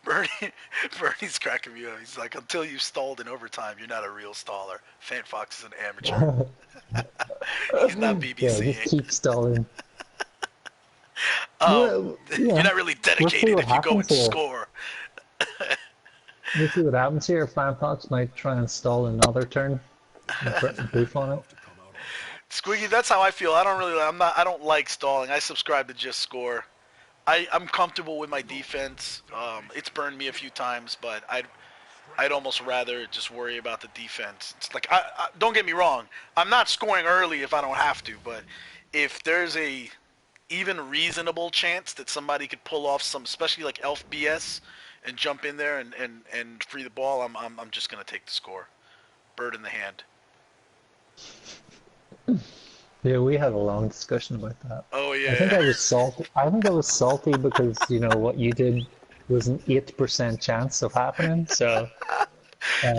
Bernie's cracking me up. He's like, until you stalled in overtime, you're not a real staller. FantFox is an amateur. He's not Yeah, BBC. just keep stalling. You're not really dedicated what if you go and happens here. score. We'll see what happens here. FantFox might try and stall another turn. And boof on it. Squiggy, that's how I feel. I don't like stalling. I subscribe to just score. I'm comfortable with my defense. It's burned me a few times, but I'd almost rather just worry about the defense. It's like, I don't get me wrong. I'm not scoring early if I don't have to, but if there's a even reasonable chance that somebody could pull off some, especially like Elf BS, and jump in there and free the ball, I'm just gonna take the score. Bird in the hand. Yeah, we had a long discussion about that. Oh yeah. I think I was salty. I think I was salty because what you did was an 8% chance of happening. So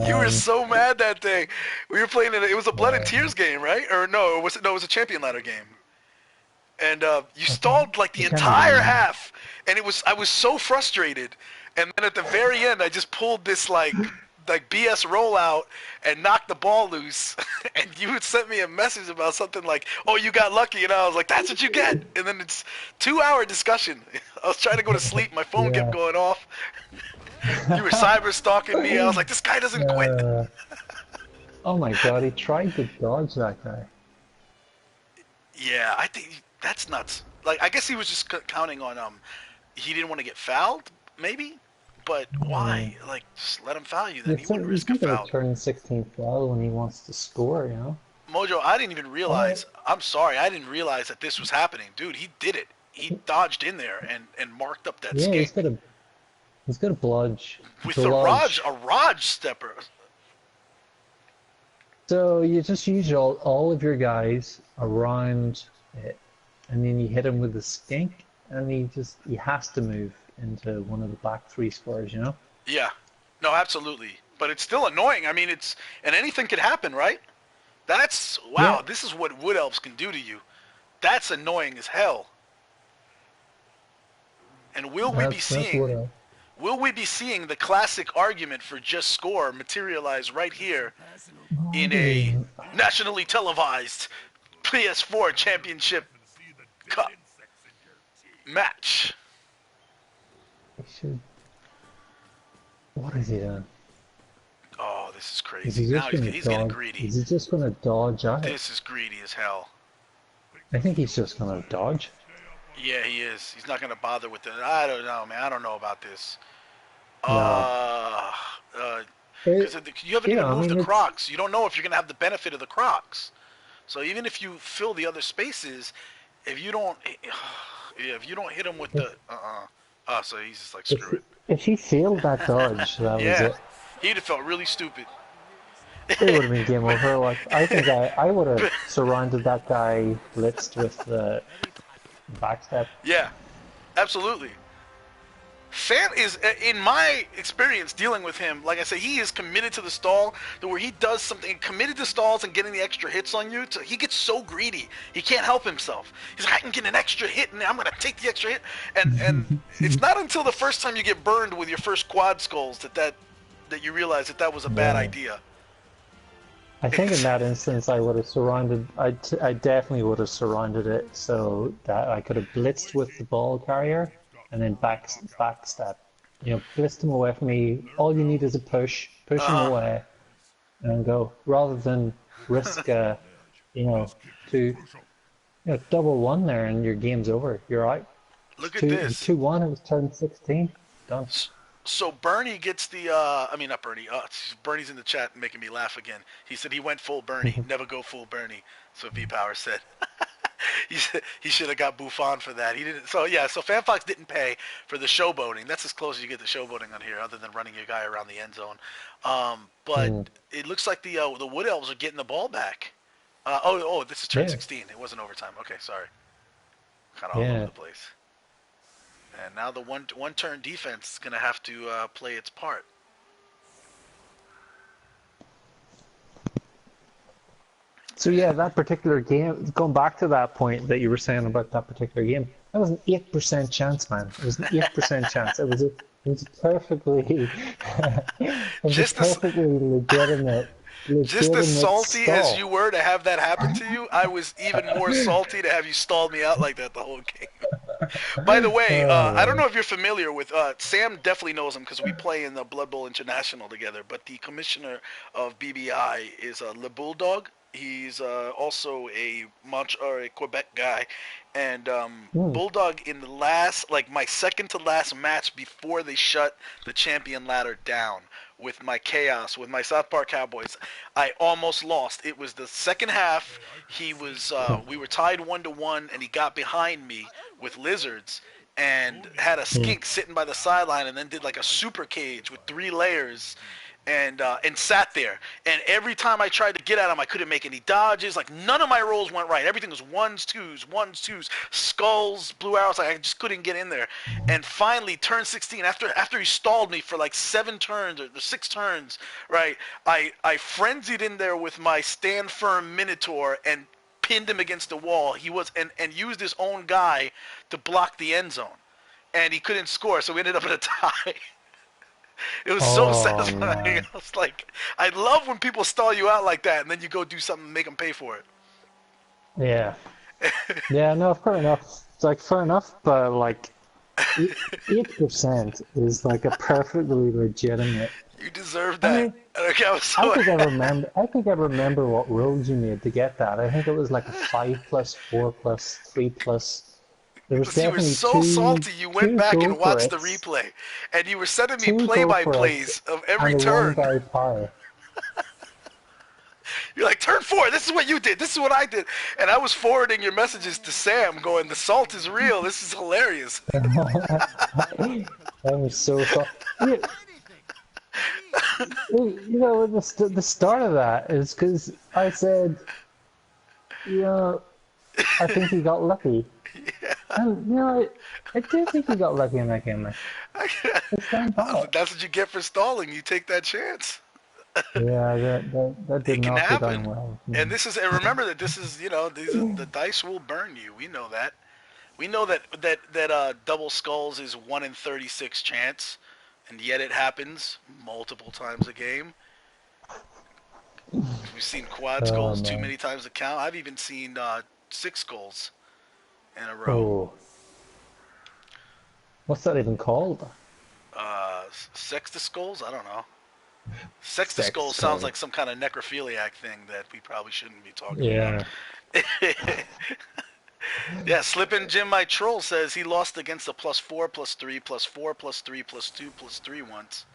You were so mad that day. We were playing it was a Blood and Tears game, right? Or no, it was a Champion Ladder game. And you stalled like the entire half, and I was so frustrated. And then at the very end, I just pulled this like BS rollout and knocked the ball loose. And you had sent me a message about something like, "Oh, you got lucky," and I was like, "That's what you get." And then it's 2-hour discussion. I was trying to go to sleep. My phone kept going off. You were cyber stalking me. I was like, "This guy doesn't quit." Oh my god, he tried to dodge that guy. Yeah, I think that's nuts. Like, I guess he was just counting on he didn't want to get fouled, maybe. But why? Like, just let him foul you. Then he wouldn't risk a foul. Turn 16 foul when he wants to score. Mojo, I didn't even realize. I'm sorry, I didn't realize that this was happening, dude. He did it. He dodged in there and marked up that Yeah, skate he's got a bludge. with a Raj stepper. So you just use all of your guys around it, and then you hit him with the skink, and he has to move into one of the back 3 squares, Yeah, no, absolutely. But it's still annoying. I mean, and anything could happen, right? That's wow. Yeah. This is what Wood Elves can do to you. That's annoying as hell. And will we be seeing the classic argument for just score materialize right here in a nationally televised PS4 Championship Cup match? What is he doing? Oh, this is Is crazy. he Now just he's getting dodge? greedy. Is he just gonna dodge out? This is greedy as hell. I think he's just gonna dodge. Yeah, he is. He's not going to bother with it. I don't know, man. I don't know about this. No. Because you haven't even moved the it's- Crocs. You don't know if you're going to have the benefit of the Crocs. So even if you fill the other spaces, if you don't hit him with the so he's just like, screw it. If he failed that dodge, that was Yeah, it. he'd have felt really stupid. It would have been game over. Like I think I would have surrounded that guy blitzed with the backstep. Yeah, absolutely. Fant is, in my experience dealing with him, like I say, he is committed to the stall, to where he does something, committed to stalls and getting the extra hits on you. He gets so greedy, he can't help himself. He's like, I can get an extra hit, and I'm going to take the extra hit. And it's not until the first time you get burned with your first quad skulls that that you realize that that was a bad idea. I think in that instance, I would have surrounded. I definitely would have surrounded it so that I could have blitzed with the ball carrier and then backstep. You know, blitzed him away from me. All you need is a push him away, and go. Rather than risk, double one there and your game's over. You're out. Look at this. 2-1. It was turn 16. Done. So Bernie gets the, not Bernie, Bernie's in the chat making me laugh again. He said he went full Bernie, never go full Bernie, so V-Power said. He said he should have got Buffon for that. He didn't. So yeah, so FantFox didn't pay for the showboating. That's as close as you get to showboating on here, other than running your guy around the end zone. But it looks like the Wood Elves are getting the ball back. This is turn 16. It wasn't overtime. Okay, sorry. Kind of all over the place. And now the one turn defense is going to have to play its part. So yeah, that particular game, going back to that point that you were saying about that particular game, that was an 8% chance, man. It was an 8% chance. It was perfectly, legitimate. Just as salty as you were to have that happen to you, I was even more salty to have you stalled me out like that the whole game. By the way, I don't know if you're familiar with Sam. Definitely knows him because we play in the Blood Bowl International together. But the commissioner of BBI is Le Bulldog. He's also a Quebec guy, and Bulldog in the last, my second to last match before they shut the champion ladder down with my Chaos, with my South Park Cowboys, I almost lost. It was the second half. He was we were tied 1-1, and he got behind me with Lizards and had a skink sitting by the sideline, and then did like a super cage with 3 layers. And sat there. And every time I tried to get at him, I couldn't make any dodges. Like, none of my rolls went right. Everything was 1s, 2s, 1s, 2s, skulls, blue arrows. Like, I just couldn't get in there. And finally, turn 16, after he stalled me for like 7 turns or 6 turns, right, I frenzied in there with my stand firm Minotaur and pinned him against the wall. He was and used his own guy to block the end zone. And he couldn't score, so we ended up in a tie. It was so satisfying. Man. I was like, I love when people stall you out like that, and then you go do something and make them pay for it. Yeah. Yeah, no, fair enough. It's like, fair enough, but like, 8% is like a perfectly legitimate. You deserve that. I mean, I think I remember what rolls you made to get that. I think it was like a 5 plus 4 plus 3 plus. You were so salty, you went back and watched the replay, and you were sending me play-by-plays of every turn. You're like, turn 4, this is what you did, this is what I did. And I was forwarding your messages to Sam going, the salt is real, this is hilarious. That was so fun. The start of that is because I said, I think he got lucky. Yeah. And, I do think he got lucky in that game. That's what you get for stalling. You take that chance. Yeah, that did not happen. Well. And remember that this is, the dice will burn you. We know that. We know that double skulls is 1 in 36 chance, and yet it happens multiple times a game. We've seen quad skulls too many times to count. I've even seen 6 skulls in a row. Oh. What's that even called? Sextus skulls? I don't know. Sextus skulls sounds like some kind of necrophiliac thing that we probably shouldn't be talking about. Yeah, Slippin' Jim My Troll says he lost against a +4, +3, +4, +3, +2, +3 once.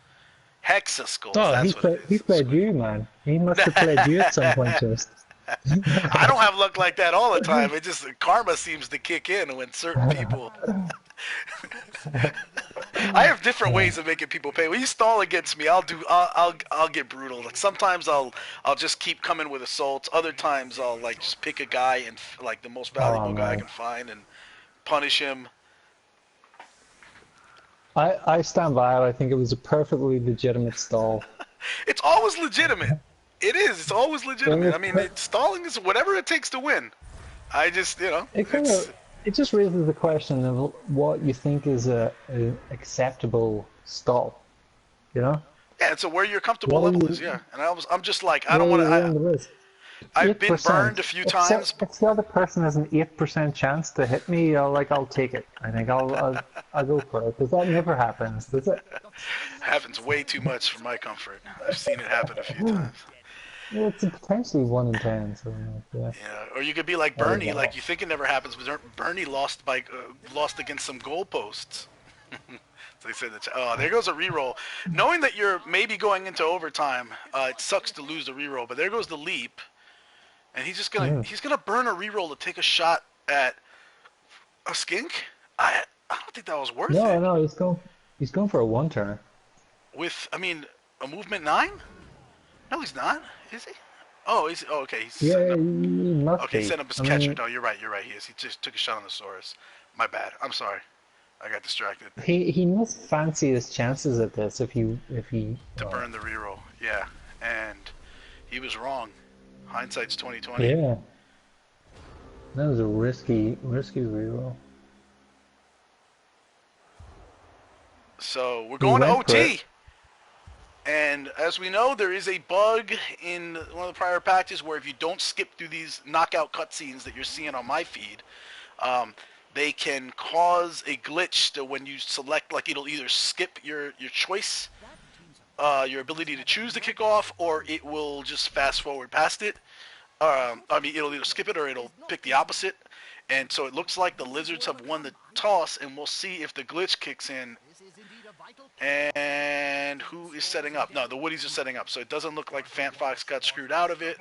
Hexa skulls. Oh, he played you, man. He must have played you at some point, Just. I don't have luck like that all the time. It just karma seems to kick in when certain people. I have different ways of making people pay. When you stall against me, I'll get brutal. Like sometimes I'll just keep coming with assaults. Other times I'll just pick a guy and the most valuable guy I can find and punish him. I stand by it. I think it was a perfectly legitimate stall. It's always legitimate. It is. It's always legitimate. I mean, stalling is whatever it takes to win. I just, It just raises the question of what you think is an acceptable stall. Yeah, it's a where you're comfortable What are level you- is, yeah. And I'm just like, I What don't are want you willing to. to risk? I've been 8%. burned a few times. If the other person has an 8% chance to hit me, I'll take it. I think I'll go for it because that never happens, does it? Happens way too much for my comfort. I've seen it happen a few times. Yeah, it's potentially 1 in 10. So yeah. Yeah, or you could be like Oh, Bernie, wow. like you think it never happens, but Bernie lost against some goalposts. So they said that. Oh, there goes a reroll. Knowing that you're maybe going into overtime, it sucks to lose the reroll. But there goes the leap, and he's just gonna burn a reroll to take a shot at a skink. I don't think that was worth it. No, he's going for a 1-turner. With a movement 9? No, he's not. Is he? Oh, is he? Oh, okay. He's Yeah, setting up. he must Okay, be. set up his I catcher. mean, No, you're right. He is. He just took a shot on the Saurus. My bad. I'm sorry. I got distracted. he must fancy his chances at this if he To burn the reroll. Yeah, and he was wrong. Hindsight's 2020. Yeah. That was a risky reroll. So we're going to went for OT. it. And as we know, there is a bug in one of the prior patches where if you don't skip through these knockout cutscenes that you're seeing on my feed, they can cause a glitch to when you select, like it'll either skip your choice, your ability to choose the kickoff, or it will just fast forward past it. It'll either skip it or it'll pick the opposite. And so it looks like the Lizards have won the toss, and we'll see if the glitch kicks in. And who is setting up? No, the Woodies are setting up, so it doesn't look like FantFox got screwed out of it.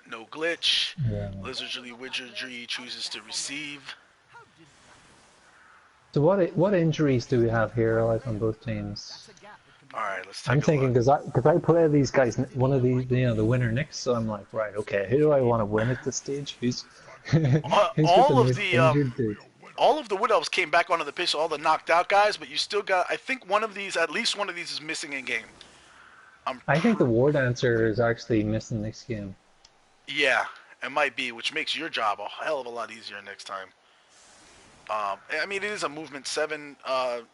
No glitch. Yeah. Wizardry chooses to receive. So what injuries do we have here, like on both teams? All right, let's take I'm a thinking look. because I play these guys, one of these, the winner next. So I'm like, right, okay, who do I want to win at this stage? Who's All of most the injured dude? all of the Wood Elves came back onto the pitch, all the knocked out guys, but you still got, I think at least one of these is missing in game. I think the War Dancer is actually missing next game. Yeah, it might be, which makes your job a hell of a lot easier next time. It is a movement 7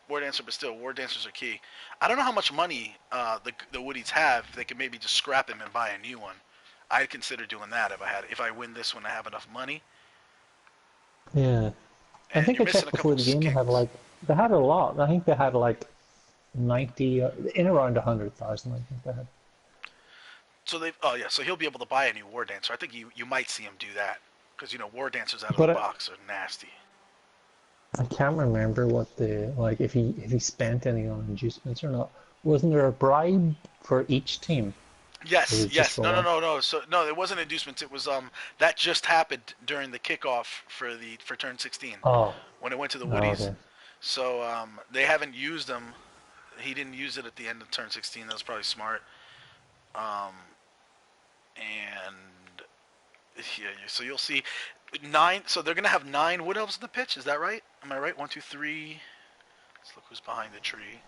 War Dancer, but still, War Dancers are key. I don't know how much money the Woodies have. They could maybe just scrap him and buy a new one. I'd consider doing that if I win this when I have enough money. Yeah. I And think I you're missing checked a couple before the game. skinks. They had a lot. I think they had like 90, in around 100,000. I think they had. So so he'll be able to buy a new War Dancer. I think you might see him do that because War Dancers out of But the box are nasty. I can't remember what if he spent any on inducements or not. Wasn't there a bribe for each team? Yes, Or was it yes. just No. one? So no, it wasn't inducements. It was that just happened during the kickoff for turn 16 Oh, when it went to the oh, Woodies. okay. So they haven't used them. He didn't use it at the end of turn 16. That was probably smart. And yeah, so you'll see 9. So they're gonna have 9 Wood Elves in the pitch. Is that right? Am I right? 1, 2, 3. Let's look who's behind the tree.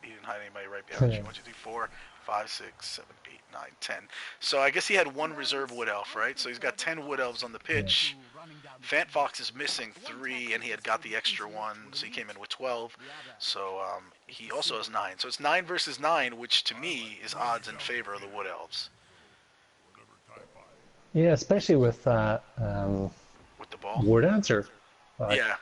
He didn't hide anybody right behind you. 1, 2, 3, 4, 5, 6, 7, 8, 9, 10. So I guess he had 1 reserve Wood Elf, right? So he's got 10 Wood Elves on the pitch. FantFox is missing 3, and he had got the extra 1, so he came in with 12. So he also has 9. So it's 9 versus 9, which to me is odds in favor of the Wood Elves. Yeah, especially with With the ball? War Dancer. Yeah.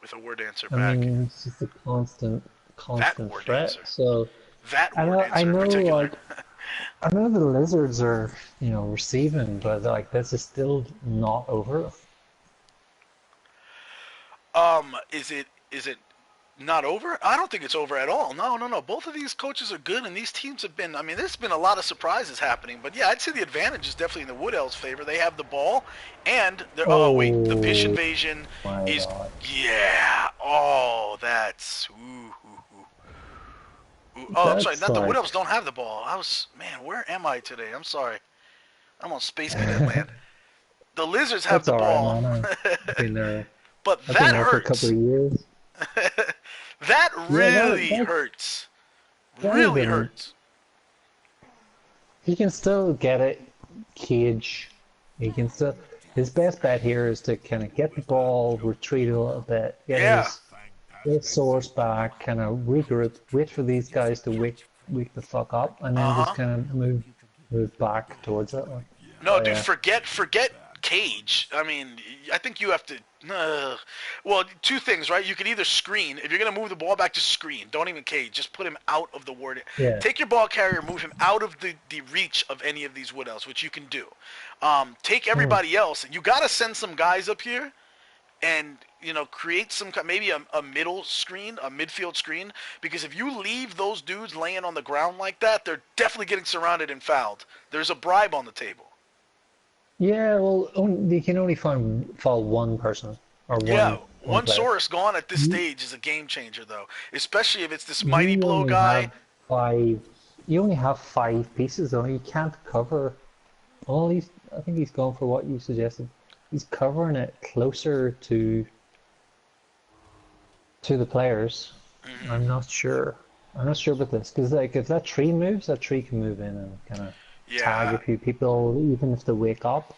With a War Dancer I back. mean, it's just a constant War threat. Dancer. So That I War know, Dancer I in know, particular. like, I know the Lizards are, receiving, but like this is still not over. Is it not over? I don't think it's over at all. No. Both of these coaches are good, and these teams have been. There's been a lot of surprises happening. But yeah, I'd say the advantage is definitely in the Wood Elves' favor. They have the ball, and they're. Oh wait, the pitch invasion My is. God. Yeah. Oh, that's. Ooh. Oh, I'm sorry. That's Not the Wood like- Elves don't have the ball. Man, where am I today? I'm sorry. I'm on Space Cadet land. The Lizards have That's the all ball, right, man. I've been there. but I've that been there for a hurts. couple of years. That really that- hurts. that Really even- hurts. He can still get it, cage. He can still. His best bet here is to kind of get the ball, retreat a little bit, get Yeah. get source back, kind of regroup, wait for these guys to wake the fuck up, and then just kind of move back towards it. Like, No, dude, forget cage. I mean, I think you have to. Well, two things, right? You can either screen. If you're gonna move the ball back, just screen. Don't even cage. Just put him out of the ward. Yeah. Take your ball carrier, move him out of the reach of any of these wood elves, which you can do. Take everybody else. You gotta send some guys up here, and create some maybe a middle screen, a midfield screen. Because if you leave those dudes laying on the ground like that, they're definitely getting surrounded and fouled. There's a bribe on the table. Yeah, well, you can only foul one person or one player. Source gone at this stage is a game changer, though. Especially if it's this mighty blow guy. You only have 5 pieces, though. You can't cover all these. I think he's going for what you suggested. He's covering it closer to the players. Mm-hmm. I'm not sure about this because, like, if that tree moves, that tree can move in and kind of tag a few people, even if they wake up.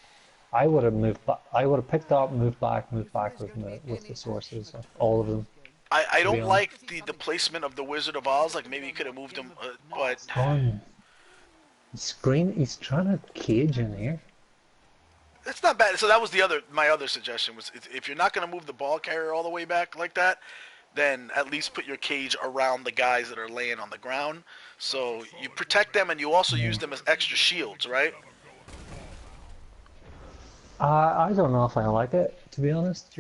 I would have moved. I would have picked up, moved back with the sources, all of them. I don't like the placement of the Wizard of Oz. Like maybe you could have moved him, but he's trying to cage in here. That's not bad. So that was my other suggestion was if you're not going to move the ball carrier all the way back like that, then at least put your cage around the guys that are laying on the ground. So you protect them and you also use them as extra shields, right? I don't know if I like it, to be honest.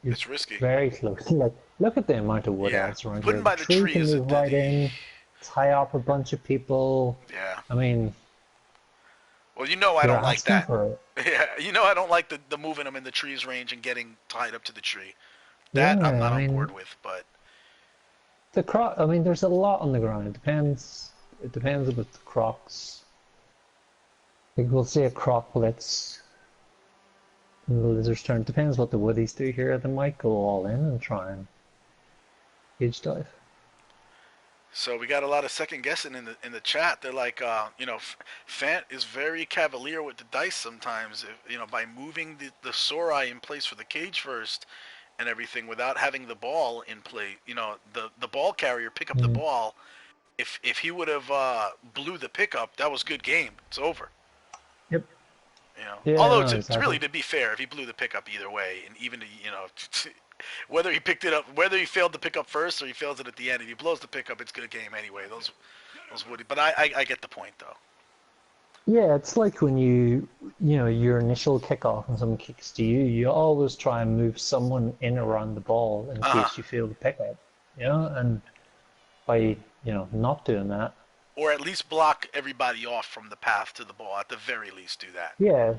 It's risky. Very close. Like, look at the amount of wood outs around here. Putting by the tree can is move right in, tie up a bunch of people. Yeah. I mean... Well, I don't like that. Yeah, I don't like the moving them in the tree's range and getting tied up to the tree. That I'm not on board with, but... there's a lot on the ground. It depends about the crocs. I think we'll see a croc blitz in the lizard's turn. Depends what the woodies do here. They might go all in and try and cage dive. So we got a lot of second guessing in the chat. They're like, Fant is very cavalier with the dice sometimes. By moving the Sorai in place for the cage first and everything without having the ball in play. The ball carrier pick up the ball. If he would have blew the pickup, that was good game. It's over. Yep. Although it's really, to be fair, if he blew the pickup either way, and even whether he picked it up, whether he failed to pick up first or he fails it at the end, if he blows the pickup, it's good game anyway. Those Woody, but I get the point though. Yeah, it's like when your initial kickoff and someone kicks to you, you always try and move someone in around the ball in case you fail the pickup. And by not doing that. Or at least block everybody off from the path to the ball. At the very least, do that. Yeah,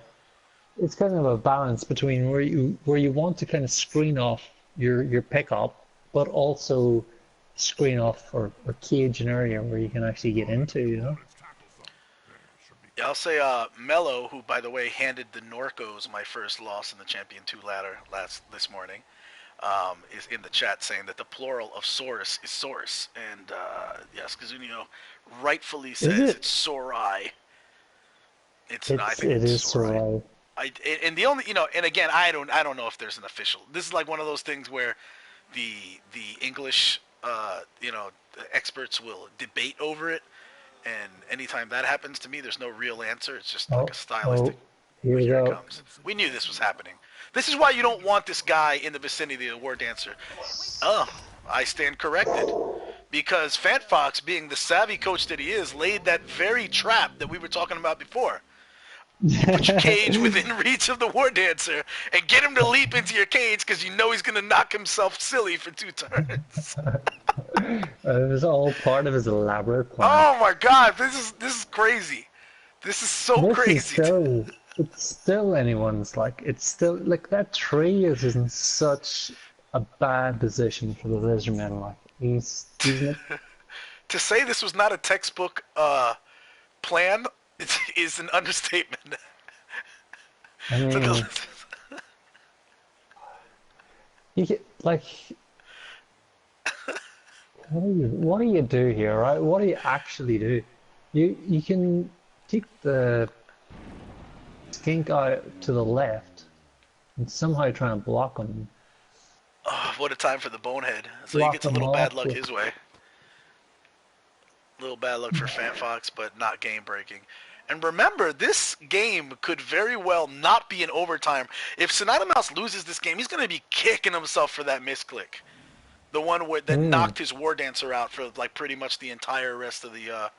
it's kind of a balance between where you want to kind of screen off your pickup, but also screen off or cage an area where you can actually get into. Yeah, I'll say Mello, who by the way handed the Norcos my first loss in the Champion 2 ladder this morning. Is in the chat saying that the plural of source is source, and yes, Kazunio rightfully says it's Sorai. I think it is Sorai. And the only and again I don't know if there's an official. This is like one of those things where the English experts will debate over it, and anytime that happens to me, there's no real answer. It's just like a stylistic. Here it comes. We knew this was happening. This is why you don't want this guy in the vicinity of the War Dancer. Oh, I stand corrected. Because FantFox, being the savvy coach that he is, laid that very trap that we were talking about before. You put your cage within reach of the War Dancer and get him to leap into your cage because you know he's going to knock himself silly for 2 turns. It was all part of his elaborate plan. Oh my god, this is crazy. This is so crazy. It's still that tree is in such a bad position for the Lizardmen. Like he's to say this was not a textbook plan is an understatement. I mean, you get like, what do you do here, right? What do you actually do? You can take the skink out to the left and somehow try and block him. What a time for the bonehead. So he Block gets a them little off, bad luck yeah. his way. Little bad luck for FantFox, but not game breaking. And remember, this game could very well not be in overtime. If Synonimouse loses this game, he's going to be kicking himself for that misclick. The one that knocked his War Dancer out for like pretty much the entire rest of the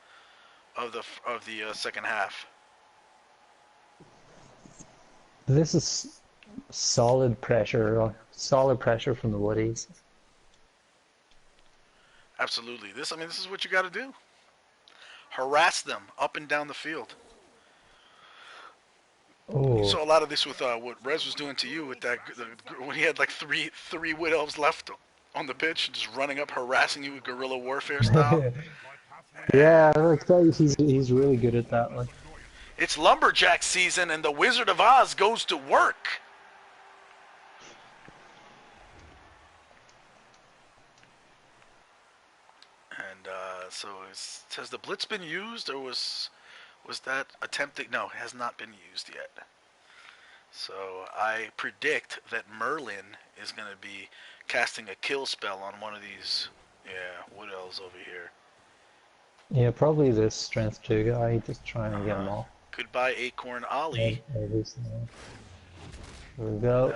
second half. This is solid pressure from the Woodies. Absolutely. This is what you got to do. Harass them up and down the field. Oh. You saw a lot of this with what Rez was doing to you with that when he had like three Wood Elves left on the pitch, just running up, harassing you with guerrilla warfare style. Yeah, like he's really good at that. Like, it's Lumberjack season, and the Wizard of Oz goes to work. And so has the Blitz been used, or was that attempted? No, it has not been used yet. So I predict that Merlin is going to be casting a kill spell on one of these, Wood Elves over here. yeah, probably this strength 2 guy, just trying to get him off. Goodbye, Acorn Ollie. There we go.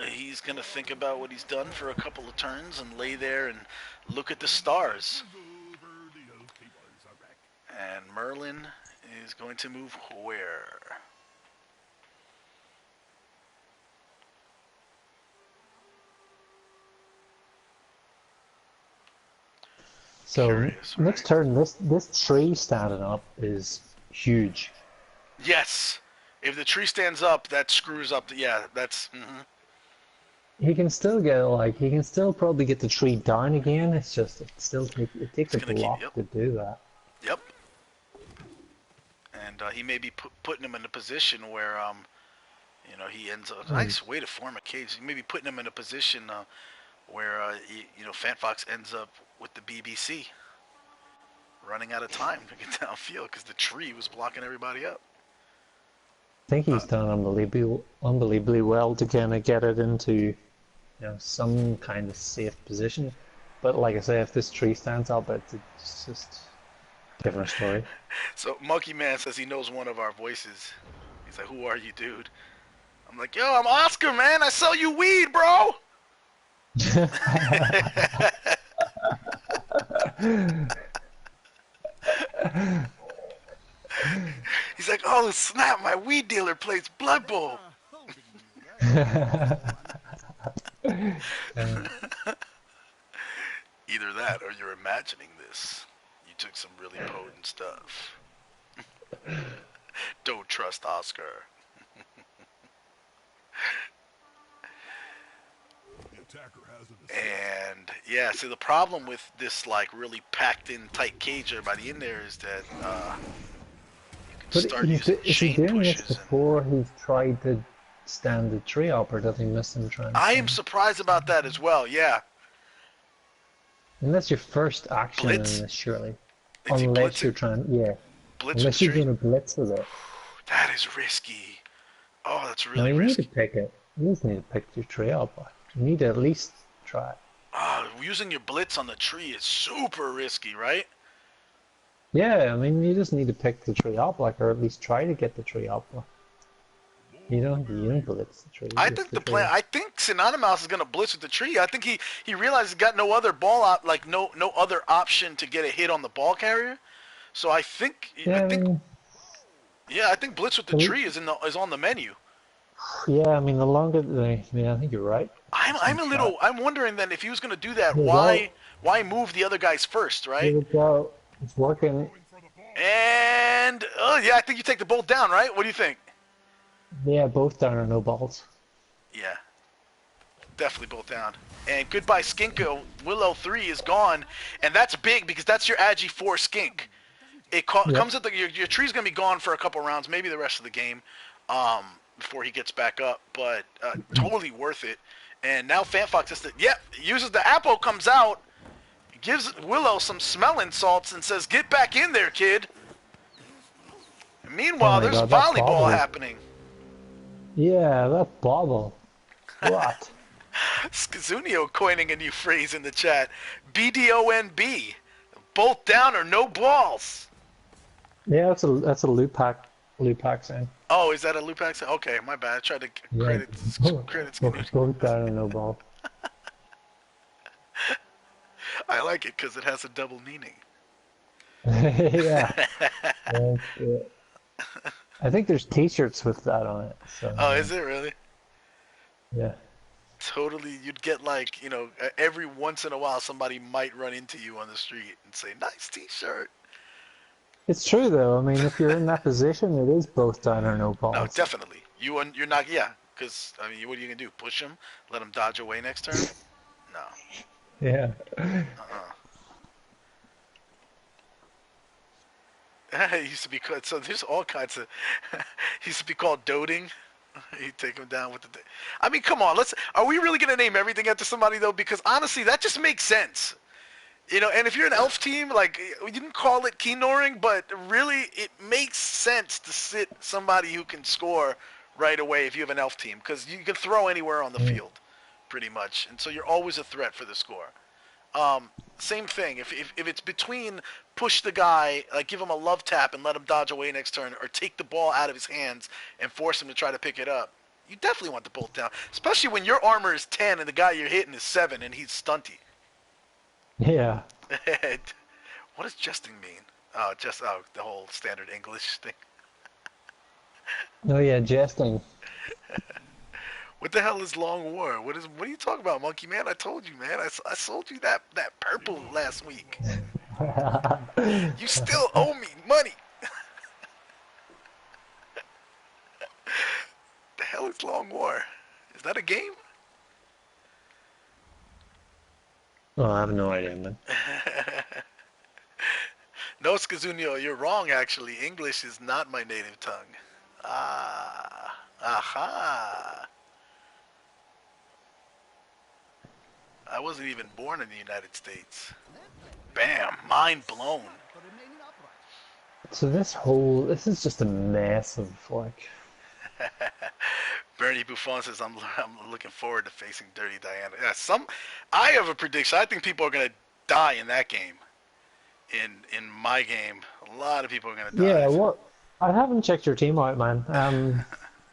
He's going to think about what he's done for a couple of turns and lay there and look at the stars. And Merlin is going to move where? So Curious, next right? turn, this tree standing up is huge. Yes. If the tree stands up, that screws up. That's... He can still probably get the tree down again. It's just it takes a block to do that. Yep. And he may be putting him in a position where, he ends up... Nice way to form a cage. He may be putting him in a position where, FantFox ends up with the BBC running out of time to get downfield because the tree was blocking everybody up. I think he's done unbelievably well to kind of get it into, some kind of safe position. But like I say, if this tree stands up, it's just a different story. So Monkey Man says he knows one of our voices. He's like, "Who are you, dude?" I'm like, "Yo, I'm Oscar, man. I sell you weed, bro." He's like, "Oh snap! My weed dealer plays Blood Bowl." Either that, or you're imagining this. You took some really potent stuff. Don't trust Oscar. And yeah, so the problem with this like really packed in tight cage by the end there is that you can start using chain doing this pushes. before he's tried to stand the tree up, or does he miss him trying? I am surprised about that as well. Yeah. And that's your first action in Blitz? this, surely. Is he Unless blitzing? you're trying, Blitz unless with you're tree? going to blitz with it. That is risky. Oh, that's No, really you risky. need to pick it. You just need to pick your tree up. You need to at least try it. Oh, using your blitz on the tree is super risky, right? Yeah, I mean, you just need to pick the tree up, or at least try to get the tree up. You don't blitz the tree. I think I think Synonimouse is gonna blitz with the tree. I think he realized he's got no other no other option to get a hit on the ball carrier. So I think I think blitz with the tree is on the menu. Yeah, I mean, I think you're right. I'm wondering then if he was gonna do that, Yeah, why move the other guys first, right? Here we go. It's working. And I think you take the bolt down, right? What do you think? Yeah, both down or no balls. Yeah, definitely both down. And goodbye Skinko. Willow 3 is gone, and that's big because that's your Agi 4 Skink. It comes at your tree's gonna be gone for a couple rounds, maybe the rest of the game, before he gets back up. But totally worth it. And now FantFox uses the Apo, comes out, gives Willow some smelling salts, and says, "Get back in there, kid." And meanwhile, there's volleyball happening. Yeah, that bobble. What? Skizunio coining a new phrase in the chat. BDONB. Bolt down or no balls. Yeah, that's a loot pack thing. Oh, is that a loop accent? Okay, my bad. I tried to Yeah. credit Skizunio. Both down and no ball. I like it because it has a double meaning. Yeah. I think there's T-shirts with that on it. So. Oh, is it really? Yeah. Totally, you'd get like, every once in a while somebody might run into you on the street and say, nice T-shirt. It's true though. I mean, if you're in that position, it is both down or no balls. No, definitely. You're not, yeah, because, I mean, what are you going to do? Push him? Let him dodge away next turn? No. Yeah. It used to be called, so there's all kinds of, he used to be called doting. You take him down with the. I mean, come on. Are we really gonna name everything after somebody though? Because honestly, that just makes sense. And if you're an elf team, like you didn't call it Keynoring, but really it makes sense to sit somebody who can score right away if you have an elf team, because you can throw anywhere on the field, pretty much, and so you're always a threat for the score. Same thing. If it's between push the guy, like give him a love tap and let him dodge away next turn, or take the ball out of his hands and force him to try to pick it up, you definitely want the bolt down. Especially when your armor is 10 and the guy you're hitting is 7 and he's stunty. Yeah. What does jesting mean? The whole standard English thing. Oh yeah, jesting. What the hell is Long War? What are you talking about, Monkey Man? I told you, man. I sold you that purple last week. You still owe me money. The hell is Long War? Is that a game? Oh, I have no idea, man. No, Skizunio, you're wrong, actually. English is not my native tongue. Aha. I wasn't even born in the United States. Bam, mind blown. So this is just a mess of like. Bernie Buffon says, I'm looking forward to facing Dirty Diana. Yeah, I have a prediction. I think people are going to die in that game. In my game, a lot of people are going to die. Yeah, well, I haven't checked your team out, man.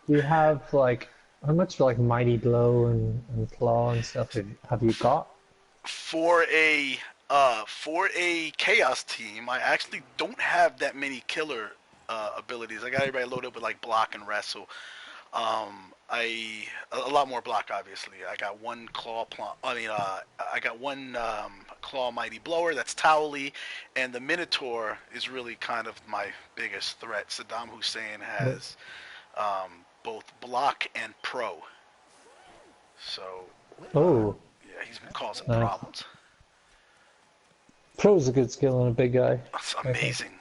Do you have like how much like Mighty Blow and Claw and stuff have you got? For a Chaos team, I actually don't have that many killer abilities. I got everybody loaded up with like block and wrestle. A lot more block, obviously. I got one I got one claw mighty blower. That's Towley, and the Minotaur is really kind of my biggest threat. Saddam Hussein has both block and pro. So yeah, he's been causing problems. Pro's a good skill on a big guy. That's amazing.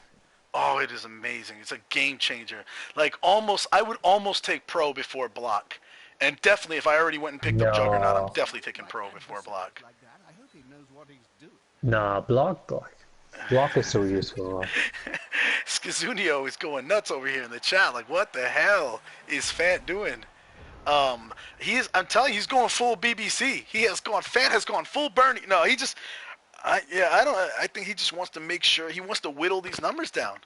Oh, it is amazing. It's a game changer. Like I would almost take pro before block. And definitely, if I already went and picked up Juggernaut, I'm definitely taking pro before block. Nah, block is so useful. Skizunio is going nuts over here in the chat. Like, what the hell is Fant doing? I'm telling you, he's going full BBC. Fant has gone full Bernie. No, he just, I think he just wants to make sure, he wants to whittle these numbers down.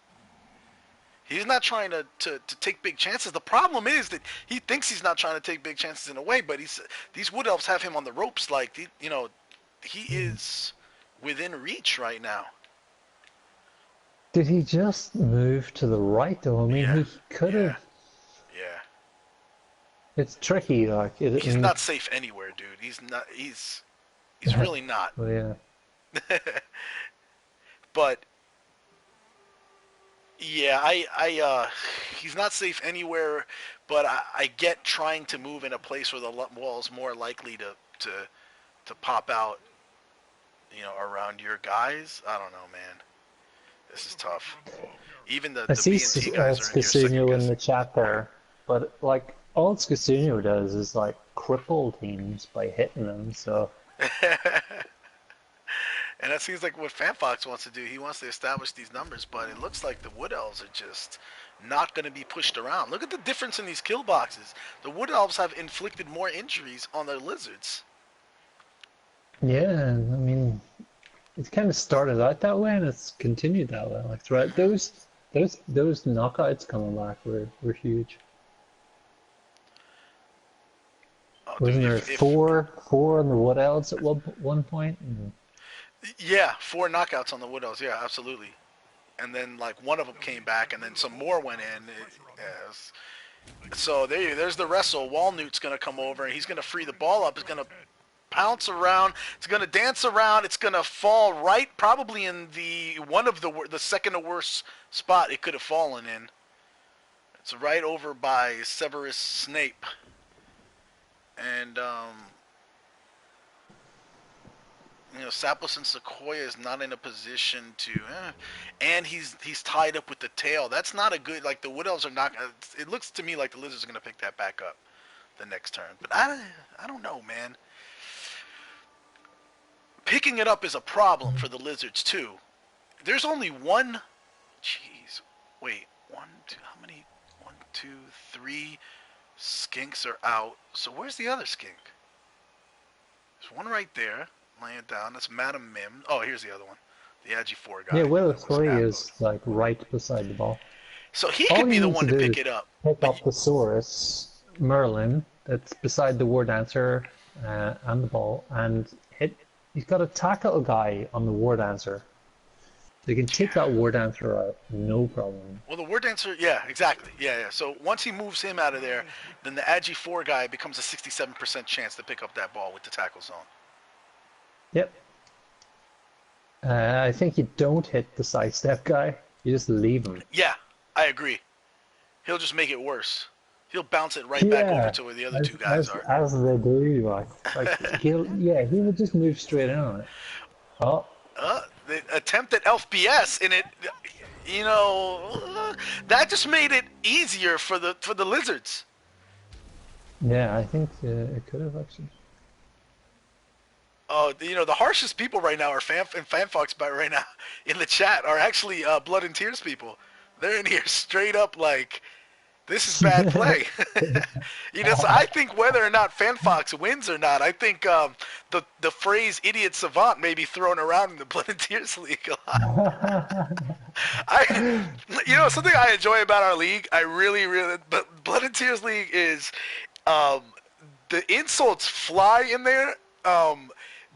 He's not trying to take big chances. The problem is that he thinks he's not trying to take big chances in a way, but these Wood Elves have him on the ropes. Like, he is within reach right now. Did he just move to the right though? I mean, he could have. Yeah. It's tricky, like. He's not safe anywhere, dude. He's not. He's really not. Well, yeah. But. Yeah, he's not safe anywhere, but I get trying to move in a place where the wall is more likely to pop out, around your guys. I don't know, man. This is tough. Even the I see B&T guys are in Skizunio here in the chat there, but like all Skizunio does is like cripple teams by hitting them. So. And that seems like what FantFox wants to do. He wants to establish these numbers, but it looks like the Wood Elves are just not going to be pushed around. Look at the difference in these kill boxes. The Wood Elves have inflicted more injuries on their lizards. Yeah, I mean, it kind of started out that way and it's continued that way. Like throughout those knockouts coming back were huge. Oh, Wasn't dude, there four on the Wood Elves at one point? And... Yeah, 4 knockouts on the Wood Elves. Yeah, absolutely. And then like one of them came back, and then some more went in. Yes. So there's the wrestle. Walnut's gonna come over, and he's gonna free the ball up. He's gonna pounce around. It's gonna dance around. It's gonna fall right, probably in the second to worst spot it could have fallen in. It's right over by Severus Snape. And Sapos and Sequoia is not in a position to, and he's tied up with the tail. That's not a good. Like the Wood Elves are not. It looks to me like the Lizards are gonna pick that back up the next turn. But I don't know, man. Picking it up is a problem for the Lizards too. There's only one. Jeez, wait, one, two. How many? 1, 2, 3 skinks are out. So where's the other skink? There's one right there. Laying it down. That's Madam Mim. Oh, here's the other one. The Agi 4 guy. Yeah, Will 3 is like right beside the ball. So he could be the one to pick it up. Pick up the Saurus, Merlin, that's beside the War Dancer and the ball, and he's got a tackle guy on the War Dancer. So you can take that War Dancer out, no problem. Well, the War Dancer, yeah, exactly. Yeah. So once he moves him out of there, then the Agi 4 guy becomes a 67% chance to pick up that ball with the tackle zone. Yep. I think you don't hit the sidestep guy. You just leave him. Yeah, I agree. He'll just make it worse. He'll bounce it right back over to where the other two guys are. As they do, like he will just move straight in on it. Oh. The attempt at LPS in it, that just made it easier for the Lizards. Yeah, I think it could have actually. Oh, the harshest people right now are FantFox right now in the chat are actually Blood and Tears people. They're in here straight up like, this is bad play. So I think whether or not FantFox wins or not, I think the phrase "idiot savant" may be thrown around in the Blood and Tears League a lot. Something I enjoy about our league, I really, the Blood and Tears League is the insults fly in there.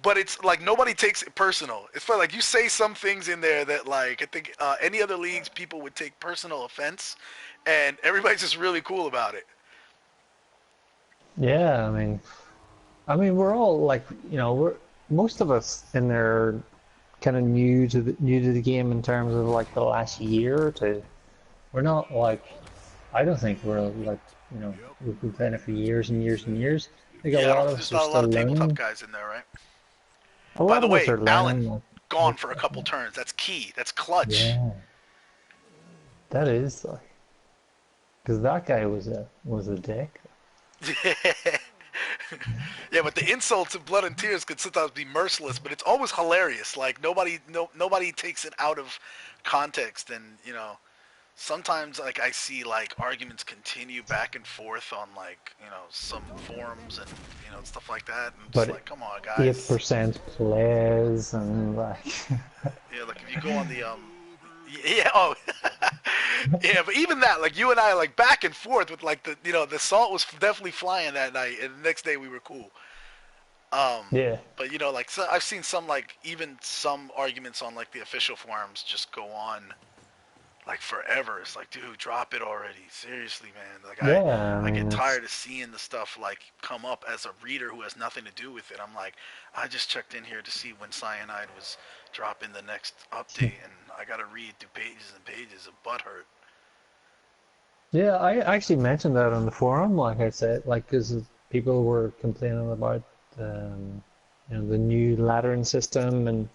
But it's like nobody takes it personal. It's funny, like you say some things in there that like I think any other leagues people would take personal offense, and everybody's just really cool about it. Yeah, I mean we're all like most of us in there kind of new to the game in terms of like the last year or two. We're not like I don't think we're like we've been playing it for years and years and years. I think a lot of us are still learning. Tabletop guys in there, right? By the way, Alan gone for a couple turns. That's key. That's clutch. Yeah. That is like, because that guy was a dick. Yeah, but the insults of Blood and Tears could sometimes be merciless, but it's always hilarious. Like nobody takes it out of context, and sometimes like I see like arguments continue back and forth on like some forums and stuff like that, and it's like, come on guys. 8% plays and like. Yeah, like if you go on the yeah, but even that, like you and I, like back and forth with like the salt was definitely flying that night, and the next day we were cool. Yeah. But like so I've seen some like even some arguments on like the official forums just go on. Like forever. It's like, dude, drop it already. Seriously, man. Like I get tired of seeing the stuff like come up as a reader who has nothing to do with it. I'm like, I just checked in here to see when Cyanide was dropping the next update, and I gotta read through pages and pages of butthurt. Yeah, I actually mentioned that on the forum, like I said, like because people were complaining about the new laddering system and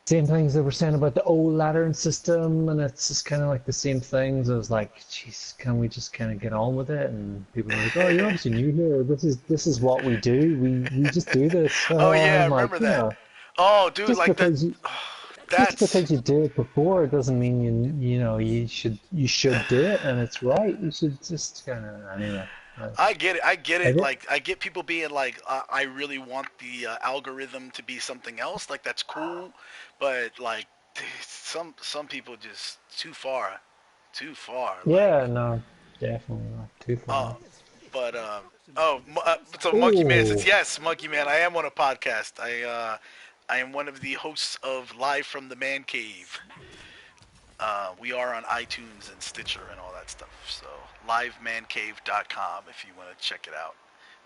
same things they were saying about the old laddering system, and it's just kind of like the same things. I was like, jeez, can we just kind of get on with it? And people were like, oh, you're obviously new here. This is what we do. We just do this. Oh yeah, I remember that. Oh, dude, like Just because you did it before doesn't mean you should do it, and it's right. You should just kind of anyway. I get it. Like, I get people being like, I really want the algorithm to be something else. Like, that's cool, but like, some people just too far. Yeah, no, definitely not too far. But so Monkey Man says yes, Monkey Man. I am on a podcast. I am one of the hosts of Live from the Man Cave. We are on iTunes and Stitcher and all that stuff. So livemancave.com if you want to check it out.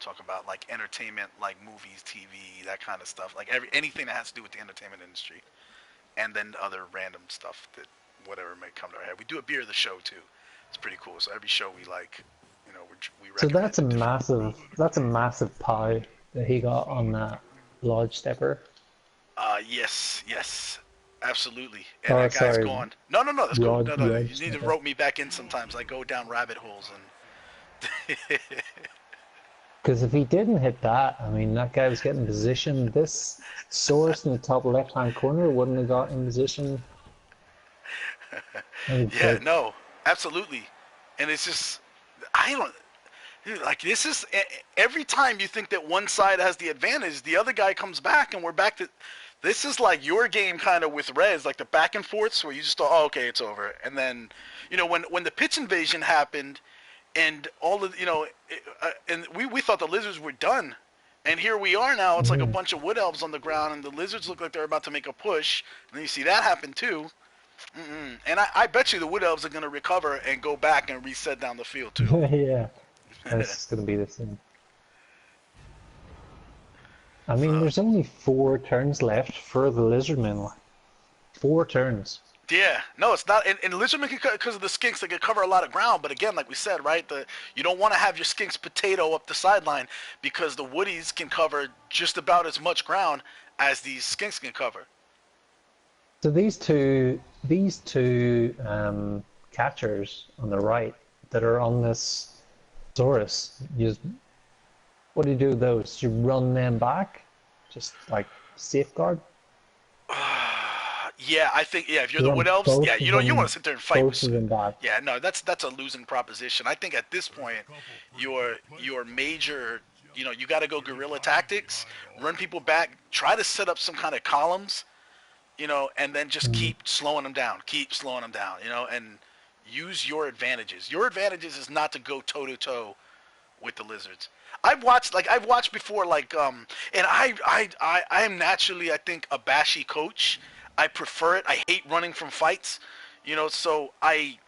Talk about like entertainment, like movies, TV, that kind of stuff. Like anything that has to do with the entertainment industry, and then other random stuff that whatever may come to our head. We do a beer of the show too. It's pretty cool. So every show we like, we So recommend. that's a massive pie that he got on that Lodge Stepper. Yes, absolutely. And that guy's gone. No, that's cool. No. You need to rope me back in sometimes. I go down rabbit holes and. Because if he didn't hit that, I mean, that guy was getting position. This source in the top left-hand corner wouldn't have got in position. Yeah, no, absolutely. And it's just, this is, every time you think that one side has the advantage, the other guy comes back and we're back to, this is like your game kind of with Rez, like the back and forths where you just thought, oh, okay, it's over. And then, when the pitch invasion happened and all of, and we thought the Lizards were done. And here we are now, it's like a bunch of wood elves on the ground and the Lizards look like they're about to make a push. And then you see that happen too. And I bet you the wood elves are going to recover and go back and reset down the field too. Yeah, that's going to be the thing. I mean, there's only 4 turns left for the Lizardmen. 4 turns. Yeah, no, it's not. And Lizardmen, because of the skinks, they can cover a lot of ground. But again, like we said, right, you don't want to have your skinks potato up the sideline because the Woodies can cover just about as much ground as these skinks can cover. So these two catchers on the right that are on this Saurus, what do you do with those? You run them back, just like safeguard. Yeah, I think if you're the Wood Elves, you want to sit there and fight. Yeah, no, that's a losing proposition. I think at this point, your major, you got to go guerrilla tactics, run people back, try to set up some kind of columns. And then just keep slowing them down, and use your advantages. Your advantages is not to go toe-to-toe with the Lizards. I've watched before, and I am naturally, I think, a bashy coach. I prefer it. I hate running from fights, so I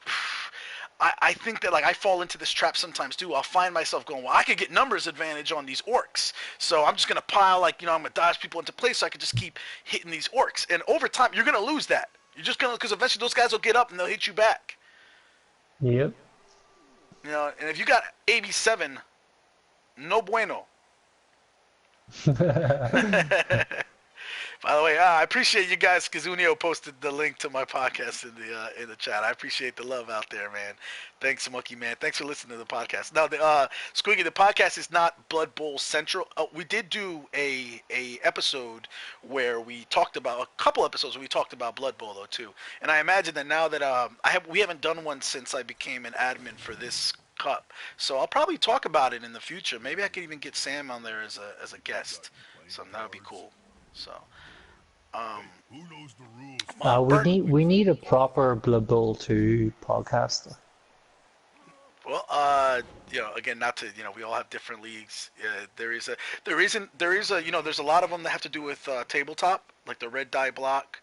think that I fall into this trap sometimes too. I'll find myself going, well, I could get numbers advantage on these orcs, so I'm just gonna pile I'm gonna dodge people into place so I can just keep hitting these orcs. And over time, you're gonna lose that. You're just gonna, because eventually those guys will get up and they'll hit you back. Yep. And if you got AB7, no bueno. By the way, I appreciate you guys. Kazunio posted the link to my podcast in the chat. I appreciate the love out there, man. Thanks, Monkey Man. Thanks for listening to the podcast. Now, Squiggy, the podcast is not Blood Bowl Central. We did do a episode where we talked about, a couple episodes where we talked about Blood Bowl, though, too. And I imagine that now that we haven't done one since I became an admin for this cup. So I'll probably talk about it in the future. Maybe I could even get Sam on there as a guest. So that would be cool. So... who knows the rules? we need a proper Blood Bowl 2 podcast. Well, again, not to, we all have different leagues. There's a lot of them that have to do with tabletop, like the red die block.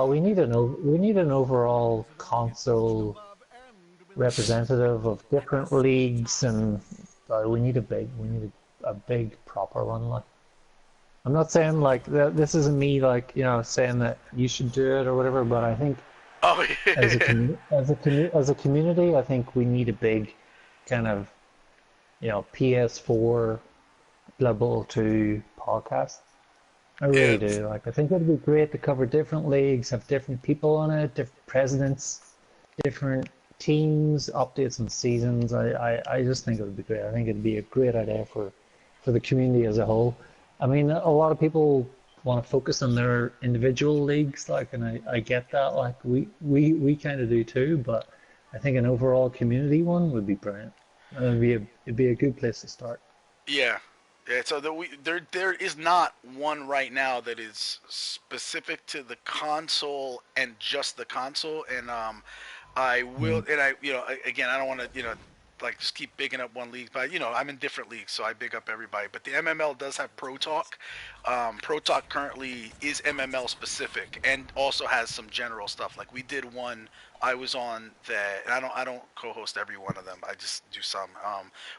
We need an overall console representative of different leagues, and we need a big proper one. Like, I'm not saying this isn't me saying that you should do it or whatever, but I think as a community, I think we need a big kind of PS4 Blood Bowl 2 podcast. I really do. I think it'd be great to cover different leagues, have different people on it, different presidents, different teams, updates on seasons. I just think it would be great. I think it'd be a great idea for the community as a whole. I mean, a lot of people want to focus on their individual leagues, like, and I get that, like we kind of do too, but I think an overall community one would be brilliant. It'd be a good place to start. Yeah. Yeah, so there is not one right now that is specific to the console and just the console, and I will, and I, again, I don't want to, like just keep bigging up one league, but I'm in different leagues, so I big up everybody. But the MML does have Pro Talk. Pro Talk currently is MML specific and also has some general stuff. Like we did one, I was on that, and I don't co-host every one of them. I just do some.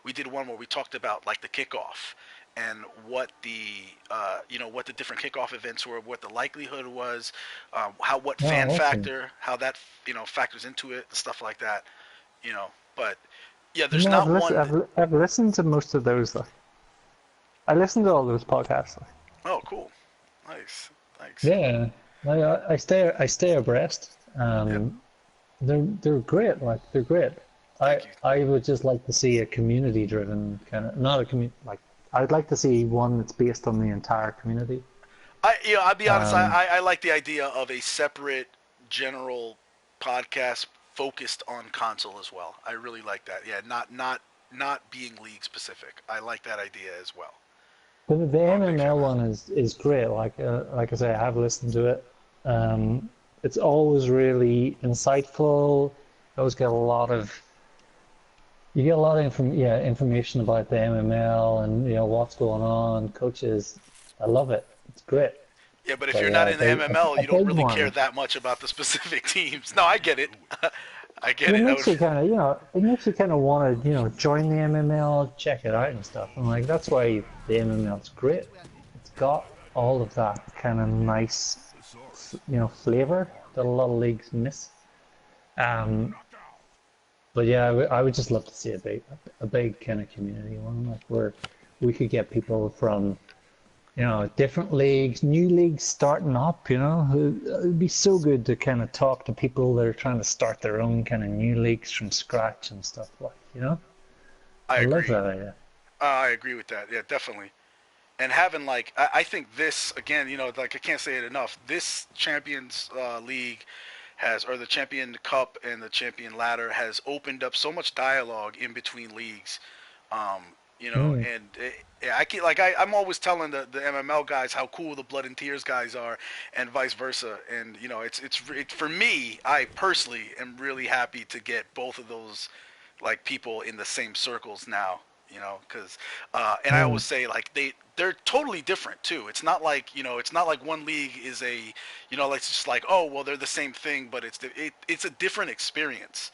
We did one where we talked about like the kickoff and what the what the different kickoff events were, what the likelihood was, what fan factor, how that factors into it, stuff like that. But yeah, there's not one. I've listened to most of those. Like, I listened to all those podcasts. Like. Oh, cool, nice. Yeah, I stay abreast. Yep. They're great. Like they're great. I would just like to see a community-driven kind of, not a community, like I'd like to see one that's based on the entire community. I'll be honest. I like the idea of a separate general podcast focused on console as well. I really like that. Yeah, not being league specific. I like that idea as well. But the MML one is great. Like I say, I have listened to it. It's always really insightful. You always get a lot of information about the MML and what's going on. Coaches, I love it. It's great. Yeah, but if you're not in the MML, you don't really care that much about the specific teams. No, I get it. I get it. It makes you kind of, it makes you kind of want to, join the MML, check it out and stuff. And like that's why the MML's great. It's got all of that kind of nice, flavor that a lot of leagues miss. But yeah, I would just love to see a big kind of community one, like where we could get people from, different leagues, new leagues starting up. It'd be so good to kind of talk to people that are trying to start their own kind of new leagues from scratch and stuff like. I agree. love that idea. I agree with that. Yeah, definitely. And having I think this again, like I can't say it enough. This Champions League or the Champion Cup and the Champion Ladder has opened up so much dialogue in between leagues. And I'm always telling the MML guys how cool the Blood and Tears guys are, and vice versa. And it's for me, I personally am really happy to get both of those like people in the same circles now. Because and I always say like they're totally different too. It's not like one league is like it's just like, oh well, they're the same thing, but it's a different experience.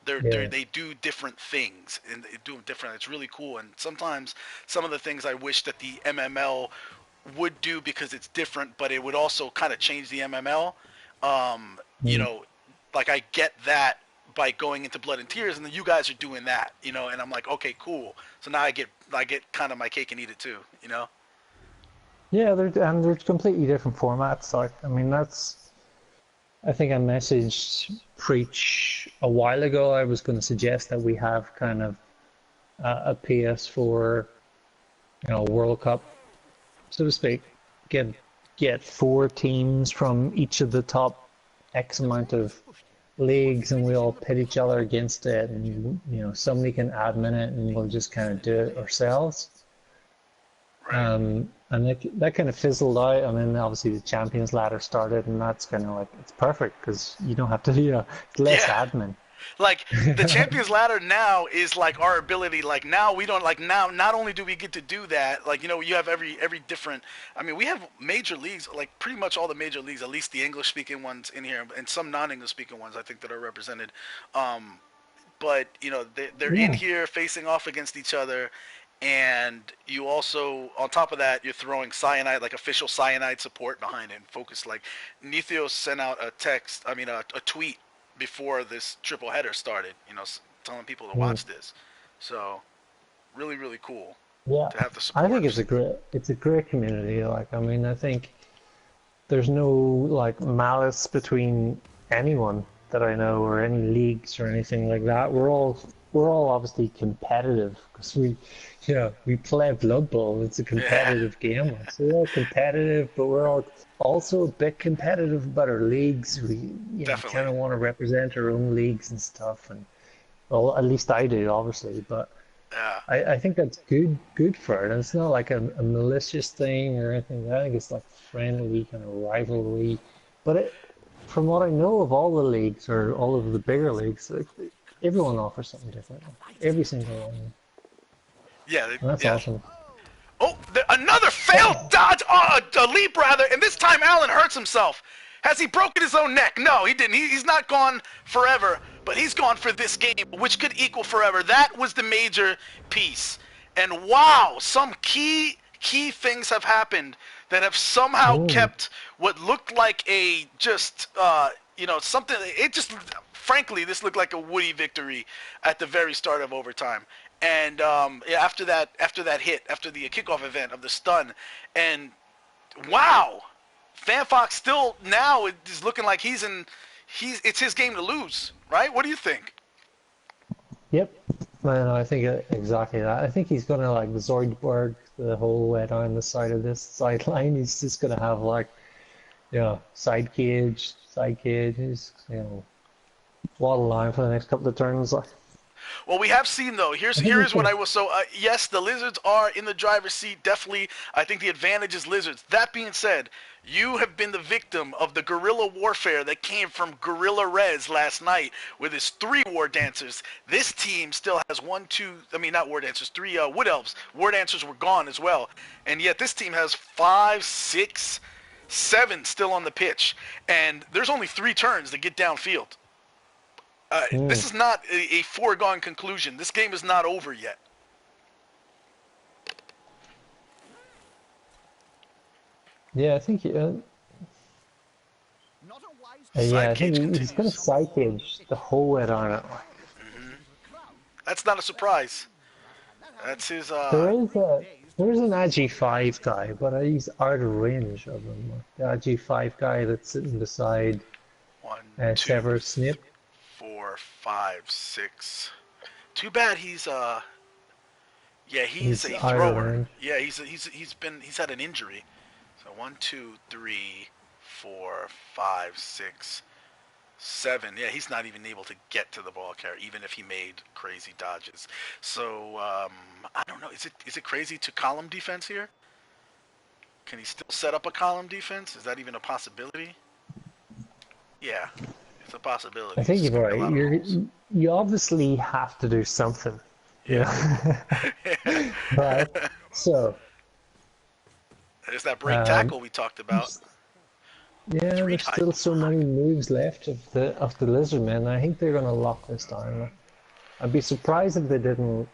They do different things and they do them different. It's really cool. And sometimes some of the things I wish that the MML would do because it's different, but it would also kind of change the MML. Like I get that by going into Blood and Tears, and then you guys are doing that, and I'm like, okay, cool. So now I get kind of my cake and eat it too, Yeah, they're completely different formats. Like, I mean, I think I messaged Preach a while ago. I was going to suggest that we have kind of a PS4, World Cup, so to speak. Get 4 teams from each of the top X amount of leagues, and we all pit each other against it, and somebody can admin it, and we'll just kind of do it ourselves. Right. And that kind of fizzled out. I mean, obviously the Champions Ladder started, and that's kind of like, it's perfect because you don't have to, less admin. Like the Champions Ladder now is like our ability. Like now we don't not only do we get to do that, like you have every different. I mean, we have major leagues, like pretty much all the major leagues, at least the English speaking ones in here, and some non-English speaking ones I think that are represented. But they're in here facing off against each other. And you also, on top of that, you're throwing Cyanide, like official Cyanide support behind it and focus. Like Nethio sent out a tweet before this triple header started, telling people to watch this. So really, really cool. Yeah, to have the support. I think it's a great community. Like, I mean, I think there's no like malice between anyone that I know or any leagues or anything like that. We're all we're all obviously competitive because we play Blood Bowl. It's a competitive game. So we're all competitive, but we're all also a bit competitive about our leagues. We Definitely. kind of want to represent our own leagues and stuff, and well, at least I do, obviously. But Yeah. I think that's good for it. And it's not like a malicious thing or anything. I think it's like friendly kind of rivalry. But from what I know of all the leagues or all of the bigger leagues, like, everyone offers something different. Every single one. Yeah. And that's awesome. Oh, another failed dodge, a leap rather, and this time Allen hurts himself. Has he broken his own neck? No, he didn't. He's not gone forever, but he's gone for this game, which could equal forever. That was the major piece. And wow, some key things have happened that have somehow kept what looked like a just, something. It just, frankly, this looked like a Woody victory at the very start of overtime. And after that hit, after the kickoff event of the stun, and wow, FantFox still now is looking like it's his game to lose, right? What do you think? Yep. Man, I think exactly that. I think he's gonna like Zoidberg the whole way down the side of this sideline. He's just gonna have like, side cage. He's waddle line for the next couple of turns. Like. Well, we have seen, though, here's what I will, yes, the Lizards are in the driver's seat, definitely. I think the advantage is Lizards. That being said, you have been the victim of the guerrilla warfare that came from Guerrilla Rez last night with his 3 War Dancers. This team still has 3 Wood Elves. War Dancers were gone as well. And yet this team has 5, 6, 7 still on the pitch. And there's only 3 turns to get downfield. This is not a foregone conclusion. This game is not over yet. Yeah, I think I think he's going to side cage the whole way down it. That's not a surprise. That's his. There's an AG5 guy, but he's out of range of him. The AG5 guy that's sitting beside 1, 2, Severus Snape. 4, 5, 6. Too bad he's a thrower. Yeah, he's had an injury. So 1, 2, 3, 4, 5, 6, 7. Yeah, he's not even able to get to the ball carrier, even if he made crazy dodges. So I don't know. Is it crazy to column defense here? Can he still set up a column defense? Is that even a possibility? Yeah. It's a possibility. I think you're right. You obviously have to do something. Yeah. Right. So. There's that break tackle we talked about. Yeah, there's still so many moves left of the Lizard Man. I think they're gonna lock this down. I'd be surprised if they didn't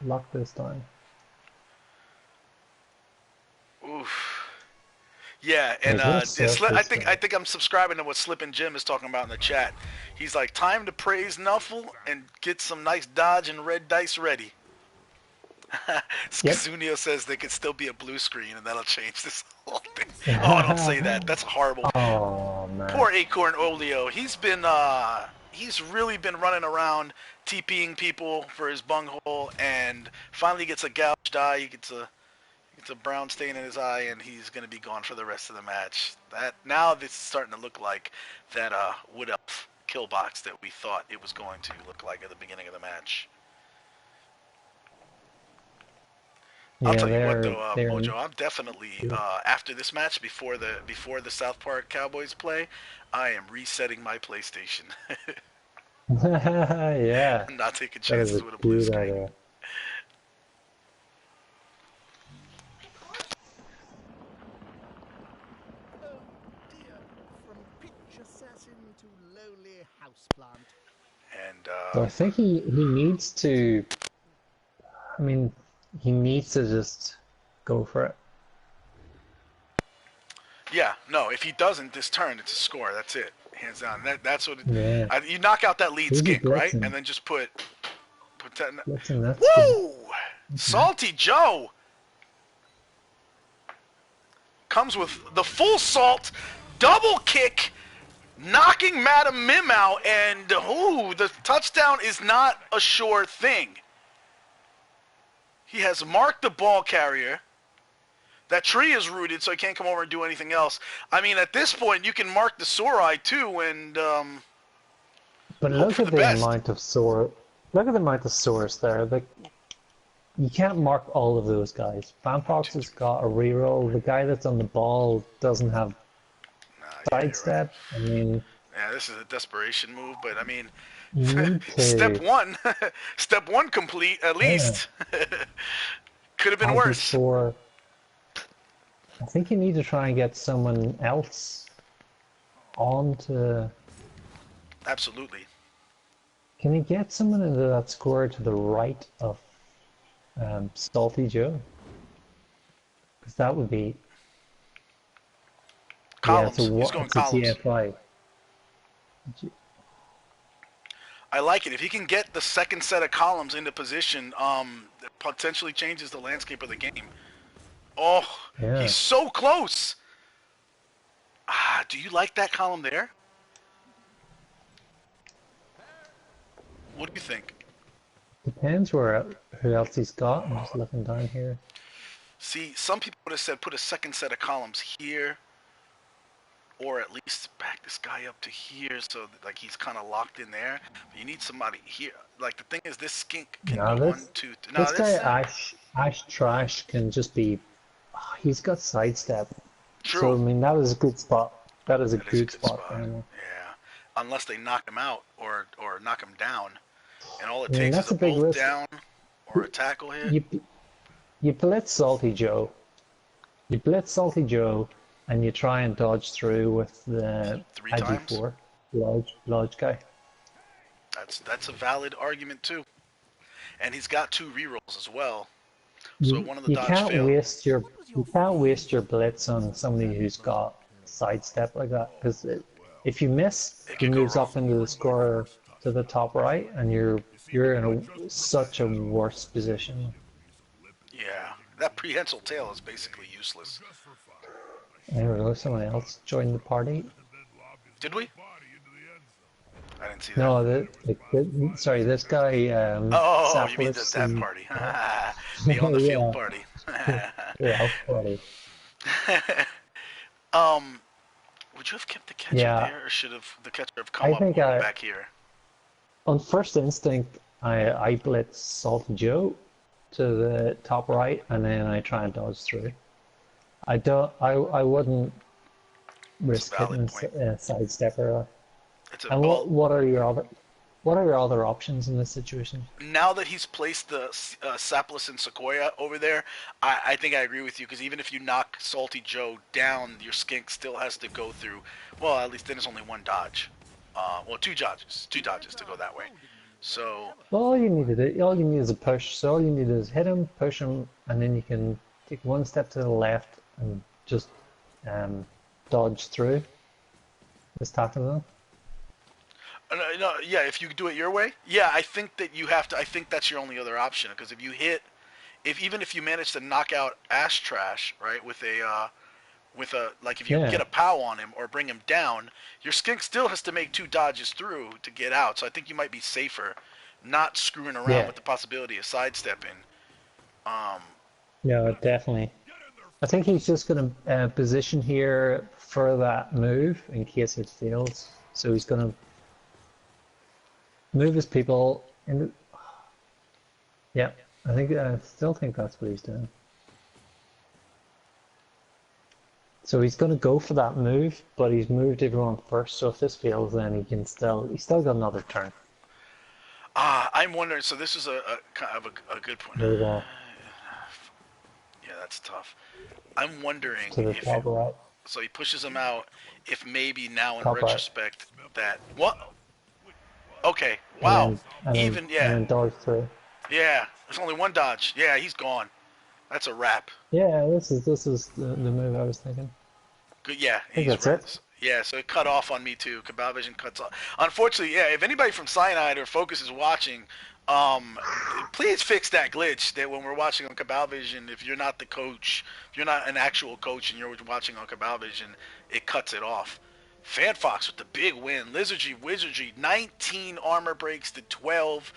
lock this down. Oof. Yeah, and I think I'm subscribing to what Slippin' Jim is talking about in the chat. He's like, time to praise Nuffle and get some nice dodge and red dice ready. Skazunio says there could still be a blue screen and that'll change this whole thing. Oh, don't say that. That's horrible. Oh, man. Poor Acorn Olio. He's really been running around TPing people for his bunghole, and finally gets a gouged eye. He gets a brown stain in his eye, and he's going to be gone for the rest of the match. Now this is starting to look like that Wood Elf kill box that we thought it was going to look like at the beginning of the match. I'll tell you what, though, Mojo, I'm definitely after this match, before the South Park Cowboys play, I am resetting my PlayStation. Yeah. I'm not taking chances with a blue screen. Oh dear, from pitch assassin to lowly houseplant. And so I think he needs to. I mean, he needs to just go for it. Yeah, no, if he doesn't this turn, it's a score. That's it, hands down. That's what. You knock out that lead skink, right, and then just put that. Woo! Salty Joe comes with the full salt, double kick, knocking Madam Mim out, and the touchdown is not a sure thing. He has marked the ball carrier. That tree is rooted, so he can't come over and do anything else. I mean, at this point, you can mark the Sorai too, and But hope look for at the the best. amount of source. Look at the amount of source there. Like, you can't mark all of those guys. FantFox has got a reroll. The guy that's on the ball doesn't have Nah, yeah, you're right. sidestep. I mean, Yeah, this is a desperation move, but I mean, you need step to. one, step one complete at least. Could have been As worse. before, I think you need to try and get someone else onto. Absolutely. Can you get someone into that square to the right of Salty Joe? Because that would be. Columns. Yeah, He's going it's a columns. TFI. I like it. If he can get the second set of columns into position, it potentially changes the landscape of the game. Oh, Yeah. he's so close. Do you like that column there? What do you think? Depends who else he's got. I'm just looking down here. See, some people would have said put a second set of columns here, or at least back this guy up to here, so that, like, he's kind of locked in there. But you need somebody here. Like, the thing is, this skink can No, go this, 1, 2, 3. No, this guy Ash Trash can just be. Oh, he's got sidestep. True. So I mean that is a good spot. That is a That is good spot for him. Yeah, unless they knock him out or knock him down, and all it I mean, takes that's is a a big bolt risk. down or a tackle hit. You blitz Salty Joe. You blitz Salty Joe, and you try and dodge through with the 3 times? IG4 large guy. That's a valid argument too, and he's got 2 rerolls as well. So one of the dodge failed. You can't waste your blitz on somebody who's got sidestep like that, because if you miss, he moves up into the score to the top right, and you're in such a worse position. Yeah, that prehensile tail is basically useless. There we go. Someone else joined the party. Did we? I didn't see that. No, sorry, this guy. Oh, you mean Saplis that and- party? The on the field Yeah. party. Yeah, party. Would you have kept the catcher Yeah. there, or should have the catcher have come up think back here? On first instinct, I blitz Salty Joe to the top right, and then I try and dodge through. I wouldn't risk valid hitting a sidestepper. It's a And bolt. what are your other options in this situation? Now that he's placed the Saplis and Sequoia over there, I think I agree with you, because even if you knock Salty Joe down, your skink still has to go through, well, at least then it's only 1 dodge. Well, 2 dodges to go that way. So, All you need is a push. So all you need is hit him, push him, and then you can take 1 step to the left and just dodge through. Just tackle them. no, yeah, if you do it your way, yeah, I think that you have to, I think that's your only other option, because if you hit, even if you manage to knock out Ash Trash, right, with a, like if you Yeah. get a POW on him or bring him down, your skink still has to make 2 dodges through to get out, so I think you might be safer not screwing around Yeah. with the possibility of sidestepping. Yeah, definitely. I think he's just going to position here for that move in case it fails. So he's going to move his people in. Yeah, I still think that's what he's doing. So he's going to go for that move, but he's moved everyone first. So if this fails, then he's still got another turn. I'm wondering, so this is a kind of a good point. Move on Yeah, that's tough. I'm wondering to the if top right. so he pushes him out, if maybe now in Top right. retrospect that what? Okay, wow. And Even then, and then dodge through. yeah. There's only 1 dodge. Yeah, he's gone. That's a wrap. Yeah, this is the move I was thinking. Good. Yeah, think he's that's right. it. Yeah, so it cut off on me too. Cabal Vision cuts off. Unfortunately, yeah. If anybody from Cyanide or Focus is watching, please fix that glitch that when we're watching on Cabal Vision, if you're not the coach, if you're not an actual coach and you're watching on Cabal Vision, it cuts it off. FantFox with the big win. Wizardry, 19 armor breaks to 12.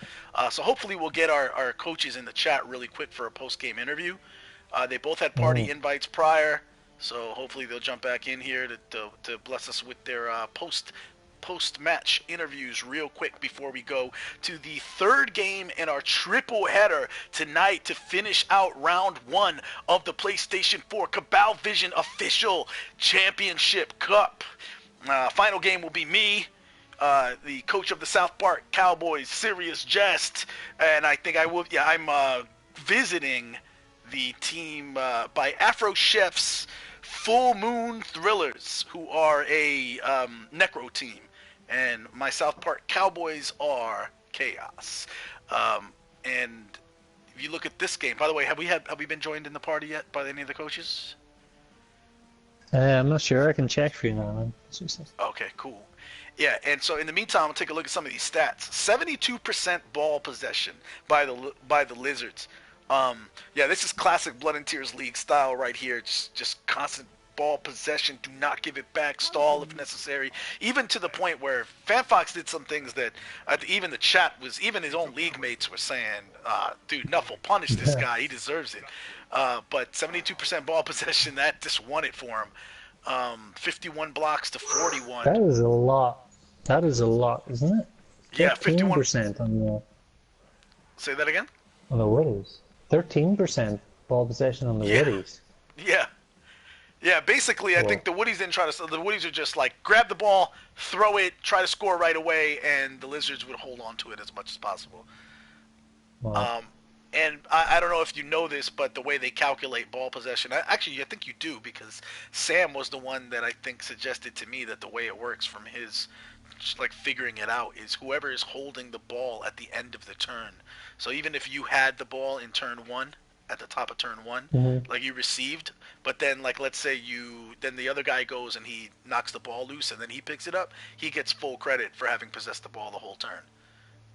So hopefully we'll get our coaches in the chat really quick for a post-game interview. They both had party invites prior, so hopefully they'll jump back in here to bless us with their post-match interviews real quick before we go to the third game in our triple header tonight to finish out round 1 of the PlayStation 4 Cabal Vision Official Championship Cup. Final game will be me, the coach of the South Park Cowboys, Serious Jest, and I think I will. Yeah, I'm visiting the team by Afro Chef's Full Moon Thrillers, who are a necro team, and my South Park Cowboys are Chaos. And if you look at this game, by the way, have we been joined in the party yet by any of the coaches? I'm not sure. I can check for you now, man. Okay, cool. Yeah, and so in the meantime, I'll take a look at some of these stats. 72% ball possession by the Lizards. Yeah, this is classic Blood and Tears League style right here. Just constant ball possession. Do not give it back. Stall if necessary. Even to the point where FantFox did some things that even the chat was, even his own league mates were saying, dude, Nuffle, punish this guy. He deserves it. But 72% ball possession, that just won it for him. 51 blocks to 41. That is a lot. That is a lot, isn't it? Yeah, 51% on the. Say that again? On the Woodies. 13% ball possession on the Woodies. Yeah. Yeah, basically, I think the Woodies didn't try to. The Woodies are just like grab the ball, throw it, try to score right away, and the Lizards would hold on to it as much as possible. Wow. And I don't know if you know this, but the way they calculate ball possession, actually, I think you do, because Sam was the one that I think suggested to me that the way it works from his, like, figuring it out is whoever is holding the ball at the end of the turn. So even if you had the ball in turn 1, at the top of turn 1, like you received, but then, like, let's say then the other guy goes and he knocks the ball loose and then he picks it up, he gets full credit for having possessed the ball the whole turn.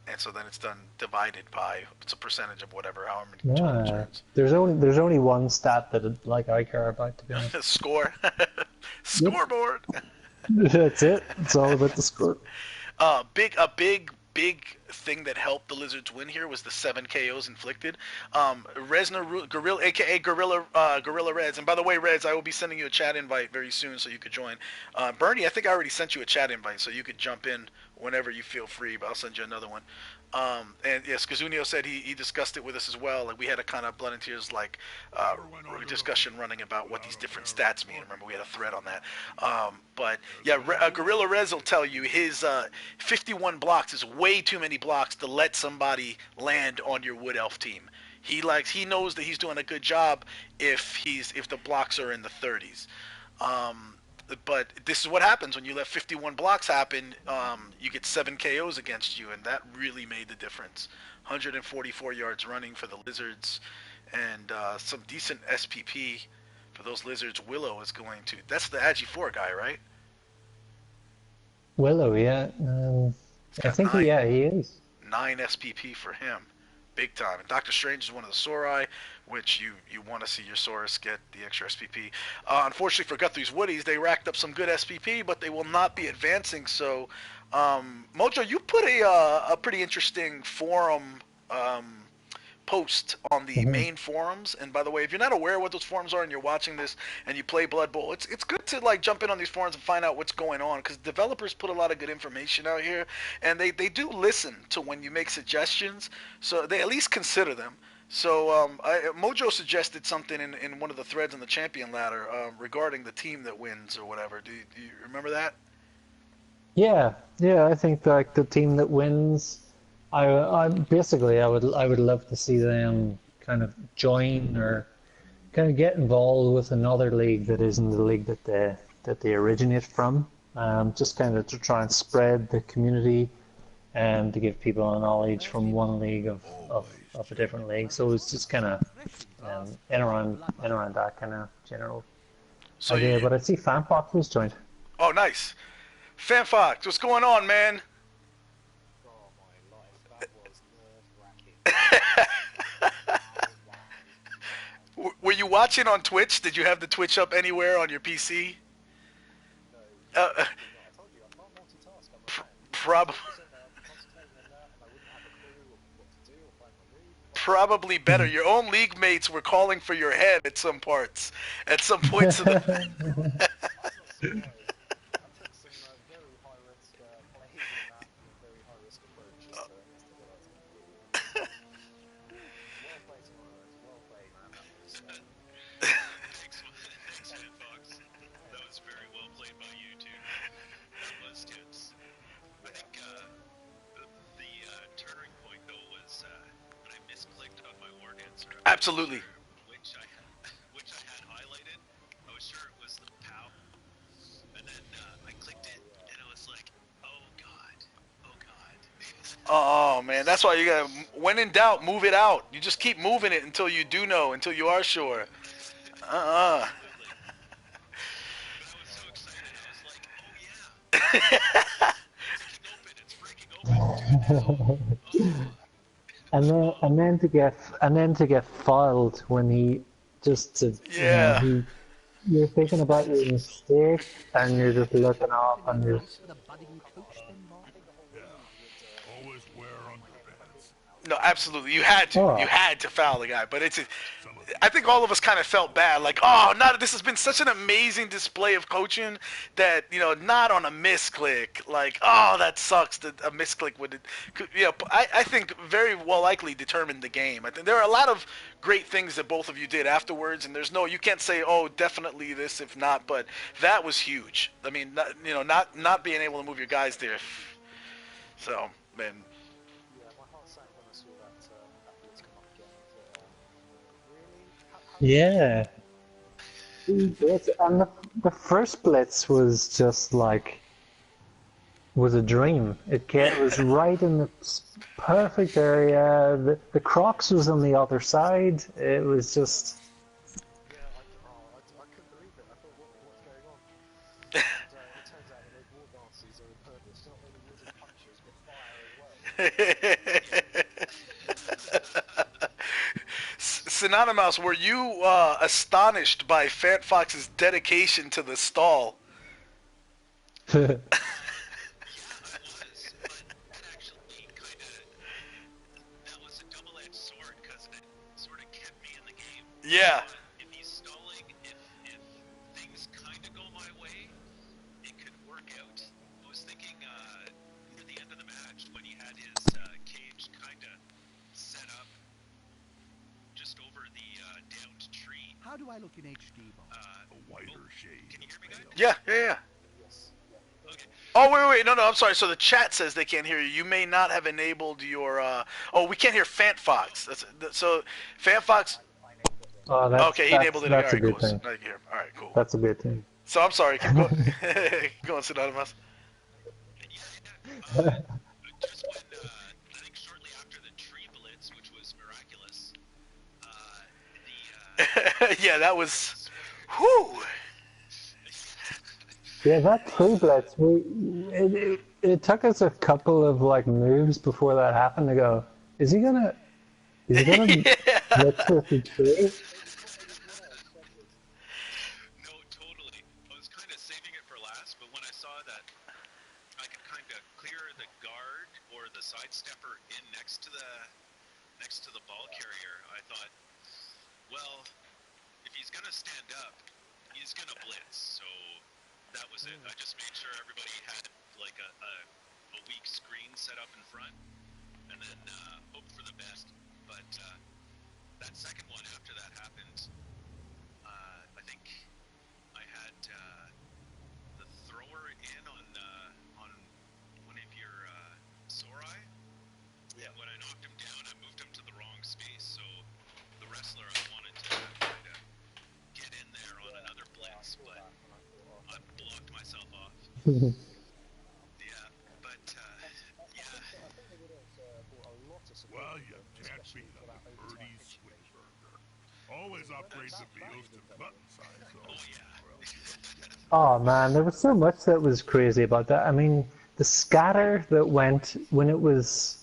And so then it's done divided by, it's a percentage of whatever, however many total turns. There's only one stat that I care about, to be honest. Score. Scoreboard. That's it. It's all about the score. A big thing that helped the Lizards win here was the 7 KOs inflicted. Resner Gorilla, aka Gorilla Reds, and by the way, Reds, I will be sending you a chat invite very soon so you could join. Bernie, I think I already sent you a chat invite so you could jump in whenever you feel free, but I'll send you another one. And yes, Kazunio said he discussed it with us as well. Like, we had a kind of Blood and Tears like discussion running about what these different stats mean. Remember, we had a thread on that. But yeah, Gorilla Rez will tell you his 51 blocks is way too many blocks to let somebody land on your Wood Elf team. He knows that he's doing a good job if the blocks are in the 30s. But this is what happens when you let 51 blocks happen. You get 7 KOs against you, and that really made the difference. 144 yards running for the Lizards, and some decent SPP for those Lizards. Willow is going to. That's the Agi 4 guy, right? Willow, yeah. I think he is. 9 SPP for him. Big time. And Doctor Strange is one of the Sorai, which you want to see your Saurus get the extra SPP. Unfortunately for Guthrey's Woodies, they racked up some good SPP, but they will not be advancing. So, Mojo, you put a pretty interesting forum post on the main forums. And by the way, if you're not aware of what those forums are and you're watching this and you play Blood Bowl, it's good to like jump in on these forums and find out what's going on, because developers put a lot of good information out here, and they do listen to when you make suggestions, so they at least consider them. So Mojo suggested something in one of the threads on the Champion Ladder regarding the team that wins or whatever. Do you remember that? Yeah, I think like the team that wins, I would love to see them kind of join or kind of get involved with another league that isn't the league that they originate from. Just kind of to try and spread the community and to give people a knowledge from one league of a different league. So it's just kind of in around that kind of general idea. But I see FantFox was joined. Oh, nice. FantFox, what's going on, man? Were you watching on Twitch? Did you have the Twitch up anywhere on your PC? Probably better. Your own league mates were calling for your head at some points of the. Thanks, FantFox. That was very well played by you two. That was tense. I think the turning point though was when I misclicked on my war dancer. Absolutely. Which I had highlighted. I was sure it was the POW, and then I clicked it, and it was like, oh god, oh god. Oh man, that's why you gotta. When in doubt, move it out. You just keep moving it until you do know, until you are sure. But I was so excited. I was like, oh yeah. It's freaking open. It's freaking open. And then to get foiled when he just Yeah. you're thinking about your mistake and you're just looking off and you're The budding coach then, Mark? Always wear underpants. No, absolutely. You had to. Oh. You had to foul the guy. But I think all of us kind of felt bad. Like, oh, this has been such an amazing display of coaching that, not on a misclick. Like, oh, that sucks that a misclick would, I think very well likely determined the game. I think there are a lot of great things that both of you did afterwards, and you can't say, oh, definitely this if not, but that was huge. I mean, not being able to move your guys there. So, man. yeah. And the first blitz was just was a dream. It was right in the perfect area. The Crocs was on the other side. It was just. I couldn't believe it. I thought, what's going on? And it turns out that those war dances are impervious, not only wooden punches, but fire as well. Synonimouse, were you astonished by FantFox's dedication to the stall? Yeah, I was, but that actually that was a double-edged sword because it sort of kept me in the game. Yeah. If he's stalling, if things kind of go my way, it could work out. I was thinking near the end of the match when he had his cage kind of set up just over the downed tree. How do I look in HD, Bob? A whiter shade. Can you hear me, guys? Yeah. Okay. Oh, wait, no, I'm sorry. So the chat says they can't hear you. You may not have enabled your, we can't hear FantFox. So FantFox, Oh, okay, he enabled it. That's All a right, good cool. thing. Now you can hear him. All right, cool. That's a good thing. So I'm sorry, keep going. Keep going, Synonymous. Just when, I think shortly after the tree blitz, which was miraculous, Yeah, that was, whew. Yeah, that tree blitz, it took us a couple of moves before that happened to go, is he gonna blitz with the tree? No, totally. I was kind of saving it for last, but when I saw that I could kind of clear the guard or the sidestepper in next to the ball carrier, I thought, well, if he's gonna stand up, he's gonna blitz. So that was it. I just made sure everybody had like a weak screen set up in front, and then hoped for the best. But that second one after that happened, I think I had the thrower in on one of your Sorai. Yeah. And when I knocked him down, I moved him to the wrong space. So the wrestler I wanted to kind of get in there on another blitz, but I blocked myself off. Yeah, but yeah. Well, you can't beat a birdie swing burger. Always upgrade the meals to button size, though. Oh yeah. Oh man, there was so much that was crazy about that. I mean, the scatter that went when it was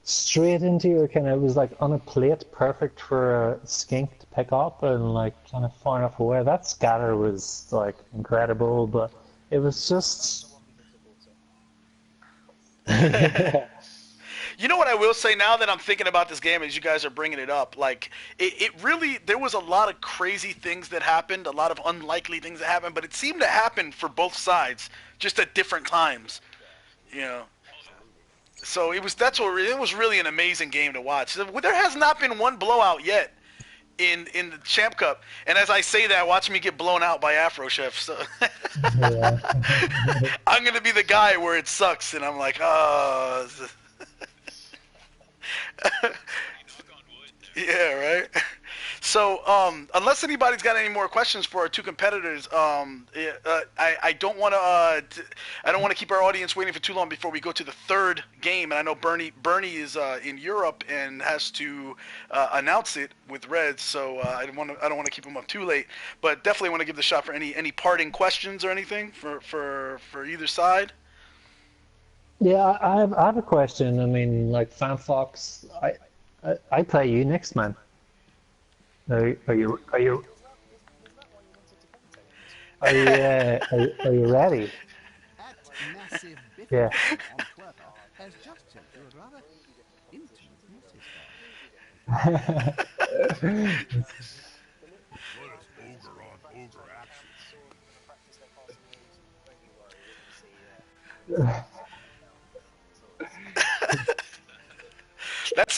straight into your it was on a plate, perfect for a skink to pick up and kind of far enough away. That scatter was incredible, but it was just. You know what I will say now that I'm thinking about this game as you guys are bringing it up, like, it really, there was a lot of crazy things that happened, a lot of unlikely things that happened, but it seemed to happen for both sides, just at different times, you know. So it was really an amazing game to watch. There has not been one blowout yet in the Champ Cup, and as I say that, watch me get blown out by Afro Chef. So Yeah. I'm gonna be the guy where it sucks, and I'm like, oh. Knock on wood there. Yeah, right. So, unless anybody's got any more questions for our two competitors, I don't want to. I don't want to keep our audience waiting for too long before we go to the third game. And I know Bernie is in Europe and has to announce it with Reds. So I don't want to keep him up too late. But definitely want to give the shot for any parting questions or anything for either side. Yeah, I have a question. I mean, like FantFox, I play you next, man. Are you ready? At Massive Biff Yeah. on Twitter has just sent you a rather intimate message. Let us ogre on ogre action. That's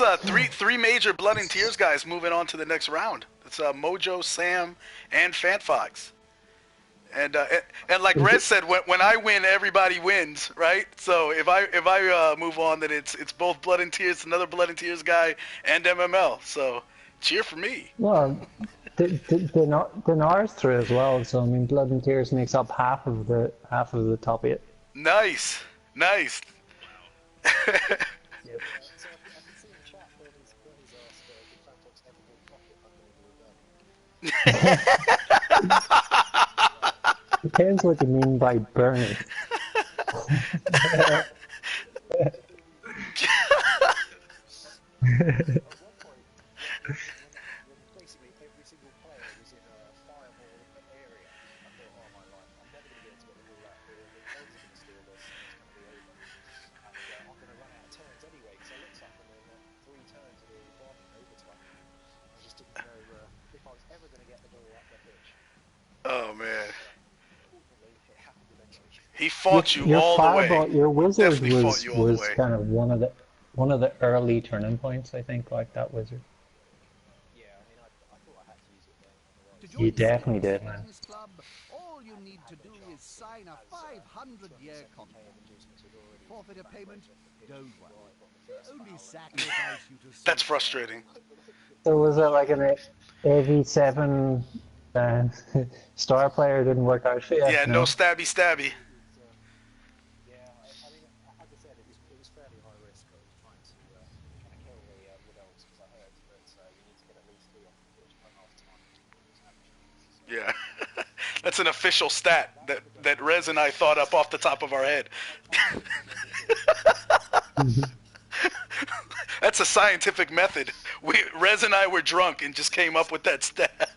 three major Blood and Tears guys moving on to the next round. It's Mojo, Sam, and FantFox. And like Red said, when I win, everybody wins, right? So if I move on, then it's both Blood and Tears, another Blood and Tears guy, and MML. So cheer for me. Well, Dinar's through as well. So I mean, Blood and Tears makes up half of the top 8. Nice. So I can see in the chat Bernie's asked did FantFox ever bought Pocket when they were done? Depends what you mean by Bernie. Basically every single player was in a fireball area. I thought, oh my life, I'm never going to be able to get the ball out here. The Reds are going to steal this, and it's going to be over. And I'm going to run out of turns anyway, because I looked up and then 3 turns had already gone in overtime. I just didn't know if I was ever going to get the ball up the pitch. Oh man, It happened eventually. he fought you Your all the way. fireball, your wizard Definitely fought you all the was way. kind of one of the early turning points, I think, like that wizard. Yeah, I mean, I thought I had to use it then. To You join the definitely did, man. Business Club, all you need to do is sign a 500-year contract. Forfeit a payment? Don't worry. Only sacrifice you to That's frustrating. So was it like an AV7 star player didn't work out for you? Yeah, no stabby. Yeah, I mean, as I said, it was fairly high risk. I was trying to kill the Wood Elves because I heard that you need to get at least 3 off the pitch by half time to Yeah, that's an official stat that Rez and I thought up off the top of our head. That's a scientific method. Rez and I were drunk and just came up with that stat.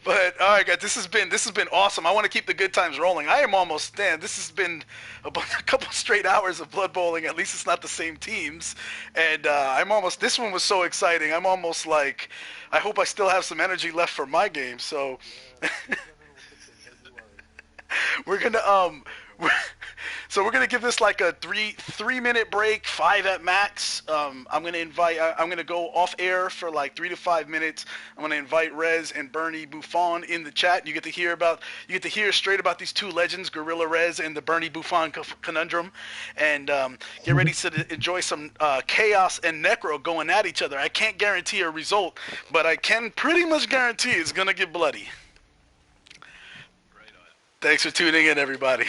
But all right, guys, this has been awesome. I want to keep the good times rolling. I am almost done. This has been a couple straight hours of Blood Bowling. At least it's not the same teams, and I'm almost. This one was so exciting. I'm almost like, I hope I still have some energy left for my game. So we're gonna we're gonna give this like a three minute break, 5 at max. I'm gonna go off air for like 3 to 5 minutes. I'm gonna invite Rez and Bernie Buffon in the chat. You get to hear straight about these two legends, Gorilla Rez and the Bernie Buffon conundrum, and get ready to enjoy some chaos and necro going at each other. I can't guarantee a result, but I can pretty much guarantee it's gonna get bloody. Right on. Thanks for tuning in, everybody.